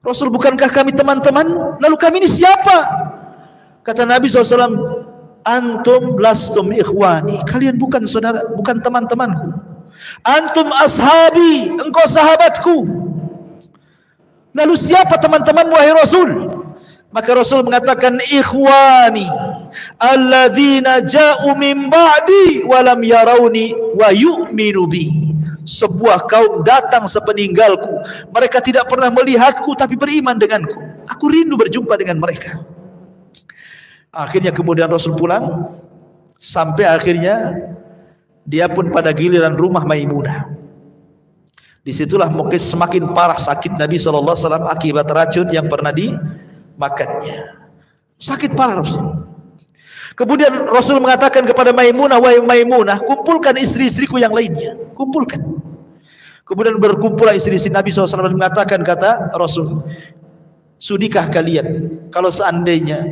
Rasul, bukankah kami teman-teman? Lalu kami ini siapa? Kata Nabi SAW, antum lastum ikhwani. Kalian bukan saudara, bukan teman-temanku. Antum ashabi, engkau sahabatku. Lalu siapa teman-temanmu wahai Rasul? Maka Rasul mengatakan, ikhwani alladzina ja'u min ba'di wa lam yarawni wa yu'minu bi. Sebuah kaum datang sepeninggalku, mereka tidak pernah melihatku tapi beriman denganku. Aku rindu berjumpa dengan mereka. Akhirnya kemudian Rasul pulang, sampai akhirnya dia pun pada giliran rumah Maimunah. Disitulah mungkin semakin parah sakit Nabi SAW akibat racun yang pernah dimakannya. Sakit parah Rasul. Kemudian Rasul mengatakan kepada Maimunah, wahai Maimunah, kumpulkan istri-istriku yang lainnya, kumpulkan. Kemudian berkumpullah istri-istri Nabi SAW dan mengatakan, kata Rasul, sudikah kalian kalau seandainya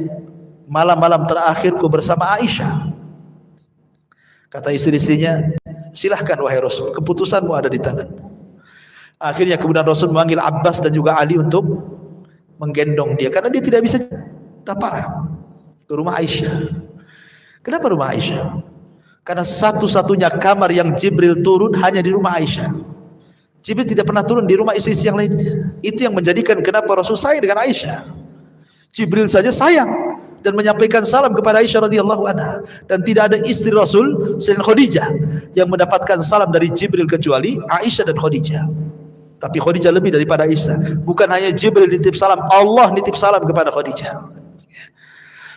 malam-malam terakhirku bersama Aisyah? Kata istri-istrinya, silahkan wahai Rasul, keputusanmu ada di tangan. Akhirnya kemudian Rasul memanggil Abbas dan juga Ali untuk menggendong dia, karena dia tidak bisa parah ke rumah Aisyah. Kenapa rumah Aisyah? Karena satu-satunya kamar yang Jibril turun hanya di rumah Aisyah. Jibril tidak pernah turun di rumah istri-istri yang lainnya. Itu yang menjadikan kenapa Rasul sayang dengan Aisyah. Jibril saja sayang dan menyampaikan salam kepada Aisyah radhiyallahu anha, dan tidak ada istri Rasul selain Khadijah yang mendapatkan salam dari Jibril kecuali Aisyah dan Khadijah. Tapi Khadijah lebih daripada Aisyah. Bukan hanya Jibril nitip salam, Allah nitip salam kepada Khadijah.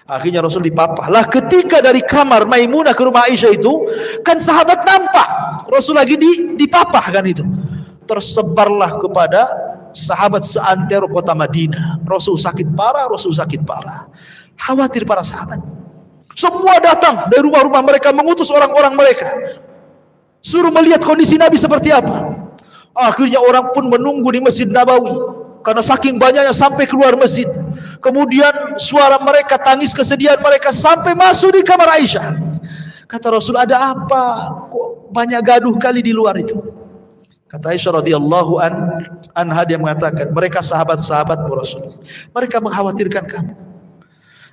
Akhirnya Rasul dipapah. Lah ketika dari kamar Maimunah ke rumah Aisyah itu, kan sahabat nampak Rasul lagi dipapah kan itu. Tersebarlah kepada sahabat seantero kota Madinah. Rasul sakit parah, Rasul sakit parah. Khawatir para sahabat. Semua datang dari rumah-rumah mereka, mengutus orang-orang mereka, suruh melihat kondisi Nabi seperti apa. Akhirnya orang pun menunggu di Masjid Nabawi. karena saking banyaknya sampai keluar masjid. Kemudian suara mereka, tangis kesedihan mereka sampai masuk di kamar Aisyah. Kata Rasul, ada apa? Kok banyak gaduh kali di luar itu? Kata Aisyah radhiyallahu anha, dia mengatakan, mereka sahabat-sahabatmu Rasul. Mereka mengkhawatirkan kamu.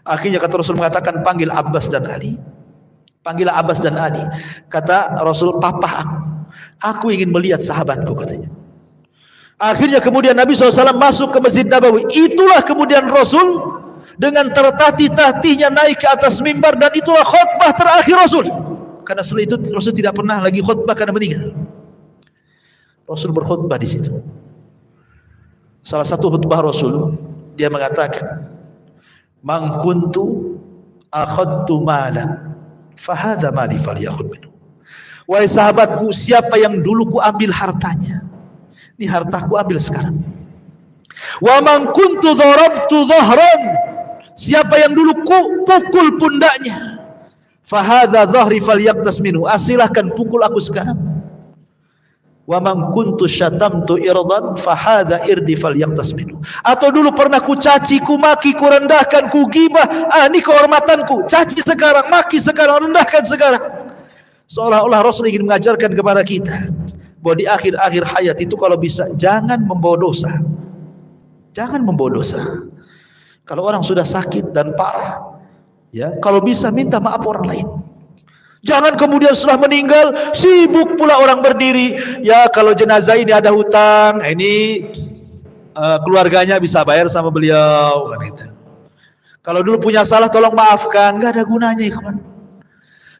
Akhirnya kata Rasul mengatakan, panggil Abbas dan Ali. Panggil Abbas dan Ali. Kata Rasul, papa aku ingin melihat sahabatku, katanya. Akhirnya kemudian Nabi SAW masuk ke Masjid Nabawi. Itulah kemudian Rasul dengan tertatih-tatihnya naik ke atas mimbar, dan itulah khutbah terakhir Rasul. Karena setelah itu Rasul tidak pernah lagi khutbah karena meninggal. Rasul berkhutbah di situ. Salah satu khutbah Rasul, dia mengatakan, "Man kuntu akhadtu malan, fahadha mali falyakhudh minhu." Wahai sahabatku, siapa yang dulu ku ambil hartanya, ini hartaku ambil sekarang. Wa man kuntu dharabtu dhahran, siapa yang dulu ku pukul pundaknya, fahadha dhahri falyaqtas minhu, silahkan pukul aku sekarang. Wa man kuntu syatamtu irdan, fahadha irdi falyaqtas minhu. Atau dulu pernah ku caci, ku maki, ku rendahkan, ku gibah, ini kehormatanku, caci sekarang, maki sekarang, rendahkan sekarang. Seolah-olah Rasul ingin mengajarkan kepada kita bahwa di akhir-akhir hayat itu kalau bisa jangan membawa dosa. Jangan membawa dosa. Kalau orang sudah sakit dan parah, ya, kalau bisa minta maaf orang lain. Jangan kemudian setelah meninggal sibuk pula orang berdiri. Ya, kalau jenazah ini ada hutang, ini keluarganya bisa bayar sama beliau, kan gitu. Kalau dulu punya salah tolong maafkan, nggak ada gunanya, ikhwan.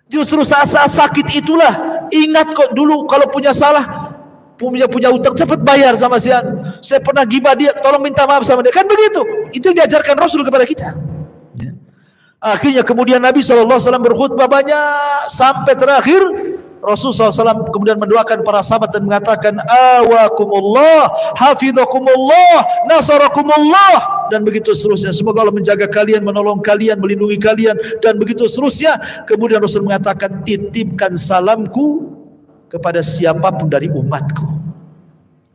Justru saat-saat sakit itulah ingat kok dulu kalau punya salah, punya hutang, cepat bayar sama si An. Saya pernah gibah dia, tolong minta maaf sama dia. Kan begitu. Itu yang diajarkan Rasul kepada kita. Ya. Akhirnya kemudian Nabi SAW berkhutbah banyak sampai terakhir Rasul SAW kemudian mendoakan para sahabat dan mengatakan, awakumullah, hafidhakumullah, nasarakumullah, dan begitu seterusnya. Semoga Allah menjaga kalian, menolong kalian, melindungi kalian, dan begitu seterusnya. Kemudian Rasul mengatakan, titipkan salamku kepada siapapun dari umatku.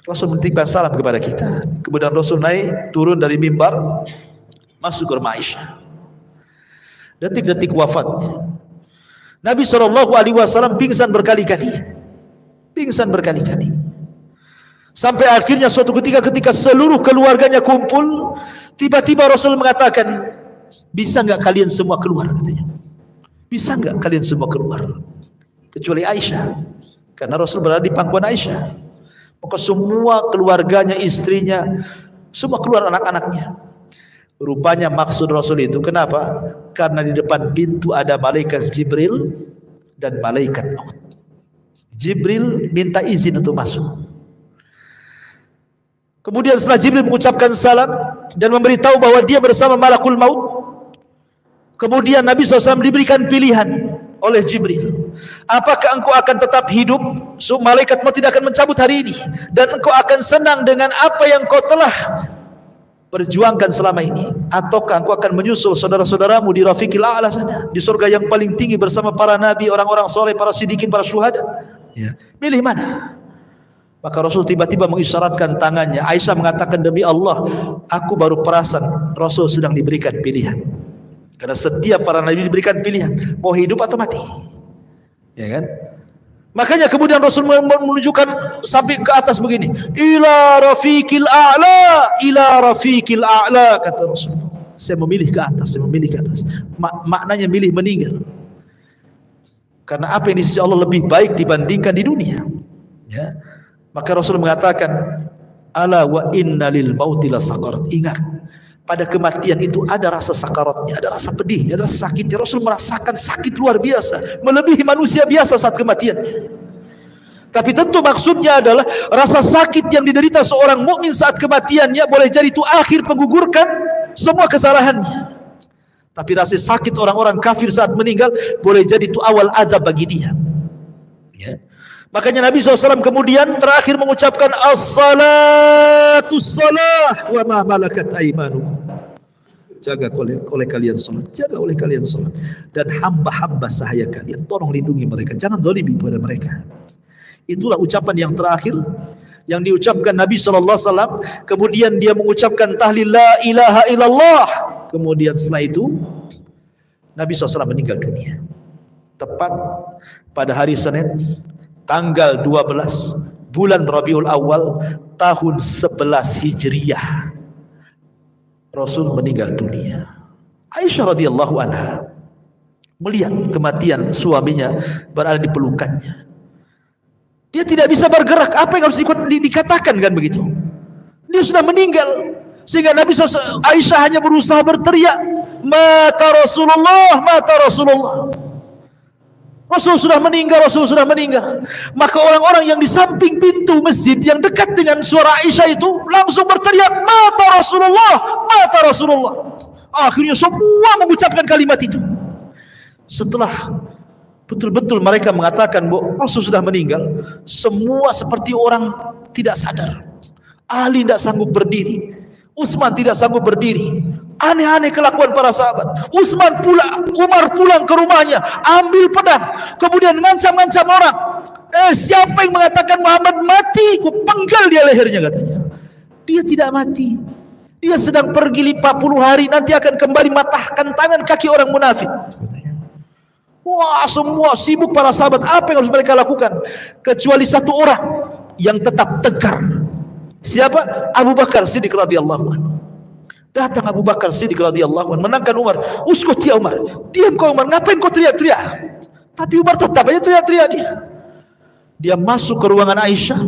Rasul menitipkan salam kepada kita. Kemudian Rasul naik, turun dari mimbar, masuk ke rumah Aisyah. Detik-detik wafatnya, Nabi SAW pingsan berkali-kali. Pingsan berkali-kali. Sampai akhirnya suatu ketika seluruh keluarganya kumpul, tiba-tiba Rasul mengatakan, bisa enggak kalian semua keluar, katanya. Bisa enggak kalian semua keluar? Kecuali Aisyah. Karena Rasul berada di pangkuan Aisyah. Maka semua keluarganya, istrinya, semua keluar, anak-anaknya. Rupanya maksud Rasul itu, kenapa? Karena di depan pintu ada malaikat Jibril dan malaikat maut. Jibril minta izin untuk masuk. Kemudian setelah Jibril mengucapkan salam dan memberitahu bahwa dia bersama malakul maut, kemudian Nabi SAW diberikan pilihan oleh Jibril. Apakah engkau akan tetap hidup? So, malaikat maut tidak akan mencabut hari ini, dan engkau akan senang dengan apa yang kau telah perjuangkan selama ini, ataukah engkau akan menyusul saudara-saudaramu di Rafiqil A'la sana, di surga yang paling tinggi bersama para nabi, orang-orang soleh, para siddiqin, para syuhada? Ya, pilih mana? Maka Rasul tiba-tiba mengisyaratkan tangannya. Aisyah mengatakan, demi Allah, aku baru perasan Rasul sedang diberikan pilihan. Karena setiap para nabi diberikan pilihan, mau hidup atau mati. Ya kan? Makanya kemudian Rasul menunjukkan sampai ke atas begini, ila rafiqil a'la, ila rafiqil a'la, kata Rasul. Saya memilih ke atas, saya memilih ke atas. Maknanya milih meninggal. Karena apa yang di sisi Allah lebih baik dibandingkan di dunia. Ya. Maka Rasul mengatakan, ala wa inna lil mauti la sakarat. Ingat, pada kematian itu ada rasa sakaratnya, ada rasa pedih, ada rasa sakitnya. Rasul merasakan sakit luar biasa, melebihi manusia biasa saat kematiannya. Tapi tentu maksudnya adalah rasa sakit yang diderita seorang mukmin saat kematiannya boleh jadi itu akhir menggugurkan semua kesalahannya. Tapi rasa sakit orang-orang kafir saat meninggal boleh jadi itu awal azab bagi dia. Ya. Makanya Nabi SAW kemudian terakhir mengucapkan as-salatu salah wa ma malakat aimanukum. Jaga oleh kalian salat, jaga oleh kalian salat, dan hamba-hamba sahaya kalian, tolong lindungi mereka, jangan zalimi pada mereka. Itulah ucapan yang terakhir yang diucapkan Nabi SAW. Kemudian dia mengucapkan tahlil la ilaha illallah. Kemudian setelah itu Nabi SAW meninggal dunia. Tepat pada hari Senin tanggal 12 bulan Rabiul Awal tahun 11 Hijriah, Rasul meninggal dunia. Aisyah radhiyallahu anha melihat kematian suaminya berada di pelukannya. Dia tidak bisa bergerak. Apa yang harus dikatakan kan begitu? Dia sudah meninggal. Sehingga Nabi SAW, Aisyah hanya berusaha berteriak, mata Rasulullah, mata Rasulullah. Rasul sudah meninggal, Rasul sudah meninggal. Maka orang-orang yang di samping pintu masjid yang dekat dengan suara Aisyah itu langsung berteriak, mata Rasulullah, mata Rasulullah. Akhirnya semua mengucapkan kalimat itu. Setelah betul-betul mereka mengatakan bahwa Rasul sudah meninggal, semua seperti orang tidak sadar. Ali tidak sanggup berdiri, Utsman tidak sanggup berdiri. Aneh-aneh kelakuan para sahabat. Utsman pula, Umar pulang ke rumahnya, ambil pedang, kemudian ngancam-ngancam orang. Siapa yang mengatakan Muhammad mati, ku penggal dia lehernya, katanya. Dia tidak mati. Dia sedang pergi 40 hari, nanti akan kembali matahkan tangan kaki orang munafik. Wah, semua sibuk para sahabat. Apa yang harus mereka lakukan? Kecuali satu orang yang tetap tegar. Siapa? Abu Bakar Siddiq radhiyallahu anhu. Datang Abu Bakar Siddiq radhiyallahu anhu menangkan Umar. Uskut ya Umar. Diam kau Umar. Ngapain kau teriak-teriak? Tapi Umar tetap aja teriak-teriak dia. Dia masuk ke ruangan Aisyah.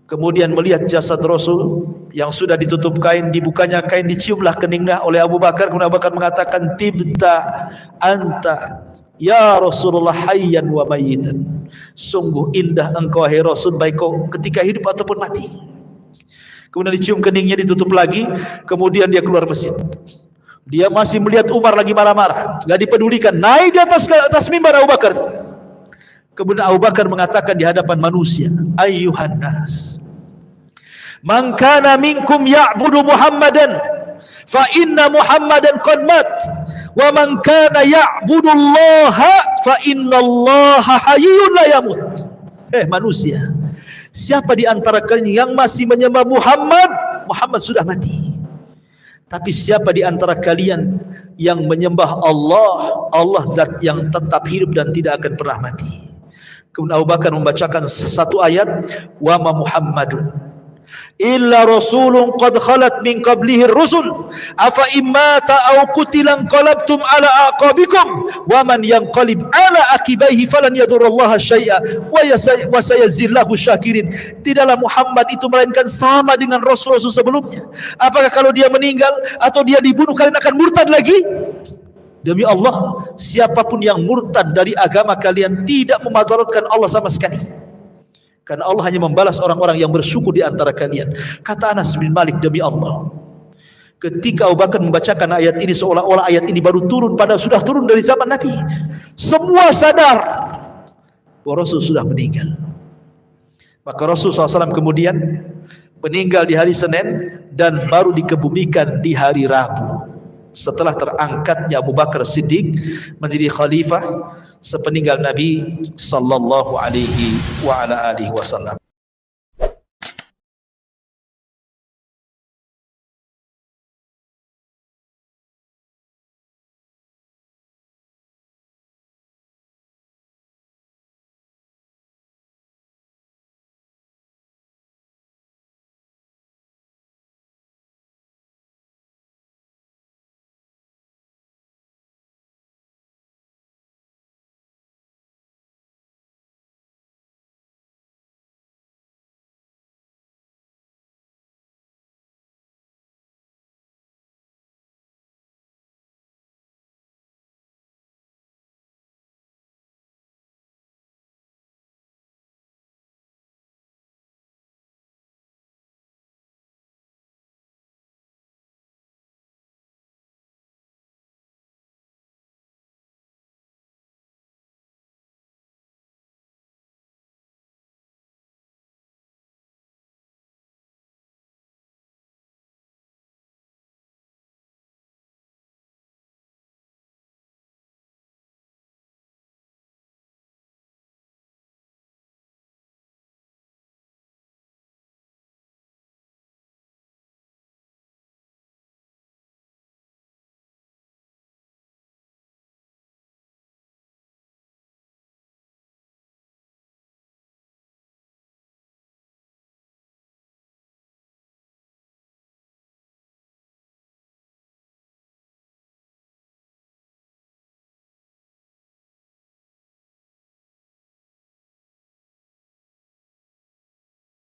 Kemudian melihat jasad Rasul yang sudah ditutup kain, dibukanya kain, diciumlah keningnya oleh Abu Bakar. Kemudian Abu Bakar mengatakan, tibta anta ya Rasulullah hayyan wa mayyitan. Sungguh indah engkau hai Rasul, baik kau ketika hidup ataupun mati. Kemudian dicium keningnya, ditutup lagi. Kemudian dia keluar masjid. Dia masih melihat Umar lagi marah-marah, gak dipedulikan. Naik di atas mimbar Abu Bakar. Kemudian Abu Bakar mengatakan di hadapan manusia, ayyuhan nas, man kana minkum ya'budu Muhammadan fa inna Muhammadan qad mat, wa man kana ya'budu Allah fa inna Allah hayyun la yamut. Manusia, siapa di antara kalian yang masih menyembah Muhammad, Muhammad sudah mati. Tapi siapa di antara kalian yang menyembah Allah, Allah zat yang tetap hidup dan tidak akan pernah mati. Kemudian Abu Bakar membacakan satu ayat, wa ma Muhammadun illa rasulun qad khalat min qablihi rusul afa immata aw qutilan qalabtum ala aqabikum wa man yanqalib ala akibaihi falan yadurrallaha syai'a wa sayazillahu syakirin. Tidaklah Muhammad itu melainkan sama dengan rasul-rasul sebelumnya. Apakah kalau dia meninggal atau dia dibunuh kalian akan murtad lagi? Demi Allah, siapapun yang murtad dari agama kalian tidak memadaratkan Allah sama sekali. Karena Allah hanya membalas orang-orang yang bersyukur di antara kalian. Kata Anas bin Malik, demi Allah, ketika Abu Bakar membacakan ayat ini, seolah-olah ayat ini baru turun, padahal sudah turun dari zaman Nabi. Semua sadar bahwa Rasul sudah meninggal. Maka Rasul SAW kemudian meninggal di hari Senin dan baru dikebumikan di hari Rabu. Setelah terangkatnya Abu Bakar Siddiq menjadi khalifah sepeninggal Nabi sallallahu alaihi wa ala alihi wasallam.